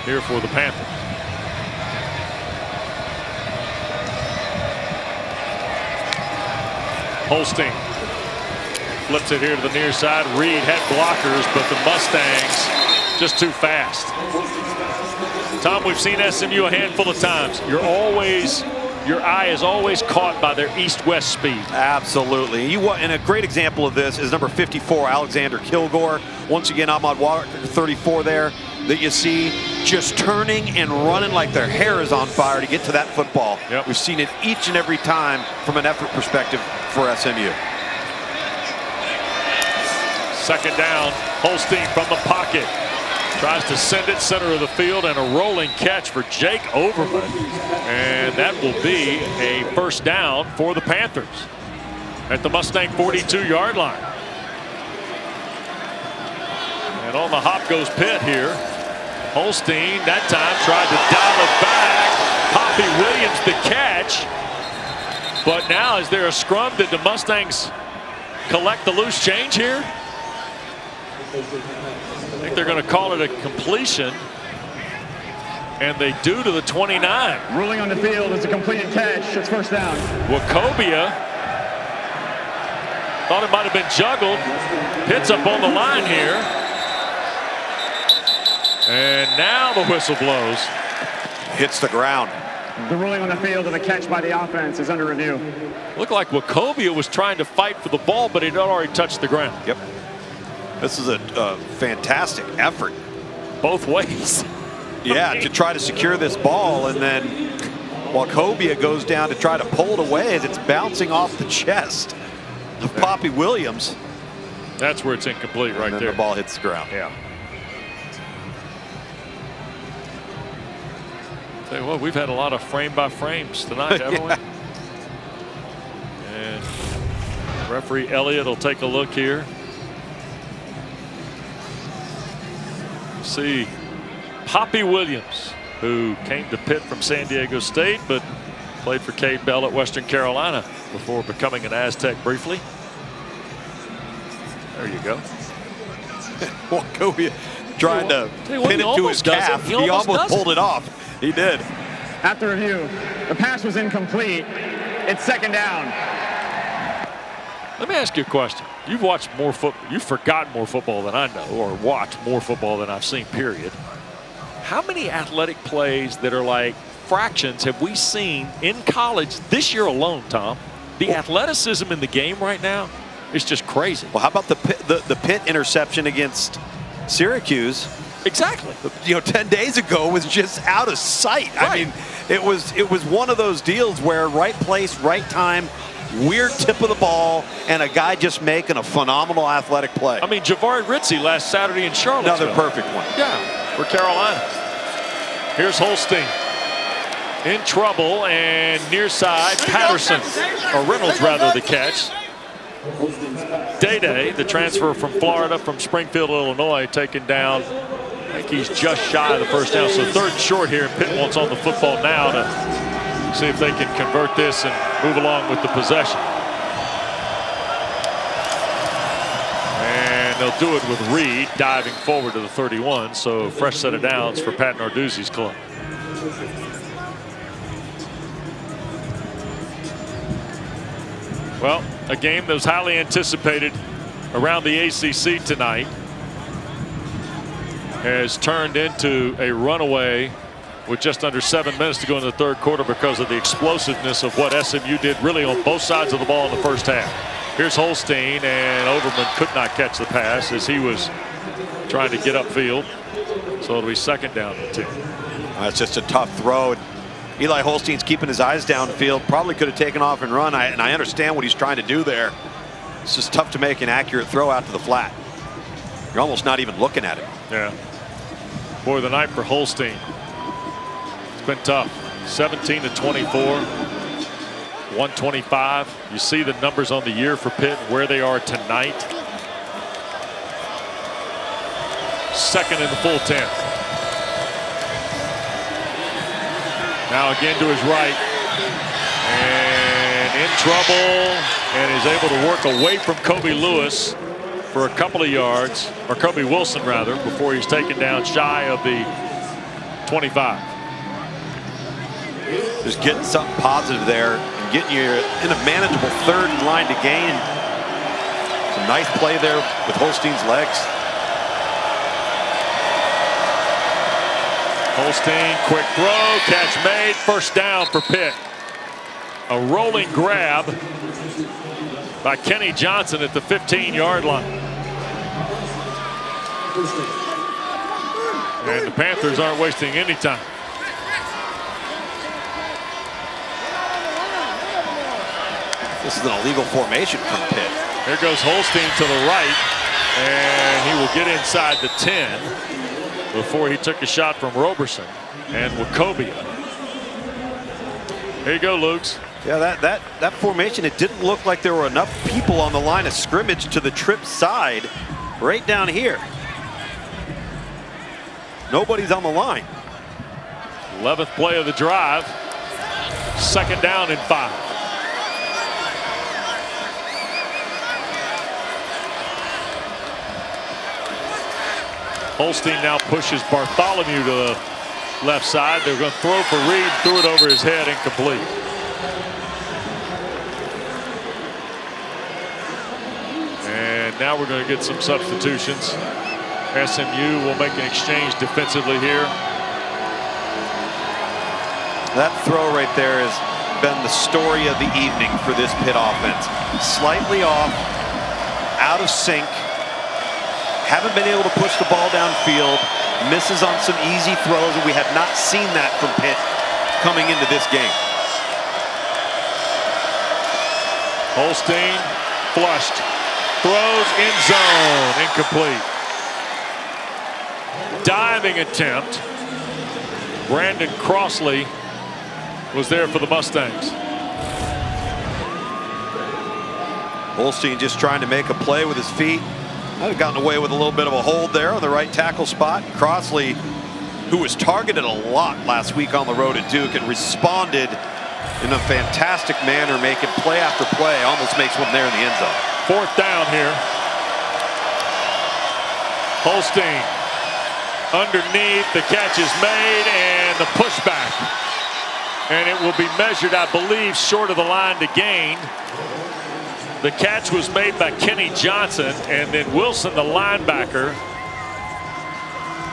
here for the Panthers. Holstein flips it here to the near side. Reed had blockers, but the Mustangs just too fast. Tom, we've seen SMU a handful of times. Your eye is always caught by their east-west speed. Absolutely. And a great example of this is number 54, Alexander Kilgore. Once again, Ahmad Walker, 34 there, that you see just turning and running like their hair is on fire to get to that football. Yep. We've seen it each and every time from an effort perspective for SMU. Second down, Holstein from the pocket. Tries to send it center of the field, and a rolling catch for Jake Overman. And that will be a first down for the Panthers at the Mustang 42-yard line. And on the hop goes Pitt here. Holstein that time tried to dial it back. Poppy Williams the catch. But now is there a scrum? Did the Mustangs collect the loose change here? I think they're going to call it a completion. And they do to the 29. Ruling on the field is a completed catch. It's first down. Wacobia thought it might have been juggled. Pitt's up on the line here. And now the whistle blows. Hits the ground. The ruling on the field of the catch by the offense is under review. Looked like Wacobia was trying to fight for the ball, but it had already touched the ground. Yep. This is a fantastic effort. Both ways. Yeah, to try to secure this ball, and then Wacobia goes down to try to pull it away as it's bouncing off the chest of Poppy Williams. That's where it's incomplete right there. The ball hits the ground. Yeah. Tell you what, we've had a lot of frame by frames tonight, haven't we? And referee Elliott will take a look here. See Poppy Williams, who came to Pitt from San Diego State, but played for Cade Bell at Western Carolina before becoming an Aztec briefly. There you go. Wacobia trying to pin it to his calf. He almost pulled it off. He did. After review, the pass was incomplete. It's second down. Let me ask you a question. You've watched more football. You've forgotten more football than I know, or watched more football than I've seen, period. How many athletic plays that are like fractions have we seen in college this year alone, Tom? The athleticism in the game right now is just crazy. Well, how about the Pitt interception against Syracuse? Exactly. 10 days ago was just out of sight. Right. I mean, it was one of those deals where right place, right time, weird tip of the ball, and a guy just making a phenomenal athletic play. I mean, Jahvaree Ritzie last Saturday in Charlottesville. Another perfect one. Yeah, for Carolina. Here's Holstein. In trouble, and near side, Patterson, or Reynolds rather, the catch. Day, the transfer from Florida, from Springfield, Illinois, taken down. I think he's just shy of the first down. So 3rd and short here, and Pitt wants on the football now to see if they can convert this and move along with the possession. And they'll do it with Reed diving forward to the 31. So fresh set of downs for Pat Narduzzi's club. Well, a game that was highly anticipated around the ACC tonight has turned into a runaway with just under 7 minutes to go in the 3rd quarter because of the explosiveness of what SMU did really on both sides of the ball in the first half. Here's Holstein, and Overman could not catch the pass as he was trying to get upfield. So it'll be 2nd down and 10. It's just a tough throw. Eli Holstein's keeping his eyes downfield. Probably could have taken off and run. And I understand what he's trying to do there. It's just tough to make an accurate throw out to the flat. You're almost not even looking at it. Yeah. Boy, the night for Holstein. It's been tough. 17 to 24. 125. You see the numbers on the year for Pitt, where they are tonight. 2nd in the full 10. Now again to his right, and in trouble, and is able to work away from Kobe Lewis for a couple of yards, or Kobe Wilson rather, before he's taken down shy of the 25. Just getting something positive there and getting you in a manageable 3rd and line to gain. Some nice play there with Holstein's legs. Holstein, quick throw, catch made, 1st down for Pitt. A rolling grab by Kenny Johnson at the 15-yard line. And the Panthers aren't wasting any time. This is an illegal formation from Pitt. Here goes Holstein to the right, and he will get inside the 10 before he took a shot from Roberson and Wachovia. Here you go, Lukes. Yeah, that formation, it didn't look like there were enough people on the line of scrimmage to the trip side right down here. Nobody's on the line. 11th play of the drive. 2nd down and 5. Holstein now pushes Bartholomew to the left side. They're going to throw for Reed, threw it over his head, incomplete. And now we're going to get some substitutions. SMU will make an exchange defensively here. That throw right there has been the story of the evening for this Pitt offense. Slightly off, out of sync. Haven't been able to push the ball downfield. Misses on some easy throws, and we have not seen that from Pitt coming into this game. Holstein flushed. Throws in zone. Incomplete. Diving attempt. Brandon Crossley was there for the Mustangs. Holstein just trying to make a play with his feet. I'd have gotten away with a little bit of a hold there on the right tackle spot. Crossley, who was targeted a lot last week on the road at Duke and responded in a fantastic manner, making play after play, almost makes one there in the end zone. 4th down here. Holstein underneath, the catch is made, and the pushback. And it will be measured, I believe, short of the line to gain. The catch was made by Kenny Johnson, and then Wilson, the linebacker,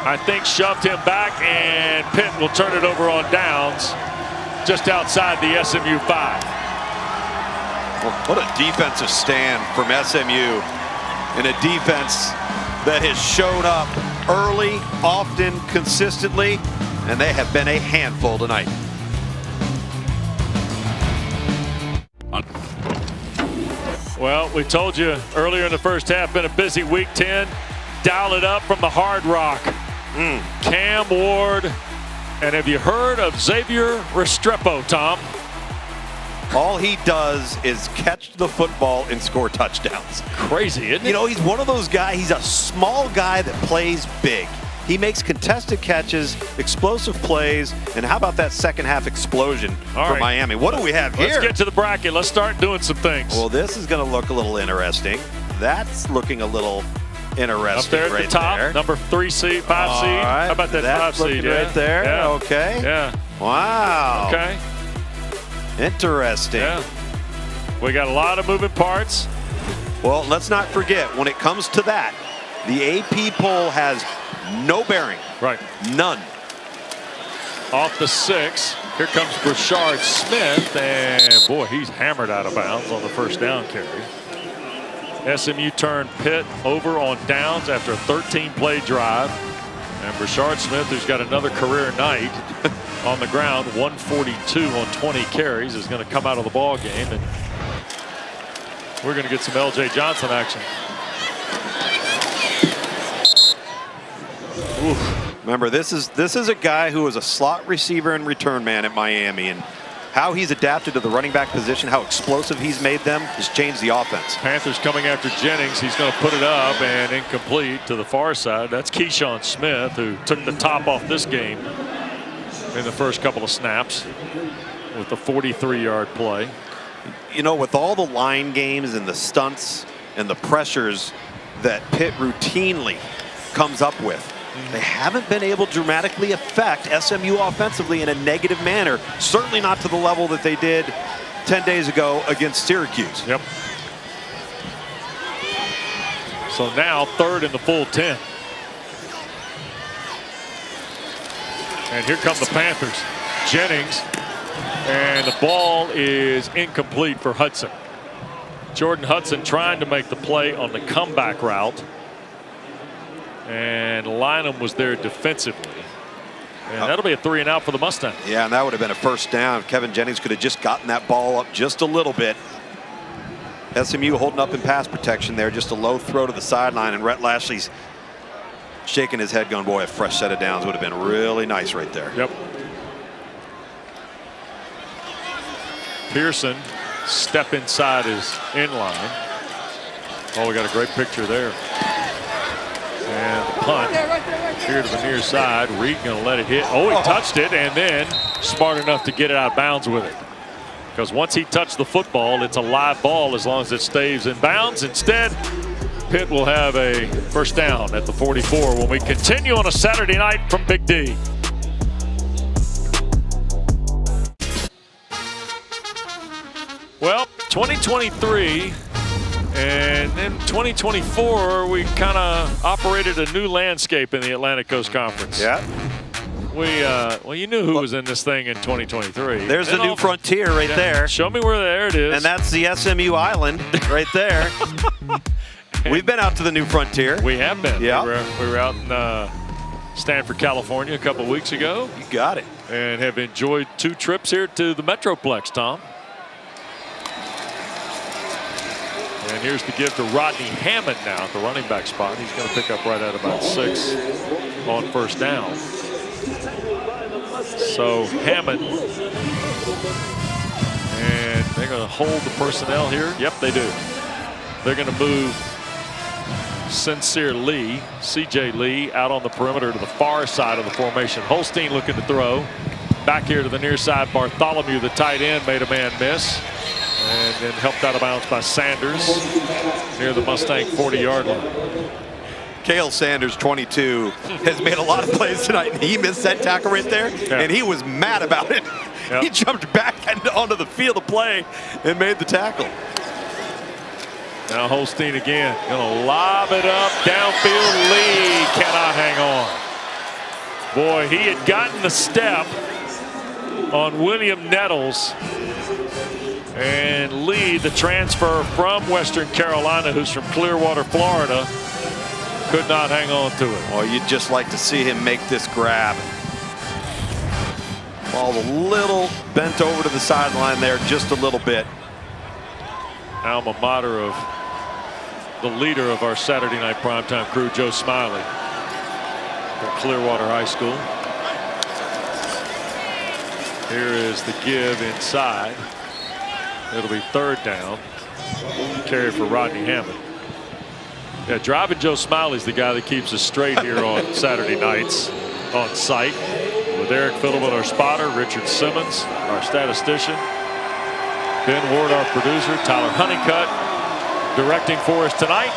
I think shoved him back, and Pitt will turn it over on downs just outside the SMU 5. Well, what a defensive stand from SMU, and a defense that has shown up early, often, consistently, and they have been a handful tonight. Well, we told you earlier in the first half, been a busy week 10. Dial it up from the Hard Rock. Cam Ward. And have you heard of Xavier Restrepo, Tom? All he does is catch the football and score touchdowns. Crazy, isn't it? You know, he's one of those guys, he's a small guy that plays big. He makes contested catches, explosive plays, and how about that second half explosion for Miami? What do we have here? Let's get to the bracket. Let's start doing some things. Well, this is going to look a little interesting. That's looking a little interesting. Up there at the top, there. number 3 seed, 5 seed. Right. How about that That's 5 seed? right there. Yeah. Okay. Yeah. Wow. Okay. Interesting. Yeah. We got a lot of moving parts. Well, let's not forget, when it comes to that, the AP poll has no bearing. Right. None. Off the 6. Here comes Brashard Smith, and boy, he's hammered out of bounds on the first down carry. SMU turned Pitt over on downs after a 13-play drive. And Brashard Smith, who's got another career night on the ground, 142 on 20 carries, is going to come out of the ball game, and we're going to get some LJ Johnson action. Oof. Remember, this is a guy who was a slot receiver and return man at Miami, and how he's adapted to the running back position, how explosive he's made them, has changed the offense. Panthers coming after Jennings. He's going to put it up and incomplete to the far side. That's Keyshawn Smith, who took the top off this game in the first couple of snaps with the 43-yard play. You know, with all the line games and the stunts and the pressures that Pitt routinely comes up with, they haven't been able to dramatically affect SMU offensively in a negative manner, certainly not to the level that they did 10 days ago against Syracuse. Yep. So now 3rd in the full 10. And here come the Panthers. Jennings, and the ball is incomplete for Hudson. Jordan Hudson trying to make the play on the comeback route. And Lynham was there defensively. And that'll be a 3 and out for the Mustangs. Yeah, and that would have been a first down. Kevin Jennings could have just gotten that ball up just a little bit. SMU holding up in pass protection there. Just a low throw to the sideline, and Rhett Lashley's shaking his head going, boy, a fresh set of downs would have been really nice right there. Yep. Pearson step inside his in line. Oh, we got a great picture there. And the punt here to the near side. Reed going to let it hit. Oh, he touched it, and then smart enough to get it out of bounds with it. Because once he touched the football, it's a live ball as long as it stays in bounds. Instead, Pitt will have a first down at the 44 when we continue on a Saturday night from Big D. Well, 2023. And then 2024, we kind of operated a new landscape in the Atlantic Coast Conference. Yeah. Well, you knew who was in this thing in 2023. There's the new frontier right there. Show me where there it is. And that's the SMU Island right there. We've been out to the new frontier. We have been. Yeah. We were out in Stanford, California a couple weeks ago. You got it. And have enjoyed 2 trips here to the Metroplex, Tom. And here's the give to Rodney Hammond now at the running back spot. He's going to pick up right at about 6 on first down. So Hammond, and they're going to hold the personnel here. Yep, they do. They're going to move Sincere Lee, C.J. Lee, out on the perimeter to the far side of the formation. Holstein looking to throw. Back here to the near side, Bartholomew, the tight end, made a man miss. And then helped out of bounds by Sanders near the Mustang 40-yard line. Cale Sanders, 22, has made a lot of plays tonight, and he missed that tackle right there, and he was mad about it. Yep. He jumped back onto the field of play and made the tackle. Now Holstein again, gonna lob it up downfield. Lee cannot hang on. Boy, he had gotten the step on William Nettles. And Lee, the transfer from Western Carolina, who's from Clearwater, Florida, could not hang on to it. Well, you'd just like to see him make this grab. Ball a little bent over to the sideline there, just a little bit. Alma mater of the leader of our Saturday night primetime crew, Joe Smiley from Clearwater High School. Here is the give inside. It'll be 3rd down. Carry for Rodney Hammond. Yeah, driving Joe Smiley's the guy that keeps us straight here on Saturday nights on site. With Eric Fiddleman, our spotter, Richard Simmons, our statistician, Ben Ward, our producer, Tyler Honeycutt directing for us tonight.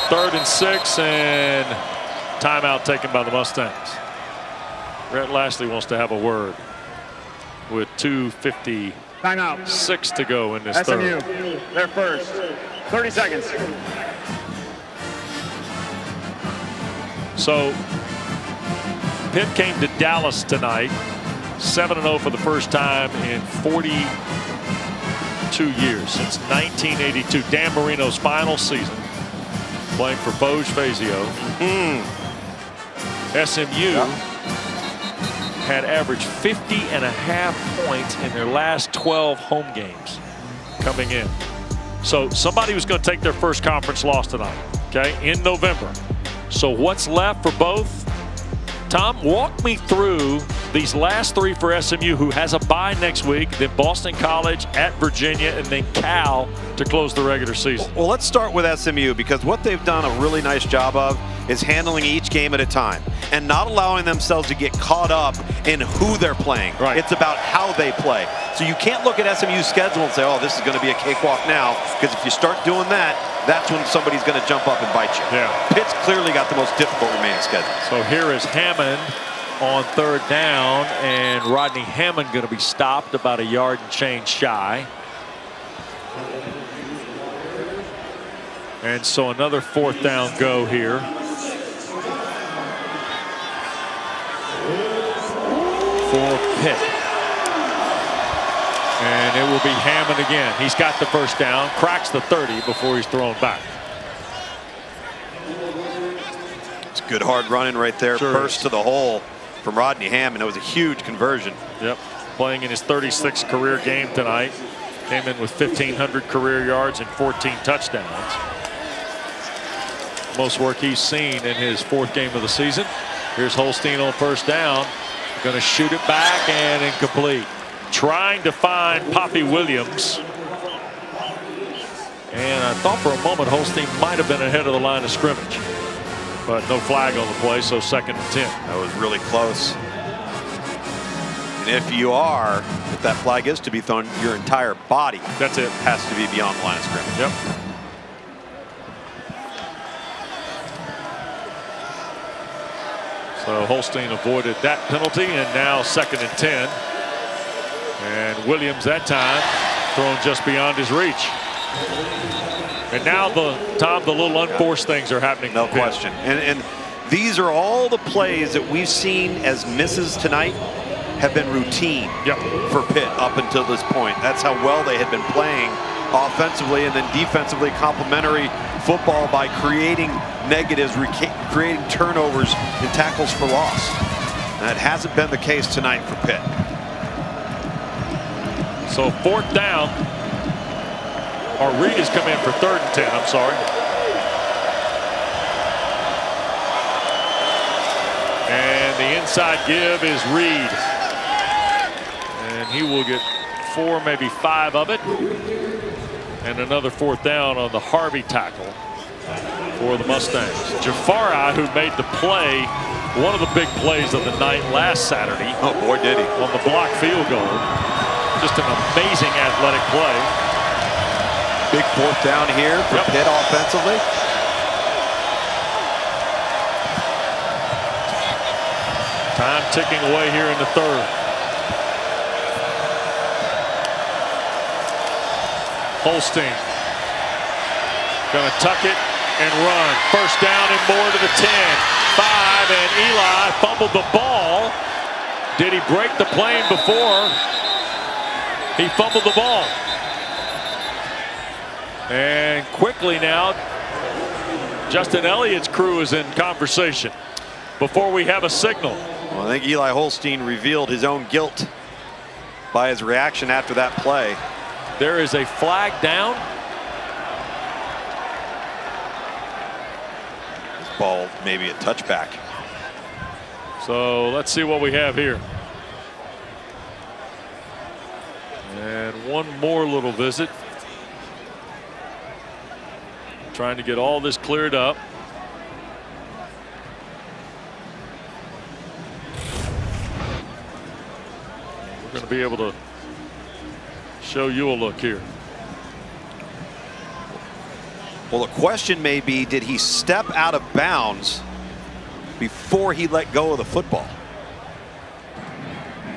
3rd and 6, and timeout taken by the Mustangs. Rhett Lashley wants to have a word with 2:56 timeout to go in this SMU, third. they're first. 30 seconds. So Pitt came to Dallas tonight 7-0 for the first time in 42 years, since 1982. Dan Marino's final season playing for Boj Fazio. SMU had averaged 50.5 points in their last 12 home games coming in. So somebody was going to take their first conference loss tonight, okay, in November. So what's left for both? Tom, walk me through these last 3 for SMU, who has a bye next week, then Boston College, at Virginia, and then Cal to close the regular season. Well, let's start with SMU, because what they've done a really nice job of is handling each game at a time and not allowing themselves to get caught up in who they're playing. Right. It's about how they play. So you can't look at SMU's schedule and say, oh, this is going to be a cakewalk now, because if you start doing that, that's when somebody's going to jump up and bite you. Yeah. Pitt's clearly got the most difficult remaining schedule. So here is Hammond on 3rd down, and Rodney Hammond going to be stopped about a yard and change shy. And so another 4th down go here. For Pitt. And it will be Hammond again. He's got the first down, cracks the 30 before he's thrown back. It's good hard running right there. Sure Burst is. to the hole from Rodney Hammond. It was a huge conversion. Yep. Playing in his 36th career game tonight. Came in with 1,500 career yards and 14 touchdowns. Most work he's seen in his 4th game of the season. Here's Holstein on 1st down. Going to shoot it back and incomplete. Trying to find Poppy Williams. And I thought for a moment Holstein might have been ahead of the line of scrimmage. But no flag on the play, so 2nd and 10. That was really close. And if you are, if that flag is to be thrown, your entire body, that's it, has to be beyond the line of scrimmage. Yep. So Holstein avoided that penalty, and now 2nd and 10. And Williams that time thrown just beyond his reach. And now the little unforced things are happening. No question. And these are all the plays that we've seen as misses tonight have been routine for Pitt up until this point. That's how well they had been playing offensively, and then defensively complementary football by creating negatives, creating turnovers and tackles for loss. That hasn't been the case tonight for Pitt. So 4th down. Or Reed has come in for 3rd and 10, I'm sorry. And the inside give is Reed. And he will get 4, maybe 5 of it. And another 4th down on the Harvey tackle for the Mustangs. Jafari, who made the play, one of the big plays of the night last Saturday. Oh boy, did he. On the block field goal. Just an amazing athletic play. Big 4th down here for Pitt offensively. Time ticking away here in the 3rd. Holstein gonna tuck it and run. 1st down and more to the 10. 5, and Eli fumbled the ball. Did he break the plane before he fumbled the ball? And quickly now, Justin Elliott's crew is in conversation before we have a signal. Well, I think Eli Holstein revealed his own guilt by his reaction after that play. There is a flag down. This ball maybe a touchback. So let's see what we have here. And one more little visit. Trying to get all this cleared up. We're going to be able to show you a look here. Well, the question may be, did he step out of bounds before he let go of the football?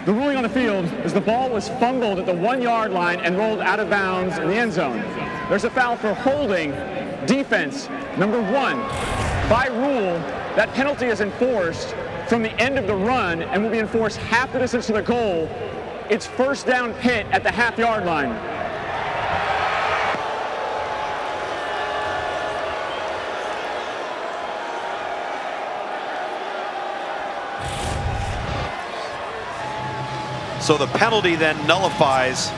The ruling on the field is the ball was fumbled at the 1-yard line and rolled out of bounds in the end zone. There's a foul for holding defense number 1. By rule, that penalty is enforced from the end of the run and will be enforced half the distance to the goal. It's first down Pitt at the half-yard line. So the penalty then nullifies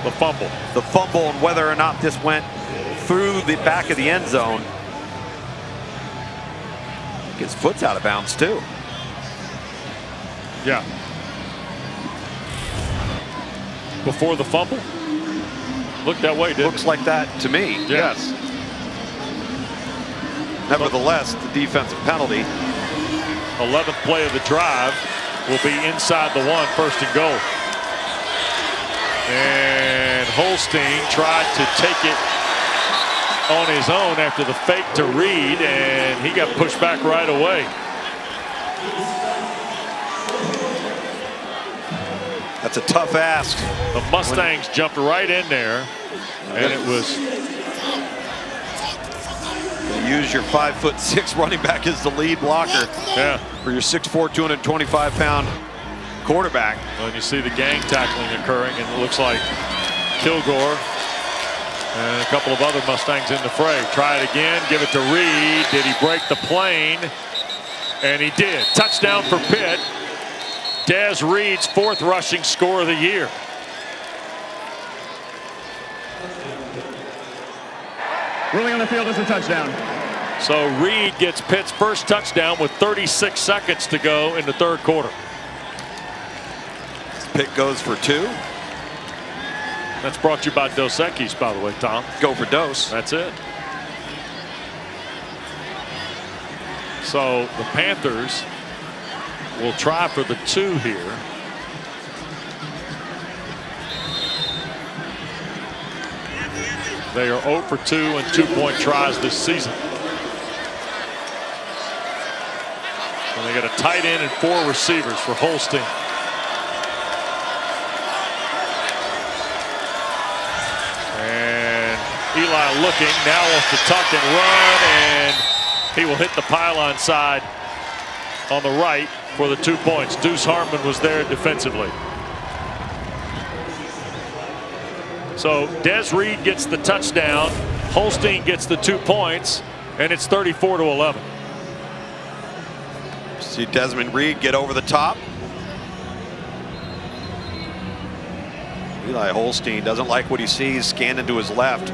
the fumble. The fumble, and whether or not this went through the back of the end zone. His foot's out of bounds too. Yeah. Before the fumble? Looked that way, didn't it? Looks like that to me. Yes. Nevertheless, the defensive penalty. 11th play of the drive will be inside the 1, first and goal. And Holstein tried to take it on his own after the fake to Reed, and he got pushed back right away. That's a tough ask. The Mustangs jumped right in there, and it was. Use your 5'6" running back as the lead blocker. Yeah. For your 6'4", 225-pound quarterback. Well, and you see the gang tackling occurring, and it looks like Kilgore and a couple of other Mustangs in the fray. Try it again, give it to Reed. Did he break the plane? And he did. Touchdown for Pitt. Des Reed's 4th rushing score of the year. Ruling on the field is a touchdown. So Reed gets Pitt's first touchdown with 36 seconds to go in the 3rd quarter. Pitt goes for 2. That's brought to you by Dos Equis, by the way, Tom. Go for Dos. That's it. So the Panthers will try for the 2 here. They are 0 for 2 and 2-point tries this season. And they got a tight end and 4 receivers for Holstein. And Eli looking, now wants to tuck and run, and he will hit the pylon side on the right for the 2 points. Deuce Hartman was there defensively. So Des Reed gets the touchdown, Holstein gets the 2 points, and it's 34-11. See Desmond Reed get over the top. Eli Holstein doesn't like what he sees, scanning to his left,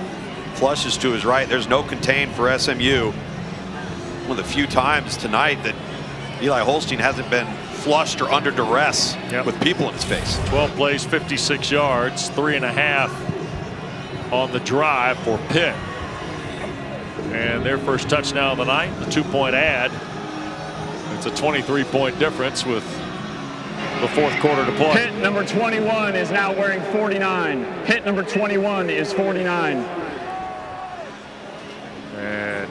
flushes to his right. There's no contain for SMU. One of the few times tonight that Eli Holstein hasn't been flushed or under duress with people in his face. 12 plays, 56 yards, 3.5 on the drive for Pitt. And their first touchdown of the night, the 2-point ad. It's a 23-point difference with the 4th quarter to play. Pitt number 21 is now wearing 49. Pitt number 21 is 49. And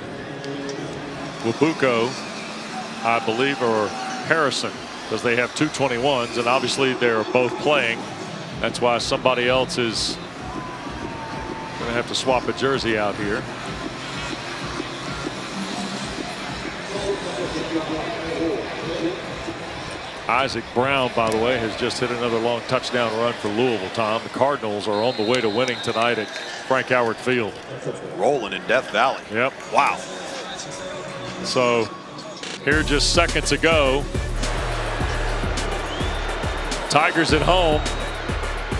Wabuko, I believe, or Harrison, because they have 2 21s, and obviously they're both playing. That's why somebody else is going to have to swap a jersey out here. Isaac Brown, by the way, has just hit another long touchdown run for Louisville, Tom. The Cardinals are on the way to winning tonight at Frank Howard Field. Rolling in Death Valley. Yep. Wow. So here just seconds ago, Tigers at home,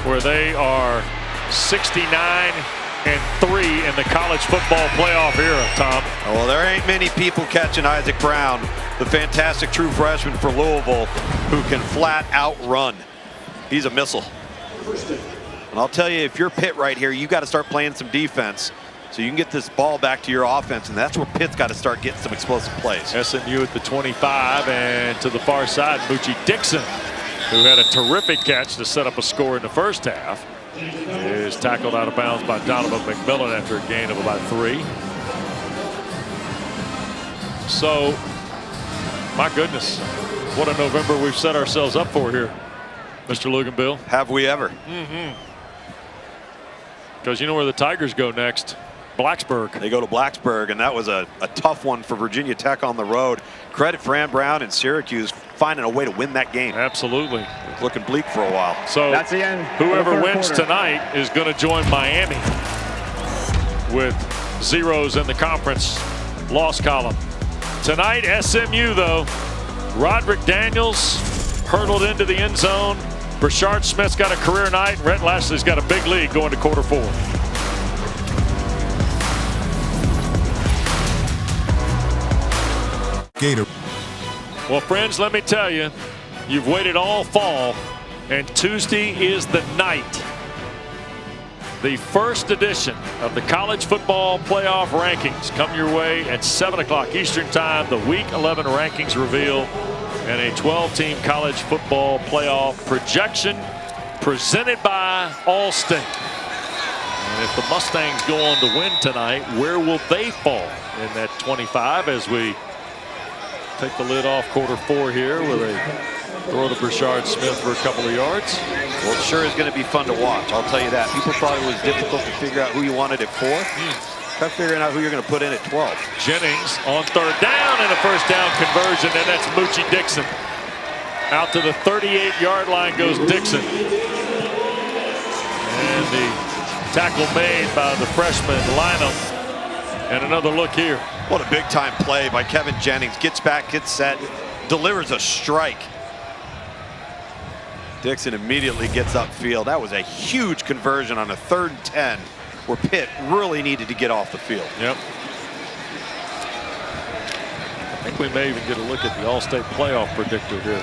where they are 69-3 in the college football playoff era, Tom. Well, there ain't many people catching Isaac Brown, the fantastic true freshman for Louisville, who can flat out run. He's a missile. And I'll tell you, if you're Pitt right here, you got to start playing some defense so you can get this ball back to your offense, and that's where Pitt's got to start getting some explosive plays. SMU at the 25, and to the far side, Moochie Dixon, who had a terrific catch to set up a score in the first half, is tackled out of bounds by Donovan McMillan after a gain of about 3. So, my goodness, what a November we've set ourselves up for here, Mr. Luganbill. Have we ever? Because you know where the Tigers go next. Blacksburg. They go to Blacksburg, and that was a tough one for Virginia Tech on the road. Credit Fran Brown and Syracuse finding a way to win that game. Absolutely. It was looking bleak for a while. So that's the end. Whoever wins tonight is going to join Miami with zeros in the conference loss column. Tonight, SMU, though, Roderick Daniels hurdled into the end zone. Brashard Smith's got a career night. Rhett Lashley's got a big lead going to quarter 4. Gator. Well, friends, let me tell you, you've waited all fall, and Tuesday is the night. The first edition of the college football playoff rankings come your way at 7 o'clock Eastern time. The Week 11 rankings reveal and a 12-team college football playoff projection presented by Allstate. And if the Mustangs go on to win tonight, where will they fall in that 25 as we take the lid off quarter 4 here with a throw to Brashard Smith for a couple of yards? Well, it sure is going to be fun to watch. I'll tell you that. People thought it was difficult to figure out who you wanted at 4. Try figuring out who you're going to put in at 12. Jennings on third down and a first down conversion, and that's Moochie Dixon. Out to the 38-yard line goes Dixon. And the tackle made by the freshman Lynham. And another look here. What a big-time play by Kevin Jennings. Gets back, gets set, delivers a strike. Dixon immediately gets upfield. That was a huge conversion on a 3rd and 10 where Pitt really needed to get off the field. Yep. I think we may even get a look at the All-State playoff predictor here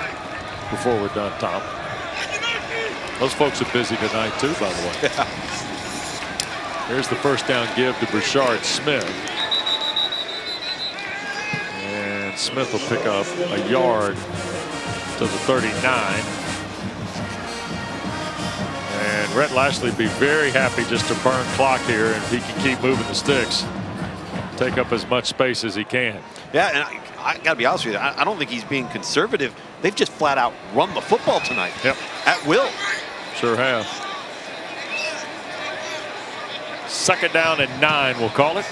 before we're done, Tom. Those folks are busy tonight, too, by the way. Yeah. Here's the first down give to Brashard Smith. And Smith will pick up a yard to the 39. And Rhett Lashley be very happy just to burn clock here, and he can keep moving the sticks. Take up as much space as he can. Yeah, and I got to be honest with you, I don't think he's being conservative. They've just flat out run the football tonight. Yep. At will. Sure have. 2nd down and 9, we'll call it.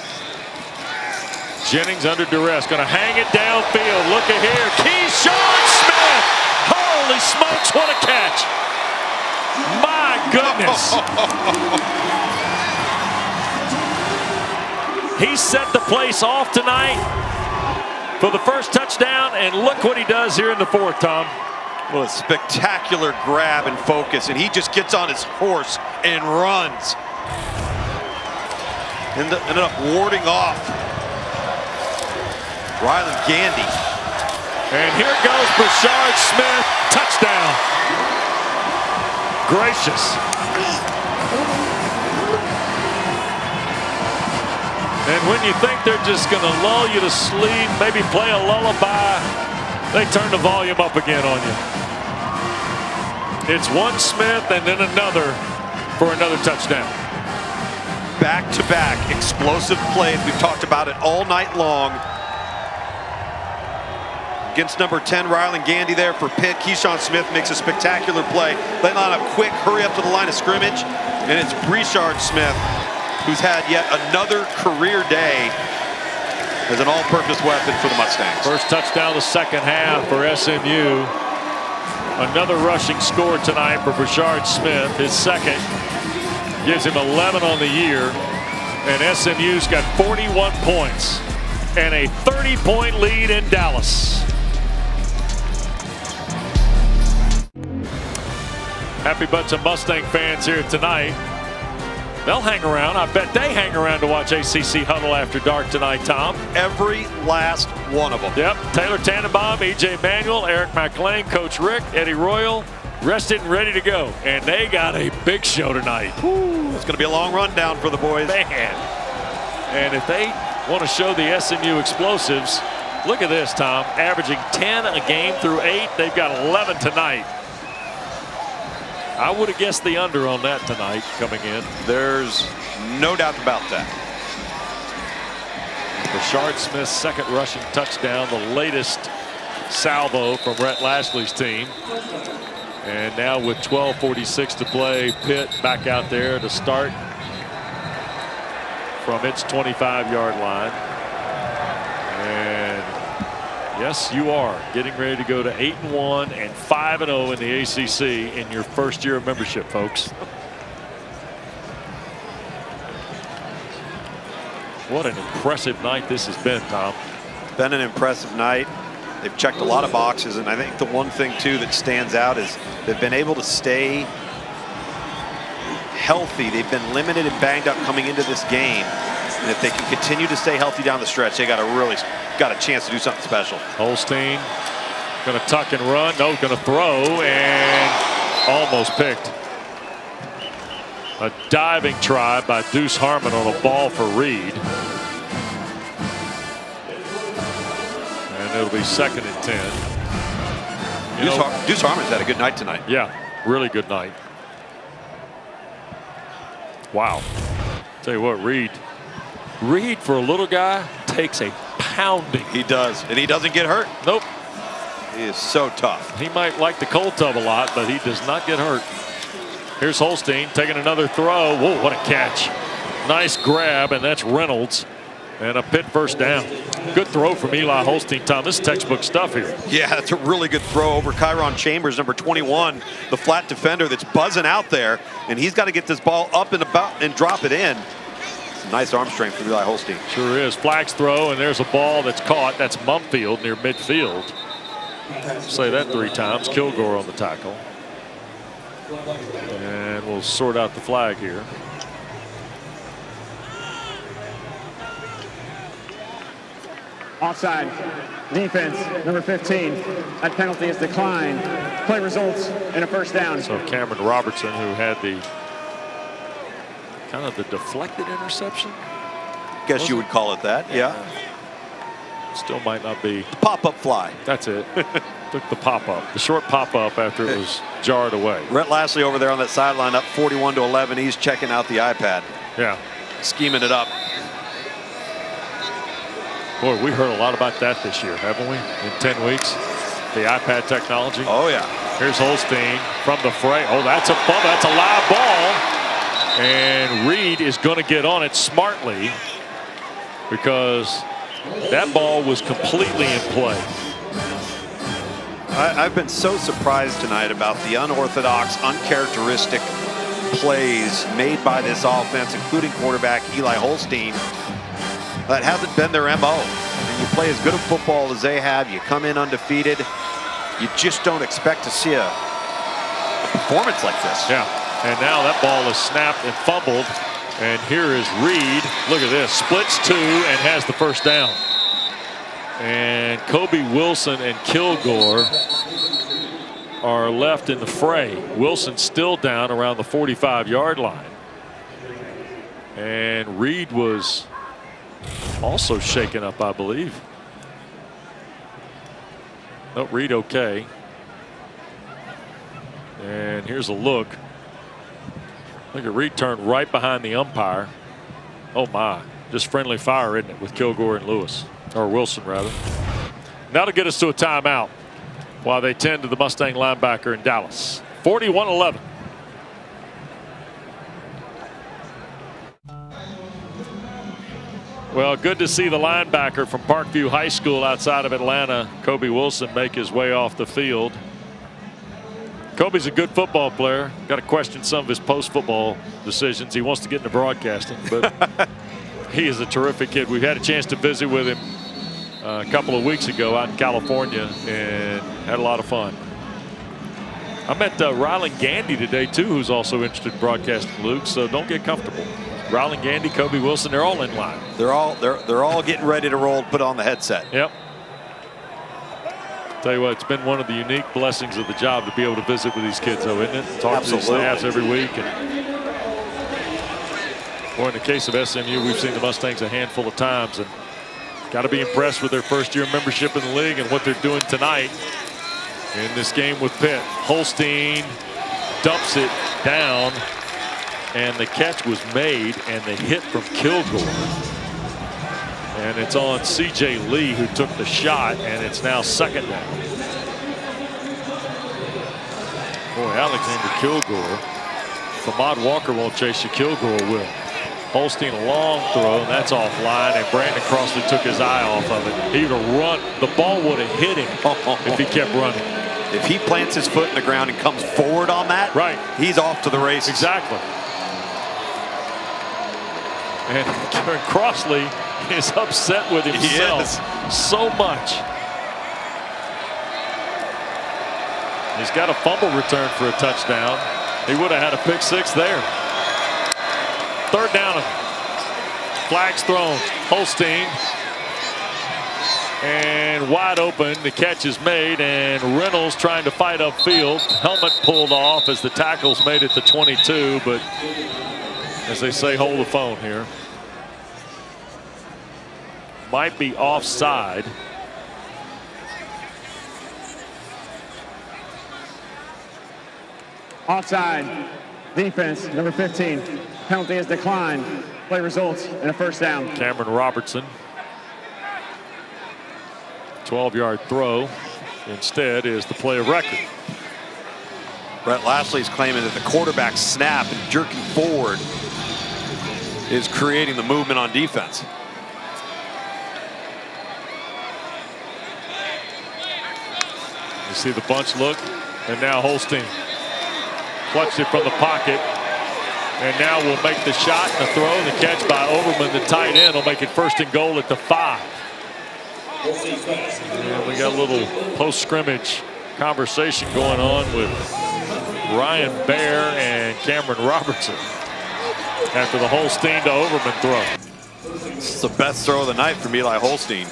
Jennings under duress, going to hang it downfield. Look at here, Keyshawn Smith. Holy smokes, what a catch. My goodness. He set the place off tonight for the first touchdown, and look what he does here in the 4th, Tom. Well, a spectacular grab and focus, and he just gets on his horse and runs. Ended up warding off Ryland Gandy. And here goes Brashard Smith, touchdown. Gracious. And when you think they're just going to lull you to sleep, maybe play a lullaby, they turn the volume up again on you. It's one Smith and then another for another touchdown. Back-to-back explosive plays. We've talked about it all night long. Against number 10, Ryland Gandy there for Pitt. Keyshawn Smith makes a spectacular play. They line up quick, hurry up to the line of scrimmage, and it's Brashard Smith, who's had yet another career day as an all-purpose weapon for the Mustangs. First touchdown of the second half for SMU. Another rushing score tonight for Brashard Smith, his second. Gives him 11 on the year, and SMU's got 41 points and a 30-point lead in Dallas. Happy bunch of Mustang fans here tonight. They'll hang around. I bet they hang around to watch ACC Huddle After Dark tonight, Tom. Every last one of them. Yep. Taylor Tannenbaum, EJ Manuel, Eric McLean, Coach Rick, Eddie Royal, rested and ready to go. And they got a big show tonight. Woo, it's going to be a long rundown for the boys. Man. And if they want to show the SMU explosives, look at this, Tom. Averaging 10 a game through 8. They've got 11 tonight. I would have guessed the under on that tonight coming in. There's no doubt about that. Rashard Smith's second rushing touchdown, the latest salvo from Rhett Lashley's team. And now with 12:46 to play, Pitt back out there to start from its 25-yard line. And yes, you are getting ready to go to 8-1 and 5-0 in the ACC in your first year of membership, folks. What an impressive night this has been, Tom. Been an impressive night. They've checked a lot of boxes, and I think the one thing too that stands out is they've been able to stay healthy. They've been limited and banged up coming into this game, and if they can continue to stay healthy down the stretch, they got a chance to do something special. Holstein going to tuck and run. No, going to throw and almost picked. A diving try by Deuce Harmon on a ball for Reed. And it'll be 2nd and 10. Deuce Harmon's had a good night tonight. Yeah, really good night. Wow. Tell you what, Reed for a little guy takes a pounding. He does, and he doesn't get hurt. Nope. He is so tough. He might like the cold tub a lot, but he does not get hurt. Here's Holstein taking another throw. Whoa, what a catch. Nice grab, and that's Reynolds. And a Pitt first down. Good throw from Eli Holstein, Tom. This is textbook stuff here. Yeah, that's a really good throw over Kyron Chambers, number 21, the flat defender that's buzzing out there. And he's got to get this ball up and about and drop it in. Nice arm strength from Eli Holstein. Sure is. Flags throw, and there's a ball that's caught. That's Mumfield near midfield. Say that 3 times. Kilgore on the tackle. And we'll sort out the flag here. Offside. Defense, number 15. That penalty is declined. Play results in a first down. So Cameron Robertson, who had the kind of the deflected interception. Guess you would call it that, yeah. Still might not be. Pop-up fly. That's it. Took the pop-up, the short pop-up after it was jarred away. Rhett Lashley over there on that sideline up 41-11. He's checking out the iPad. Yeah. Scheming it up. Boy, we heard a lot about that this year, haven't we? In 10 weeks, the iPad technology. Oh, yeah. Here's Holstein from the fray. Oh, that's a ball. That's a live ball. And Reed is going to get on it smartly because that ball was completely in play. I've been so surprised tonight about the unorthodox, uncharacteristic plays made by this offense, including quarterback Eli Holstein. That hasn't been their MO. And you play as good a football as they have. You come in undefeated. You just don't expect to see a performance like this. Yeah. And now that ball is snapped and fumbled. And here is Reed. Look at this. Splits 2 and has the first down. And Kobe Wilson and Kilgore are left in the fray. Wilson still down around the 45-yard line. And Reed was also shaken up, I believe. Nope, Reed okay. And here's a look. Look at Reed turn right behind the umpire. Oh my, just friendly fire, isn't it, with Kilgore and Lewis, or Wilson rather. That'll get us to a timeout while they tend to the Mustang linebacker in Dallas. 41-11. Well, good to see the linebacker from Parkview High School outside of Atlanta, Kobe Wilson, make his way off the field. Kobe's a good football player. Got to question some of his post-football decisions. He wants to get into broadcasting, but he is a terrific kid. We've had a chance to visit with him a couple of weeks ago out in California and had a lot of fun. I met Rylan Gandy today too, who's also interested in broadcasting, Luke. So don't get comfortable. Rylan Gandy, Kobe Wilson, they're all in line. They're all getting ready to roll, put on the headset. Yep. Tell you what, it's been one of the unique blessings of the job to be able to visit with these kids, though, isn't it? Talk to these staffs every week. Or in the case of SMU, we've seen the Mustangs a handful of times, and got to be impressed with their first-year membership in the league and what they're doing tonight in this game with Pitt. Holstein dumps it down, and the catch was made, and the hit from Kilgore. And it's on C.J. Lee, who took the shot, and it's now second down. Boy, Alexander Kilgore. If Ahmad Walker won't chase you, Kilgore will. Holstein a long throw, and that's offline, and Brandon Crossley took his eye off of it. He would have run. The ball would have hit him if he kept running. If he plants his foot in the ground and comes forward on that, right, he's off to the races. Exactly. And Crossley is upset with himself so much. He's got a fumble return for a touchdown. He would have had a pick six there. Third down. Flags thrown. Holstein. And wide open. The catch is made, and Reynolds trying to fight upfield. Helmet pulled off as the tackles made it to 22, but as they say, hold the phone here. Might be offside. Offside. Defense, number 15. Penalty is declined. Play results in a first down. Cameron Robertson. 12-yard throw. Instead is the play of record. Brett Lashley's claiming that the quarterback snap and jerking forward is creating the movement on defense. You see the bunch look, and now Holstein clutched it from the pocket, and now will make the shot and the throw and the catch by Overman, the tight end, will make it first and goal at the 5. And we got a little post-scrimmage conversation going on with Ryan Baer and Cameron Robertson after the Holstein to Overman throw. It's the best throw of the night from Eli Holstein.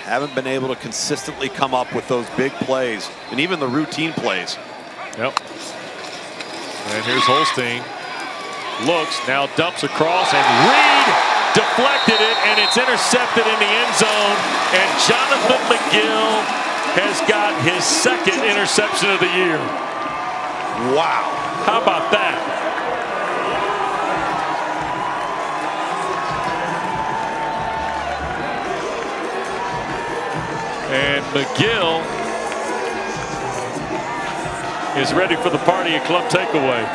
Haven't been able to consistently come up with those big plays and even the routine plays. Yep. And here's Holstein. Looks, now dumps across, and Reed deflected it, and it's intercepted in the end zone. And Jonathan McGill has got his second interception of the year. Wow. How about that? And McGill is ready for the party at Club Takeaway.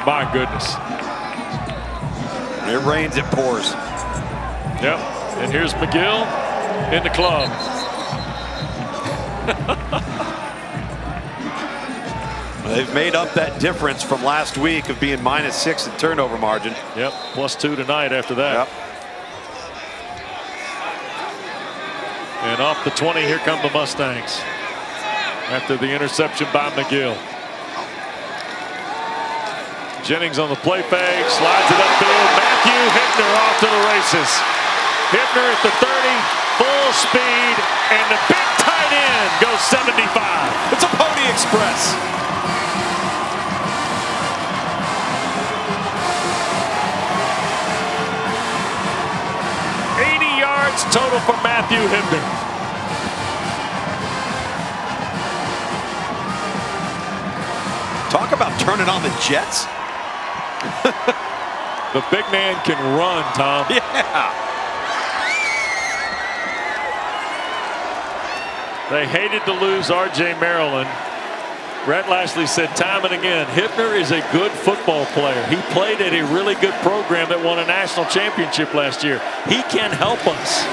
My goodness. When it rains, it pours. Yep. And here's McGill in the club. They've made up that difference from last week of being -6 in turnover margin. Yep. +2 tonight after that. Yep. And off the 20, here come the Mustangs after the interception by McGill. Jennings on the play fake, slides it upfield. Matthew Hittner off to the races. Hittner at the 30, full speed, and the big tight end goes 75. It's a Pony Express. Total for Matthew Hittner. Talk about turning on the Jets. The big man can run, Tom. Yeah. They hated to lose R.J. Maryland. Brett Lashley said time and again, Hittner is a good football player. He played at a really good program that won a national championship last year. He can help us.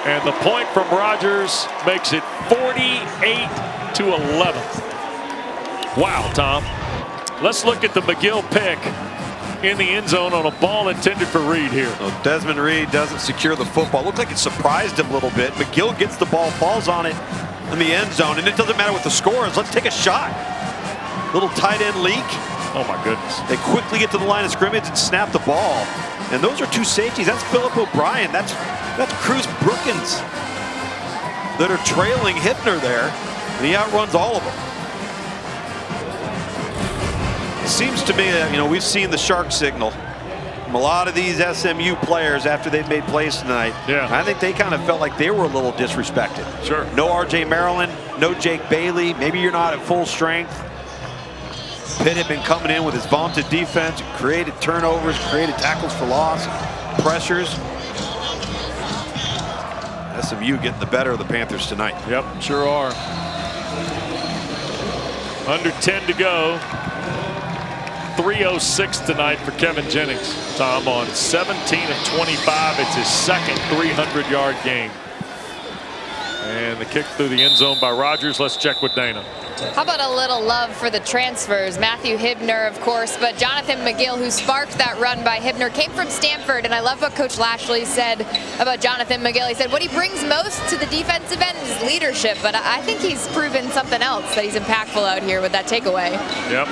And the point from Rogers makes it 48-11. Wow, Tom. Let's look at the McGill pick in the end zone on a ball intended for Reed here. So Desmond Reed doesn't secure the football. Looked like it surprised him a little bit. McGill gets the ball, falls on it in the end zone, and it doesn't matter what the score is. Let's take a shot. Little tight end leak. Oh my goodness. They quickly get to the line of scrimmage and snap the ball. And those are two safeties. That's Phillip O'Brien. That's Cruz Brookins that are trailing Hibner there. And he outruns all of them. It seems to me that, you know, we've seen the shark signal from a lot of these SMU players after they've made plays tonight. Yeah. I think they kind of felt like they were a little disrespected. Sure. No R.J. Maryland, no Jake Bailey. Maybe you're not at full strength. Pitt had been coming in with his vaunted defense, created turnovers, created tackles for loss, pressures. SMU getting the better of the Panthers tonight. Yep, sure are. Under 10 to go. 3:06 tonight for Kevin Jennings. Tom, on 17 of 25. It's his second 300-yard game. And the kick through the end zone by Rogers. Let's check with Dana. How about a little love for the transfers? Matthew Hibner, of course, but Jonathan McGill, who sparked that run by Hibner, came from Stanford, and I love what Coach Lashley said about Jonathan McGill. He said what he brings most to the defensive end is leadership, but I think he's proven something else, that he's impactful out here with that takeaway. Yep,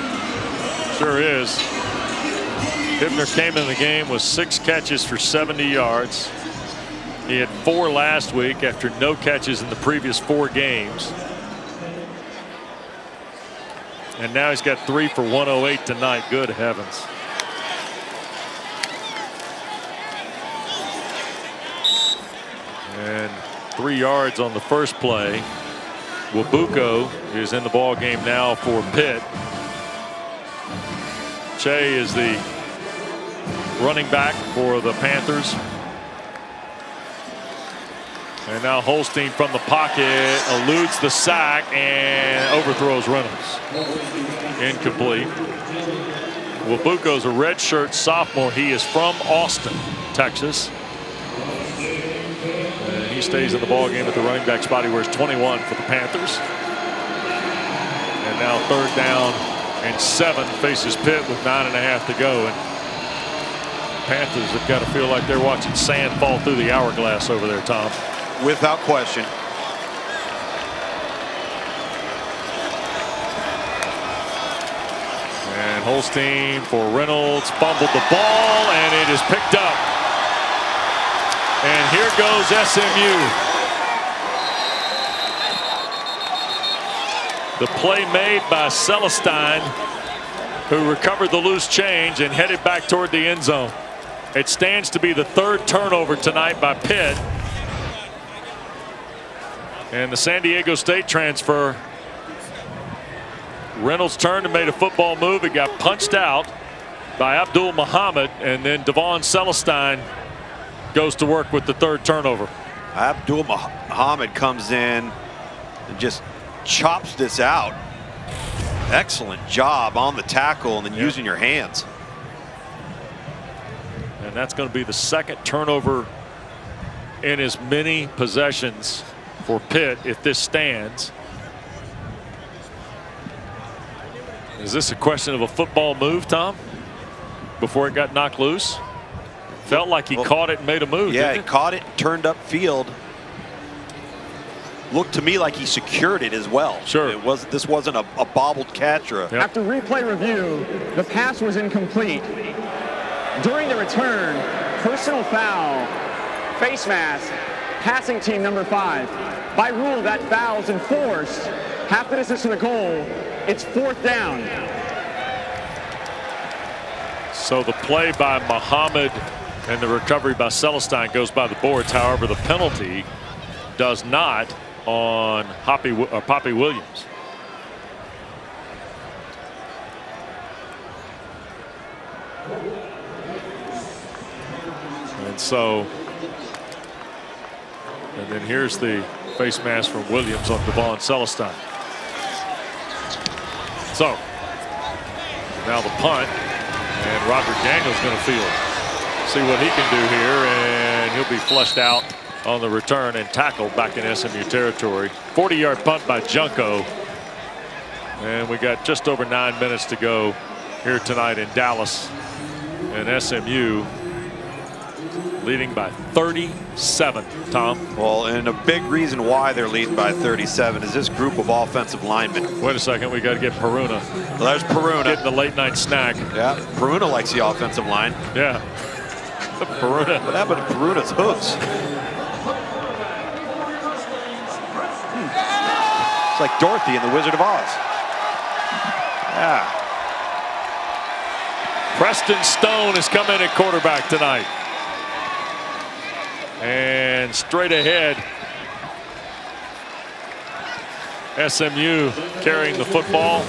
sure is. Hibner came in the game with 6 catches for 70 yards. He had 4 last week after no catches in the previous 4 games. And now he's got 3 for 108 tonight. Good heavens. And 3 yards on the first play. Wabuko is in the ball game now for Pitt. Che is the running back for the Panthers. And now Holstein from the pocket eludes the sack and overthrows Reynolds. Incomplete. Wabuko's a redshirt sophomore. He is from Austin, Texas. And he stays in the ball game at the running back spot. He wears 21 for the Panthers. And now 3rd down and 7, faces Pitt with 9.5 to go. And Panthers have got to feel like they're watching sand fall through the hourglass over there, Tom. Without question. And Holstein for Reynolds, fumbled the ball, and it is picked up. And here goes SMU. The play made by Celestine, who recovered the loose change and headed back toward the end zone. It stands to be the 3rd turnover tonight by Pitt. And the San Diego State transfer, Reynolds turned and made a football move. It got punched out by Abdul Muhammad, and then Devon Celestine goes to work with the 3rd turnover. Abdul Muhammad comes in and just chops this out. Excellent job on the tackle and then using your hands. And that's going to be the 2nd turnover in as many possessions for Pitt if this stands. Is this a question of a football move, Tom, before it got knocked loose? Felt like he caught it and made a move. Yeah, he caught it, turned up field. Looked to me like he secured it as well. Sure. This wasn't a bobbled catch or a... After replay review, the pass was incomplete. During the return, personal foul, face mask, passing team number 5. By rule, that foul is enforced. Half the distance to the goal. It's 4th down. So the play by Muhammad and the recovery by Celestine goes by the boards. However, the penalty does not on Poppy Williams. And so, and then here's the face mask from Williams on Devon Celestine. So now the punt, and Roger Daniels going to field. See what he can do here, and he'll be flushed out on the return and tackled back in SMU territory. 40-yard punt by Junko. And we got just over 9 minutes to go here tonight in Dallas. And SMU leading by 37, Tom. Well, and a big reason why they're leading by 37 is this group of offensive linemen. Wait a second, we got to get Peruna. Well, there's Peruna. Getting the late night snack. Yeah, Peruna likes the offensive line. Yeah. Peruna. What happened to Peruna's hooves? It's like Dorothy in The Wizard of Oz. Yeah. Preston Stone has come in at quarterback tonight. And straight ahead, SMU carrying the football.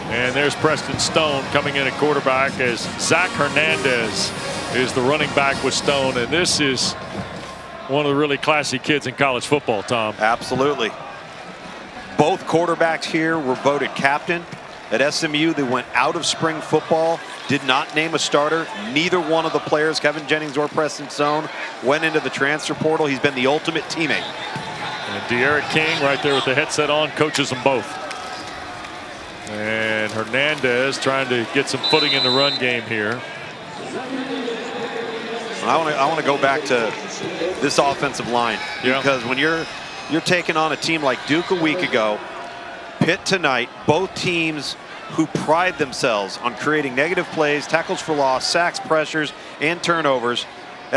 And there's Preston Stone coming in at quarterback as Zach Hernandez is the running back with Stone. And this is one of the really classy kids in college football, Tom. Absolutely. Both quarterbacks here were voted captain. At SMU, they went out of spring football, did not name a starter. Neither one of the players, Kevin Jennings or Preston Stone, went into the transfer portal. He's been the ultimate teammate. And De'Aaron King right there with the headset on, coaches them both. And Hernandez trying to get some footing in the run game here. I want to go back to this offensive line, because when you're taking on a team like Duke a week ago, Pitt tonight, both teams who pride themselves on creating negative plays, tackles for loss, sacks, pressures, and turnovers.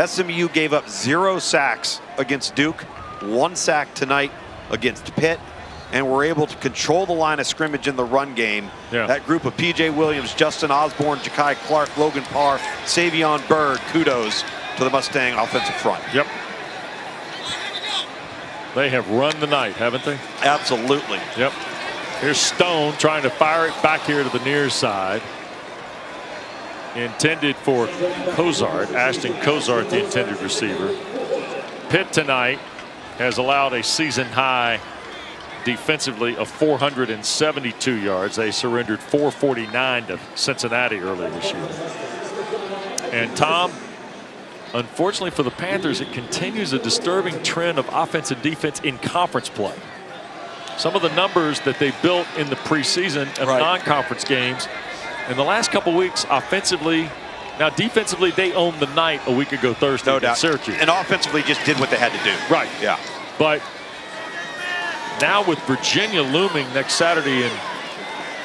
SMU gave up 0 sacks against Duke, 1 sack tonight against Pitt, and were able to control the line of scrimmage in the run game. That group of P.J. Williams, Justin Osborne, Ja'Kai Clark, Logan Parr, Savion Byrd, kudos to the Mustang offensive front. Yep. They have run the night, haven't they? Absolutely. Yep. Here's Stone trying to fire it back here to the near side. Intended for Cozart, Ashton Cozart, the intended receiver. Pitt tonight has allowed a season high defensively of 472 yards. They surrendered 449 to Cincinnati earlier this year. And Tom, unfortunately for the Panthers, it continues a disturbing trend of offense and defense in conference play. Some of the numbers that they built in the preseason of non-conference games in the last couple weeks offensively. Now defensively, they owned the night a week ago Thursday against Syracuse. And offensively just did what they had to do. Right. Yeah. But now with Virginia looming next Saturday in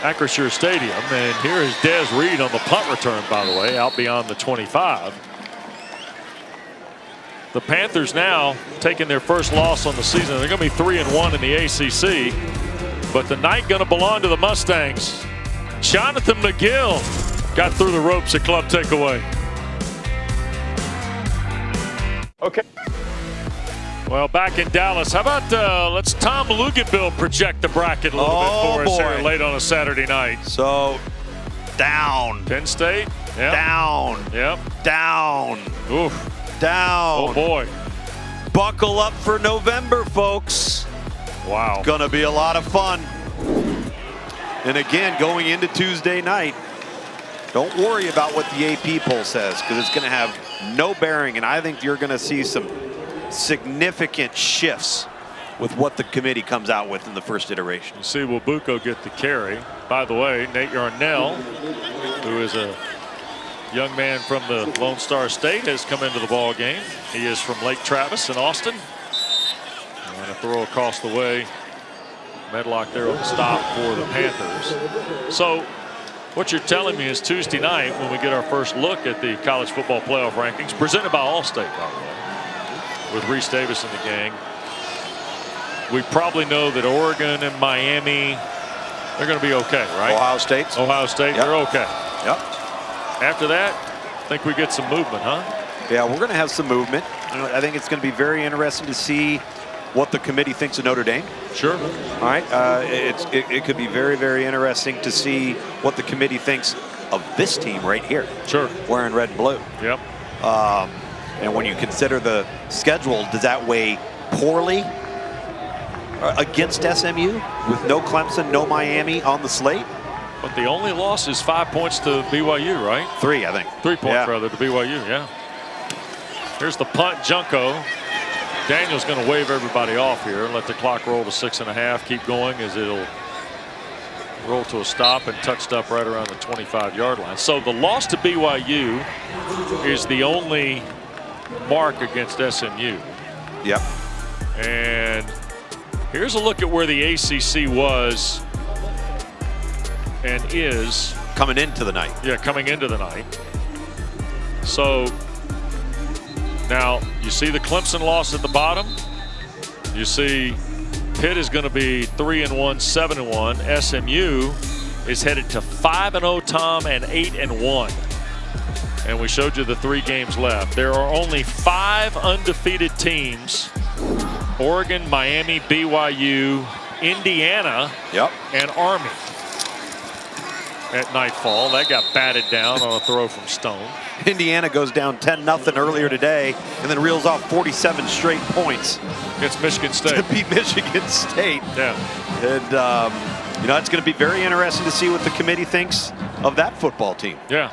Acrisure Stadium, and here is Des Reed on the punt return, by the way, out beyond the 25. The Panthers now taking their first loss on the season. They're going to be 3-1 in the ACC, but the night going to belong to the Mustangs. Jonathan McGill got through the ropes at club takeaway. Okay. Well, back in Dallas, how about let's Tom Luganville project the bracket a little bit for us here late on a Saturday night. So down. Penn State. Yep. Down. Yep. Down. Oof. Down. Oh boy. Buckle up for November, folks. Wow. It's gonna be a lot of fun. And again, going into Tuesday night, don't worry about what the AP poll says, because it's gonna have no bearing, and I think you're gonna see some significant shifts with what the committee comes out with in the first iteration. You see Wabuko get the carry. By the way, Nate Yarnell, who is a young man from the Lone Star State, has come into the ball game. He is from Lake Travis in Austin. And a throw across the way. Medlock there on the stop for the Panthers. So what you're telling me is Tuesday night, when we get our first look at the college football playoff rankings, presented by Allstate, by the way, with Reese Davis and the gang, we probably know that Oregon and Miami, they're going to be okay, right? Ohio State, they're okay. Yep. After that, I think we get some movement, huh? Yeah, we're going to have some movement. I think it's going to be very interesting to see what the committee thinks of Notre Dame. Sure. All right. It could be very, very interesting to see what the committee thinks of this team right here. Sure. Wearing red and blue. Yep. And when you consider the schedule, does that weigh poorly against SMU with no Clemson, no Miami on the slate? But the only loss is 5 points to BYU, right? 3, I think. 3 points rather to BYU, yeah. Here's the punt, Junko. Daniel's going to wave everybody off here and let the clock roll to 6.5. Keep going as it'll roll to a stop and touched up right around the 25-yard line. So the loss to BYU is the only mark against SMU. Yep. And here's a look at where the ACC was and is coming into the night. Yeah, coming into the night. So now you see the Clemson loss at the bottom. You see Pitt is going to be 3-1, 7-1. SMU is headed to 5-0, Tom, and 8-1. And we showed you the 3 games left. There are only 5 undefeated teams: Oregon, Miami, BYU, Indiana, and Army. At nightfall, that got batted down on a throw from Stone. Indiana goes down 10-0 earlier today and then reels off 47 straight points. It's Michigan State. To beat Michigan State. Yeah. And, you know, it's going to be very interesting to see what the committee thinks of that football team. Yeah.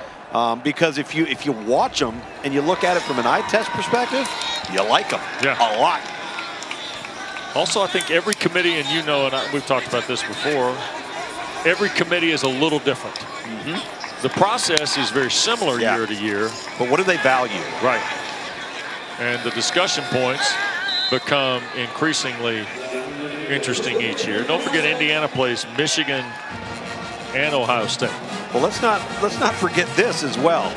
Because if you watch them and you look at it from an eye test perspective, you like them a lot. Also, I think every committee, and you know, and we've talked about this before, every committee is a little different. The process is very similar year to year. But what do they value? Right. And the discussion points become increasingly interesting each year. Don't forget, Indiana plays Michigan and Ohio State. Well, let's not forget this as well.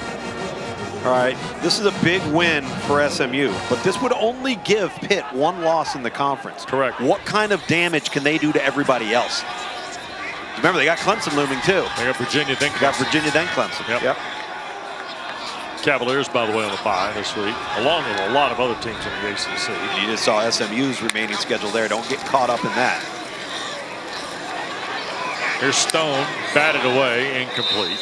All right, this is a big win for SMU, but this would only give Pitt 1 loss in the conference. Correct. What kind of damage can they do to everybody else? Remember, they got Clemson looming too. They got Virginia, then Clemson. Got Virginia, then Clemson. Yep. Cavaliers, by the way, on the bye this week, along with a lot of other teams in the ACC. And you just saw SMU's remaining schedule there. Don't get caught up in that. Here's Stone, batted away, incomplete.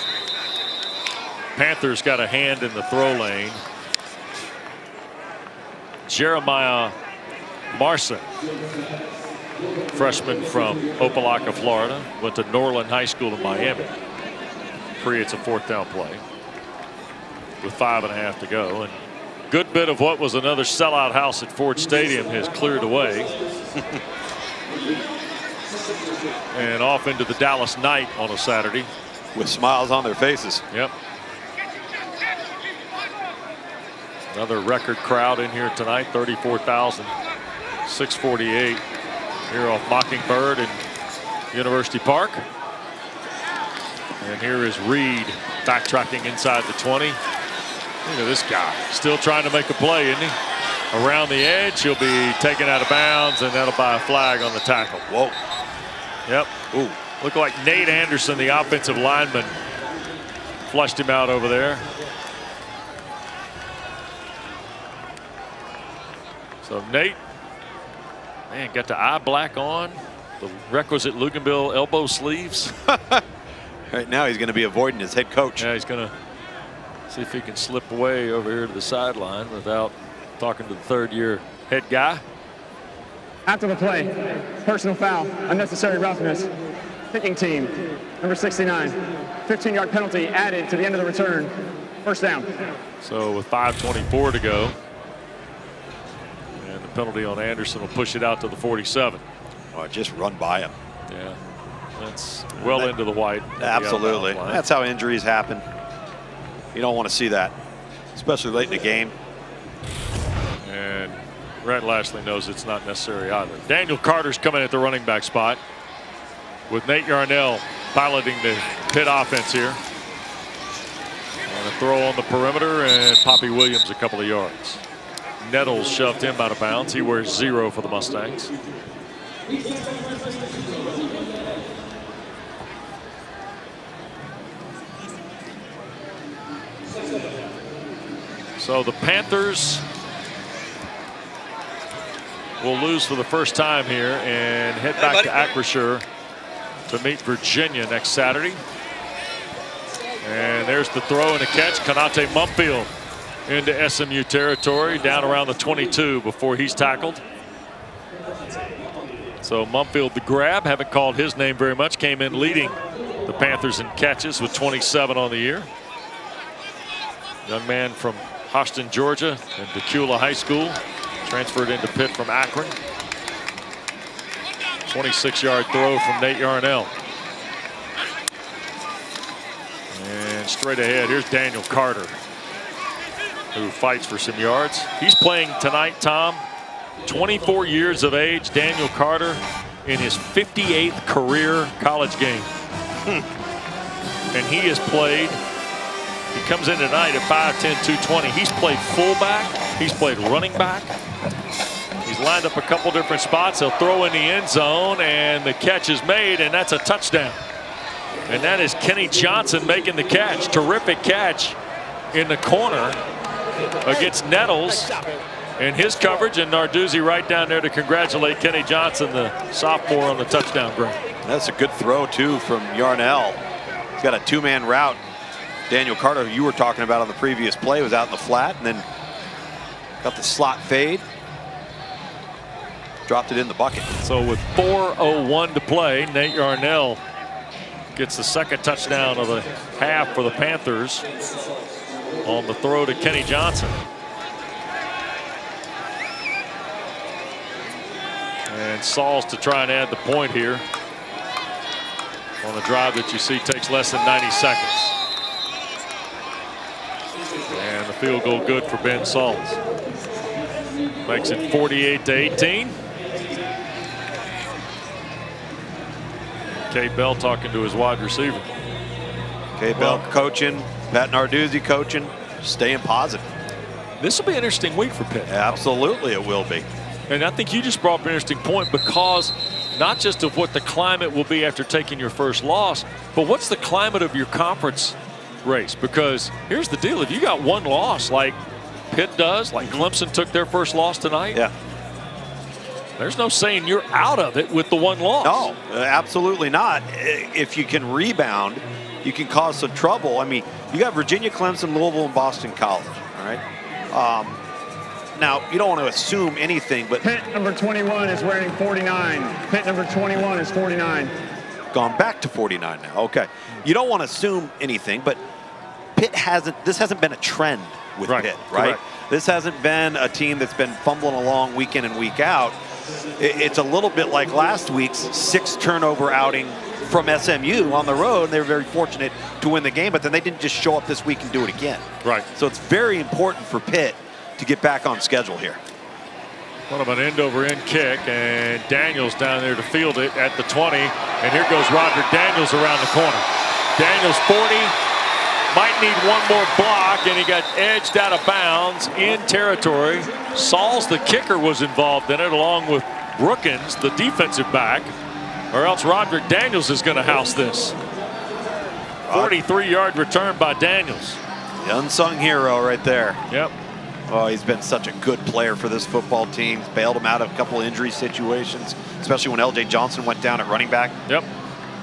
Panthers got a hand in the throw lane. Jeremiah Marson, freshman from Opelika, Florida, went to Norland High School in Miami. Creates a 4th down play with 5.5 to go. And good bit of what was another sellout house at Ford Stadium has cleared away. And off into the Dallas night on a Saturday. With smiles on their faces. Yep. Another record crowd in here tonight, 34,648 here off Mockingbird and University Park. And here is Reed backtracking inside the 20. Look at this guy, still trying to make a play, isn't he? Around the edge, he'll be taken out of bounds, and that'll buy a flag on the tackle. Whoa. Yep. Ooh. Looked like Nate Anderson, the offensive lineman, flushed him out over there. So Nate, man, got the eye black on, the requisite Luganville elbow sleeves. Right now he's going to be avoiding his head coach. Yeah, he's going to see if he can slip away over here to the sideline without talking to the 3rd-year head guy. After the play, personal foul, unnecessary roughness, kicking team, number 69, 15-yard penalty added to the end of the return, 1st down. So with 5:24 to go, and the penalty on Anderson will push it out to the 47. Oh, just run by him. Yeah, that's well into the white. Absolutely. That's how injuries happen. You don't want to see that, especially late in the game. And Rhett Lashley knows it's not necessary either. Daniel Carter's coming at the running back spot with Nate Yarnell piloting the Pitt offense here. And a throw on the perimeter, and Poppy Williams a couple of yards. Nettles shoved him out of bounds. He wears 0 for the Mustangs. So the Panthers will lose for the first time here and head back to Acrisure to meet Virginia next Saturday. And there's the throw and a catch. Konate Mumfield into SMU territory, down around the 22 before he's tackled. So Mumfield, the grab, haven't called his name very much, came in leading the Panthers in catches with 27 on the year. Young man from Houston, Georgia, and Decula High School. Transferred into Pitt from Akron. 26-yard throw from Nate Yarnell. And straight ahead, here's Daniel Carter, who fights for some yards. He's playing tonight, Tom. 24 years of age, Daniel Carter, in his 58th career college game. And he has played, he comes in tonight at 5'10", 220. He's played fullback, he's played running back. He's lined up a couple different spots. He'll throw in the end zone, and the catch is made, and that's a touchdown. And that is Kenny Johnson making the catch. Terrific catch in the corner against Nettles and his coverage, and Narduzzi right down there to congratulate Kenny Johnson, the sophomore, on the touchdown grab. That's a good throw, too, from Yarnell. He's got a two-man route. Daniel Carter, who you were talking about on the previous play, was out in the flat, and then got the slot fade. Dropped it in the bucket. So with 4:01 to play, Nate Yarnell gets the second touchdown of the half for the Panthers on the throw to Kenny Johnson. And Sauls to try and add the point here on a drive that you see takes less than 90 seconds. And the field goal good for Ben Sauls. Makes it 48-18. Kay Bell talking to his wide receiver. Kay Bell coaching, Pat Narduzzi coaching, staying positive. This will be an interesting week for Pitt. Absolutely it will be. And I think you just brought up an interesting point, because not just of what the climate will be after taking your first loss, but what's the climate of your conference race? Because here's the deal. If you got one loss like Pitt does, like Clemson took their first loss tonight, yeah, there's no saying you're out of it with the one loss. No, absolutely not. If you can rebound, you can cause some trouble. I mean, you got Virginia, Clemson, Louisville, and Boston College, all right? Now, you don't want to assume anything, but Pitt number 21 is wearing 49. Pitt number 21 is 49. Gone back to 49 now. Okay. You don't want to assume anything, but Pitt this hasn't been a trend with Pitt, right? Correct. This hasn't been a team that's been fumbling along week in and week out. It's a little bit like last week's 6 turnover outing from SMU on the road, and they were very fortunate to win the game, but then they didn't just show up this week and do it again. Right. So it's very important for Pitt to get back on schedule here. One of an end-over-end kick, and Daniels down there to field it at the 20, and here goes Roderick Daniels around the corner. Daniels 40, might need one more block, and he got edged out of bounds in territory. Sauls, the kicker, was involved in it, along with Brookins, the defensive back, or else Roderick Daniels is going to house this. 43-yard return by Daniels. The unsung hero right there. Yep. Oh, he's been such a good player for this football team. He's bailed him out of a couple of injury situations, especially when L.J. Johnson went down at running back. Yep.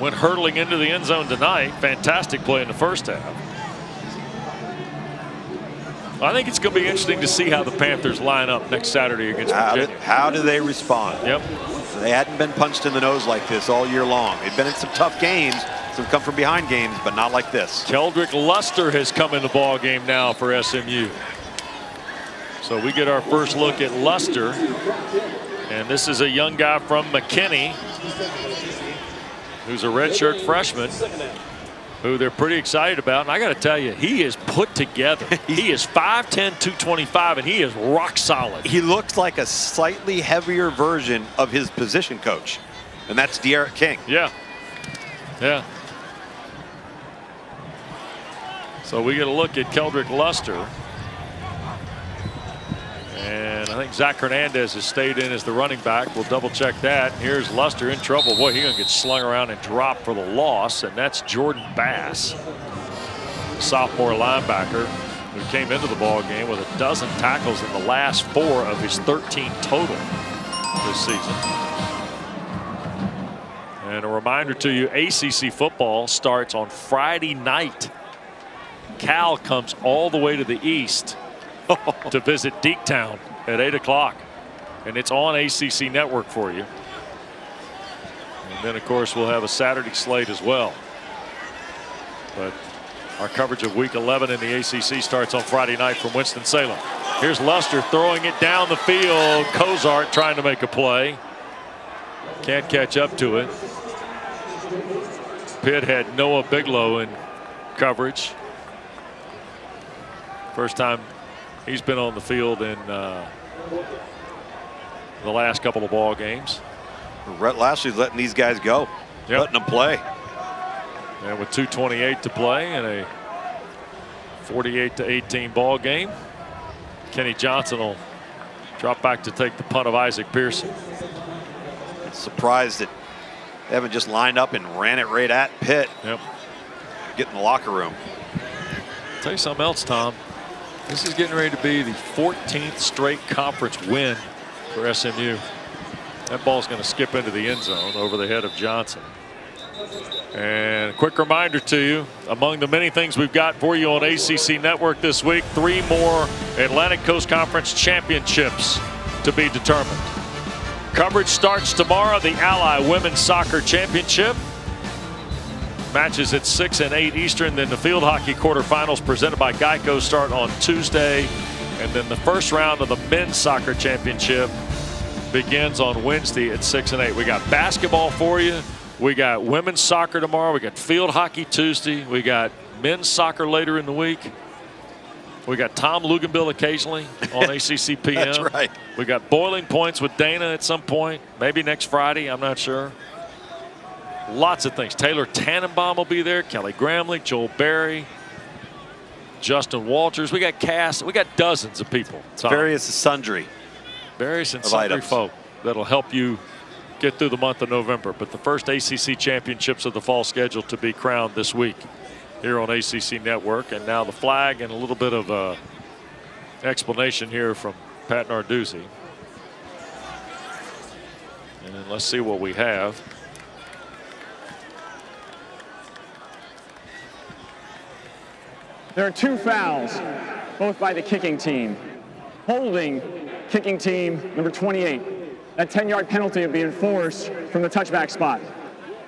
Went hurtling into the end zone tonight. Fantastic play in the first half. I think it's going to be interesting to see how the Panthers line up next Saturday against Virginia. How do they respond? Yep. They hadn't been punched in the nose like this all year long. They've been in some tough games, some come from behind games, but not like this. Keldrick Luster has come in the ball game now for SMU. So we get our first look at Luster, and this is a young guy from McKinney who's a redshirt freshman who they're pretty excited about. And I got to tell you, he is put together. He is 5'10", 225, and he is rock solid. He looks like a slightly heavier version of his position coach, and that's De'Aaron King. Yeah. Yeah. So we get a look at Keldrick Luster. And I think Zach Hernandez has stayed in as the running back. We'll double check that. Here's Luster in trouble. Boy, he's going to get slung around and dropped for the loss. And that's Jordan Bass, the sophomore linebacker, who came into the ball game with 12 tackles in the last 4 of his 13 total this season. And a reminder to you, ACC football starts on Friday night. Cal comes all the way to the east to visit Deektown at 8 o'clock, and it's on ACC Network for you. And then, of course, we'll have a Saturday slate as well. But Our coverage of Week 11 in the ACC starts on Friday night from Winston-Salem. Here's Luster throwing it down the field. Cozart trying to make a play. Can't catch up to it. Pitt had Noah Bigelow in coverage. First time he's been on the field in the last couple of ball games. Rhett Lashley's letting these guys go. Yep. Letting them play. And with 2:28 to play in a 48-18 ball game, Kenny Johnson will drop back to take the punt of Isaac Pearson. Surprised that Evan just lined up and ran it right at Pitt. Yep. Get in the locker room. I'll tell you something else, Tom. This is getting ready to be the 14th straight conference win for SMU. That ball's going to skip into the end zone over the head of Johnson. And a quick reminder to you, among the many things we've got for you on ACC Network this week, 3 more Atlantic Coast Conference championships to be determined. Coverage starts tomorrow, the Ally Women's Soccer Championship. Matches at 6 and 8 Eastern. Then the field hockey quarterfinals presented by Geico start on Tuesday. And then the first round of the Men's Soccer Championship begins on Wednesday at 6 and 8. We got basketball for you. We got women's soccer tomorrow. We got field hockey Tuesday. We got men's soccer later in the week. We got Tom Luganville occasionally on ACC PM. That's right. We got Boiling Points with Dana at some point. Maybe next Friday. I'm not sure. Lots of things. Taylor Tannenbaum will be there. Kelly Gramlich, Joel Berry, Justin Walters. We got Cass. We got dozens of people. Various sundry. Various and sundry folk that'll help you get through the month of November. But the first ACC championships of the fall schedule to be crowned this week here on ACC Network. And now the flag and a little bit of explanation here from Pat Narduzzi. And let's see what we have. There are 2 fouls, both by the kicking team. Holding kicking team number 28. That 10-yard penalty will be enforced from the touchback spot.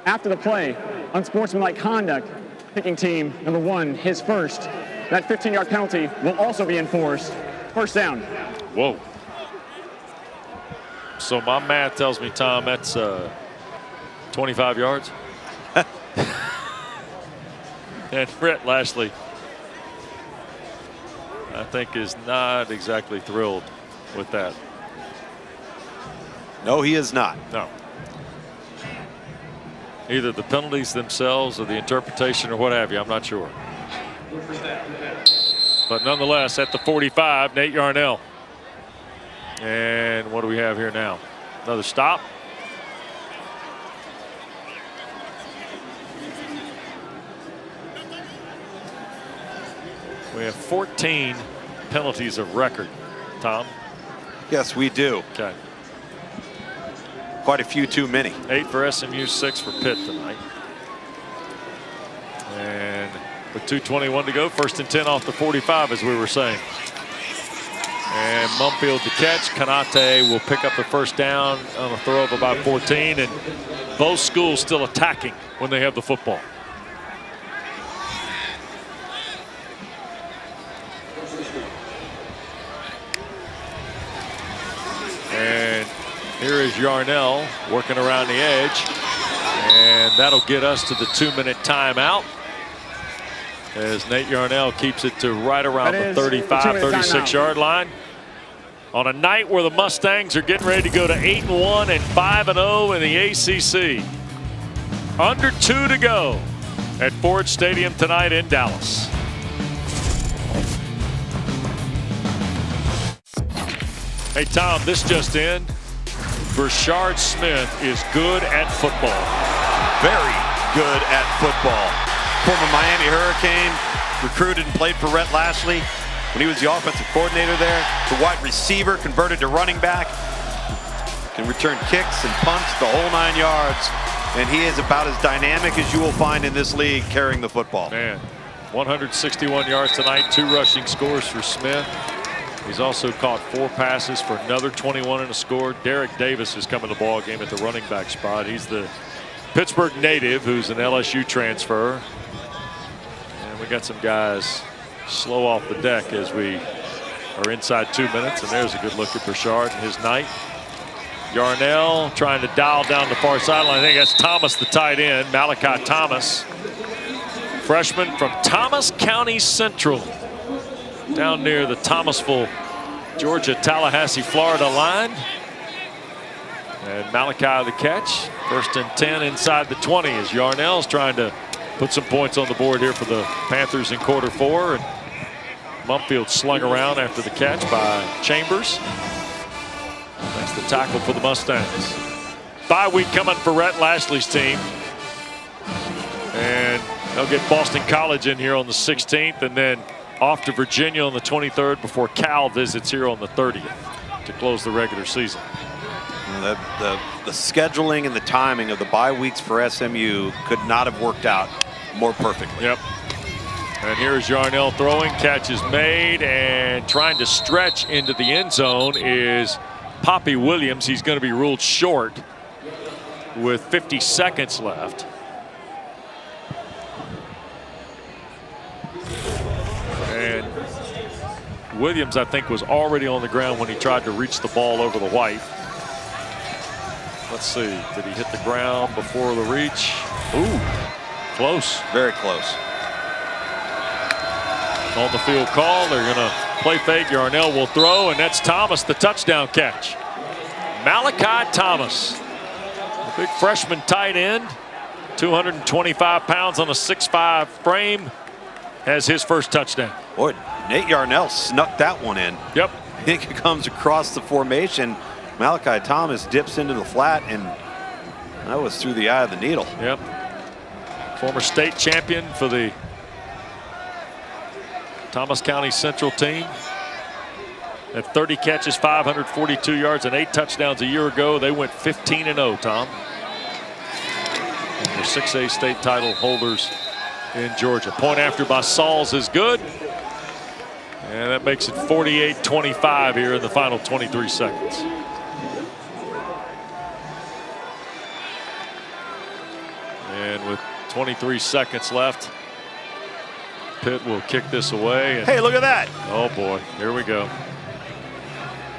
After the play, unsportsmanlike conduct, kicking team number 1, his first. That 15-yard penalty will also be enforced. First down. Whoa. So my math tells me, Tom, that's 25 yards. And Rhett Lashley, I think, is not exactly thrilled with that. No, he is not. No. Either the penalties themselves or the interpretation or what have you, I'm not sure. But nonetheless, at the 45, Nate Yarnell. And what do we have here now? Another stop. We have 14 penalties of record, Tom. Yes, we do. Okay. Quite a few too many. 8 for SMU, 6 for Pitt tonight. And with 2:21 to go, 1st and 10 off the 45, as we were saying. And Mumfield to catch. Kanate will pick up the first down on a throw of about 14. And both schools still attacking when they have the football. And here is Yarnell working around the edge. And that'll get us to the 2-minute timeout, as Nate Yarnell keeps it to right around the 35, 36-yard line. On a night where the Mustangs are getting ready to go to 8-1 and 5-0 in the ACC. Under 2 to go at Ford Stadium tonight in Dallas. Hey, Tom, this just in. Brashard Smith is good at football. Very good at football. Former Miami Hurricane, recruited and played for Rhett Lashley when he was the offensive coordinator there. The wide receiver, converted to running back. Can return kicks and punts the whole 9 yards. And he is about as dynamic as you will find in this league carrying the football. Man, 161 yards tonight, 2 rushing scores for Smith. He's also caught 4 passes for another 21 and a score. Derek Davis is coming to the ball game at the running back spot. He's the Pittsburgh native who's an LSU transfer. And We got some guys slow off the deck as we are inside 2 minutes, and there's a good look at Burchard and his night. Yarnell trying to dial down the far sideline. I think that's Thomas, the tight end, Malachi Thomas. Freshman from Thomas County Central, down near the Thomasville, Georgia, Tallahassee, Florida line. And Malachi the catch. 1st and 10 inside the 20 as Yarnell's trying to put some points on the board here for the Panthers in quarter 4. And Mumfield slung around after the catch by Chambers. That's the tackle for the Mustangs. Bye week coming for Rhett Lashley's team. And they'll get Boston College in here on the 16th and then off to Virginia on the 23rd before Cal visits here on the 30th to close the regular season. The scheduling and the timing of the bye weeks for SMU could not have worked out more perfectly. Yep. And here's Yarnell throwing. Catch is made, and trying to stretch into the end zone is Poppy Williams. He's going to be ruled short with 50 seconds left. And Williams, I think, was already on the ground when he tried to reach the ball over the white. Let's see, did he hit the ground before the reach? Ooh, close. Very close. On the field call, they're gonna play fake. Yarnell will throw, and that's Thomas, the touchdown catch. Malachi Thomas, a big freshman tight end, 225 pounds on a 6'5" frame, has his first touchdown. Boy, Nate Yarnell snuck that one in. Yep. I think it comes across the formation. Malachi Thomas dips into the flat, and that was through the eye of the needle. Yep. Former state champion for the Thomas County Central team. At 30 catches, 542 yards, and 8 touchdowns a year ago. They went 15-0, Tom. And they're 6A state title holders in Georgia. Point after by Sauls is good. And that makes it 48-25 here in the final 23 seconds. And with 23 seconds left, Pitt will kick this away. And hey, look at that. Oh, boy. Here we go.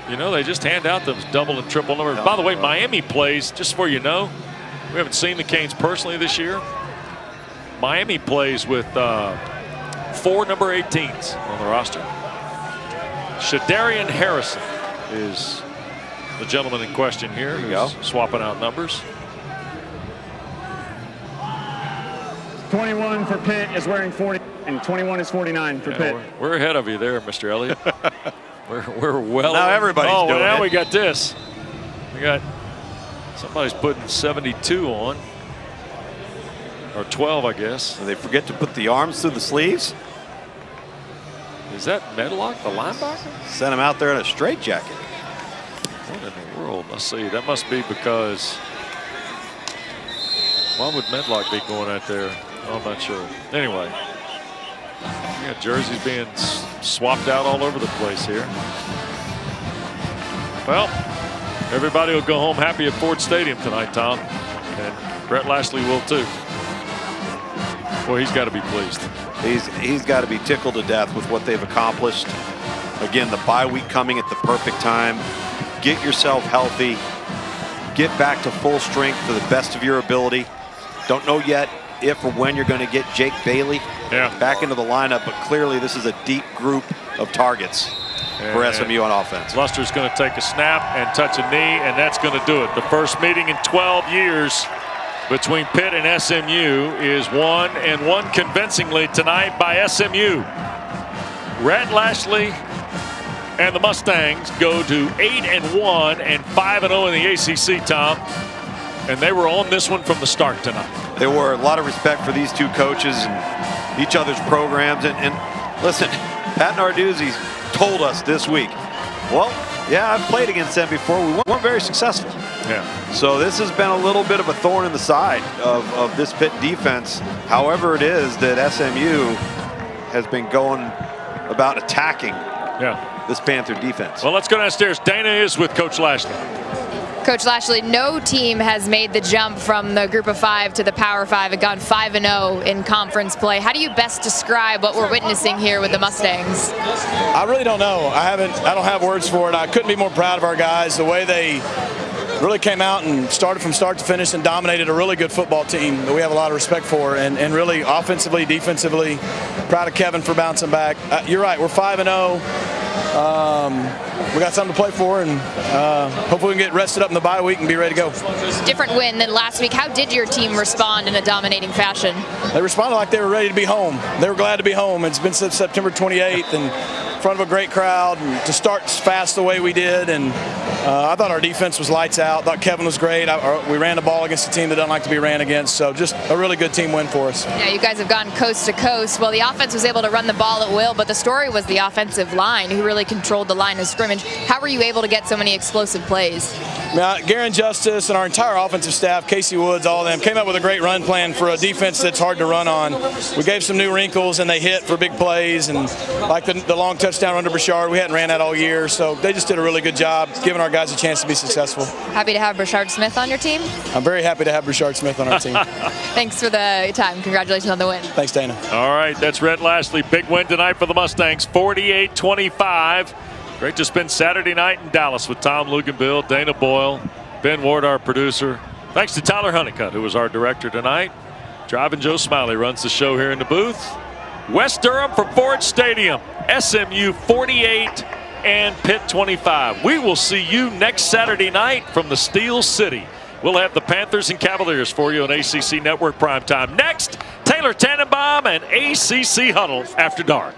You know, they just hand out those double and triple numbers. By the way, Miami plays, just so you know, we haven't seen the Canes personally this year. Miami plays with 4 number 18s on the roster. Shadarian Harrison is the gentleman in question here who's swapping out numbers. 21 for Pitt is wearing 40, and 21 is 49 for Pitt. We're ahead of you there, Mr. Elliott. we're well. Now everybody's doing now it. we got this. We got somebody's putting 72 on, or 12, I guess. Did they forget to put the arms through the sleeves? Is that Medlock, the linebacker? Sent him out there in a straitjacket. What in the world? Let's see. That must be because. Why would Medlock be going out there? I'm not sure. Anyway, we got jerseys being swapped out all over the place here. Well, everybody will go home happy at Ford Stadium tonight, Tom. And Rhett Lashley will too. Boy, he's got to be pleased. He's got to be tickled to death with what they've accomplished. Again, the bye week coming at the perfect time. Get yourself healthy. Get back to full strength to the best of your ability. Don't know yet if or when you're going to get Jake Bailey back into the lineup, but clearly this is a deep group of targets for SMU on offense. Luster's going to take a snap and touch a knee, and that's going to do it. The first meeting in 12 years between Pitt and SMU is won, and won convincingly tonight by SMU. Rhett Lashley and the Mustangs go to 8-1 and 5-0 in the ACC, Tom. And they were on this one from the start tonight. There were a lot of respect for these two coaches and each other's programs. And listen, Pat Narduzzi told us this week, well, yeah, I've played against them before. We weren't very successful. Yeah. So this has been a little bit of a thorn in the side of this Pitt defense. However it is that SMU has been going about attacking this Panther defense. Well, let's go downstairs. Dana is with Coach Lashley. Coach Lashley, no team has made the jump from the Group of 5 to the Power 5 and gone 5-0 in conference play. How do you best describe what we're witnessing here with the Mustangs? I really don't know. I don't have words for it. I couldn't be more proud of our guys. The way they really came out and started from start to finish and dominated a really good football team that we have a lot of respect for, and really offensively, defensively, proud of Kevin for bouncing back. You're right, we're 5-0. We got something to play for, and hopefully we can get rested up in the bye week and be ready to go. Different win than last week. How did your team respond in a dominating fashion? They responded like they were ready to be home. They were glad to be home. It's been since September 28th and in front of a great crowd, and to start fast the way we did. And I thought our defense was lights out. Thought Kevin was great. We ran the ball against a team that doesn't like to be ran against. So just a really good team win for us. Yeah, you guys have gone coast to coast. Well, the offense was able to run the ball at will, but the story was the offensive line who really controlled the line of scrimmage. How were you able to get so many explosive plays? Garen Justice and our entire offensive staff, Casey Woods, all of them, came up with a great run plan for a defense that's hard to run on. We gave some new wrinkles, and they hit for big plays, and like the long touchdown run to Brashard, we hadn't ran that all year, so they just did a really good job giving our guys a chance to be successful. Happy to have Brashard Smith on your team? I'm very happy to have Brashard Smith on our team. Thanks for the time. Congratulations on the win. Thanks, Dana. All right, that's Rhett Lashley. Big win tonight for the Mustangs, 48-25. Great to spend Saturday night in Dallas with Tom Luganville, Dana Boyle, Ben Ward, our producer. Thanks to Tyler Honeycutt, who was our director tonight. Driving Joe Smiley runs the show here in the booth. West Durham from Ford Stadium. SMU 48 and Pitt 25. We will see you next Saturday night from the Steel City. We'll have the Panthers and Cavaliers for you on ACC Network Primetime. Next, Taylor Tannenbaum and ACC Huddle After Dark.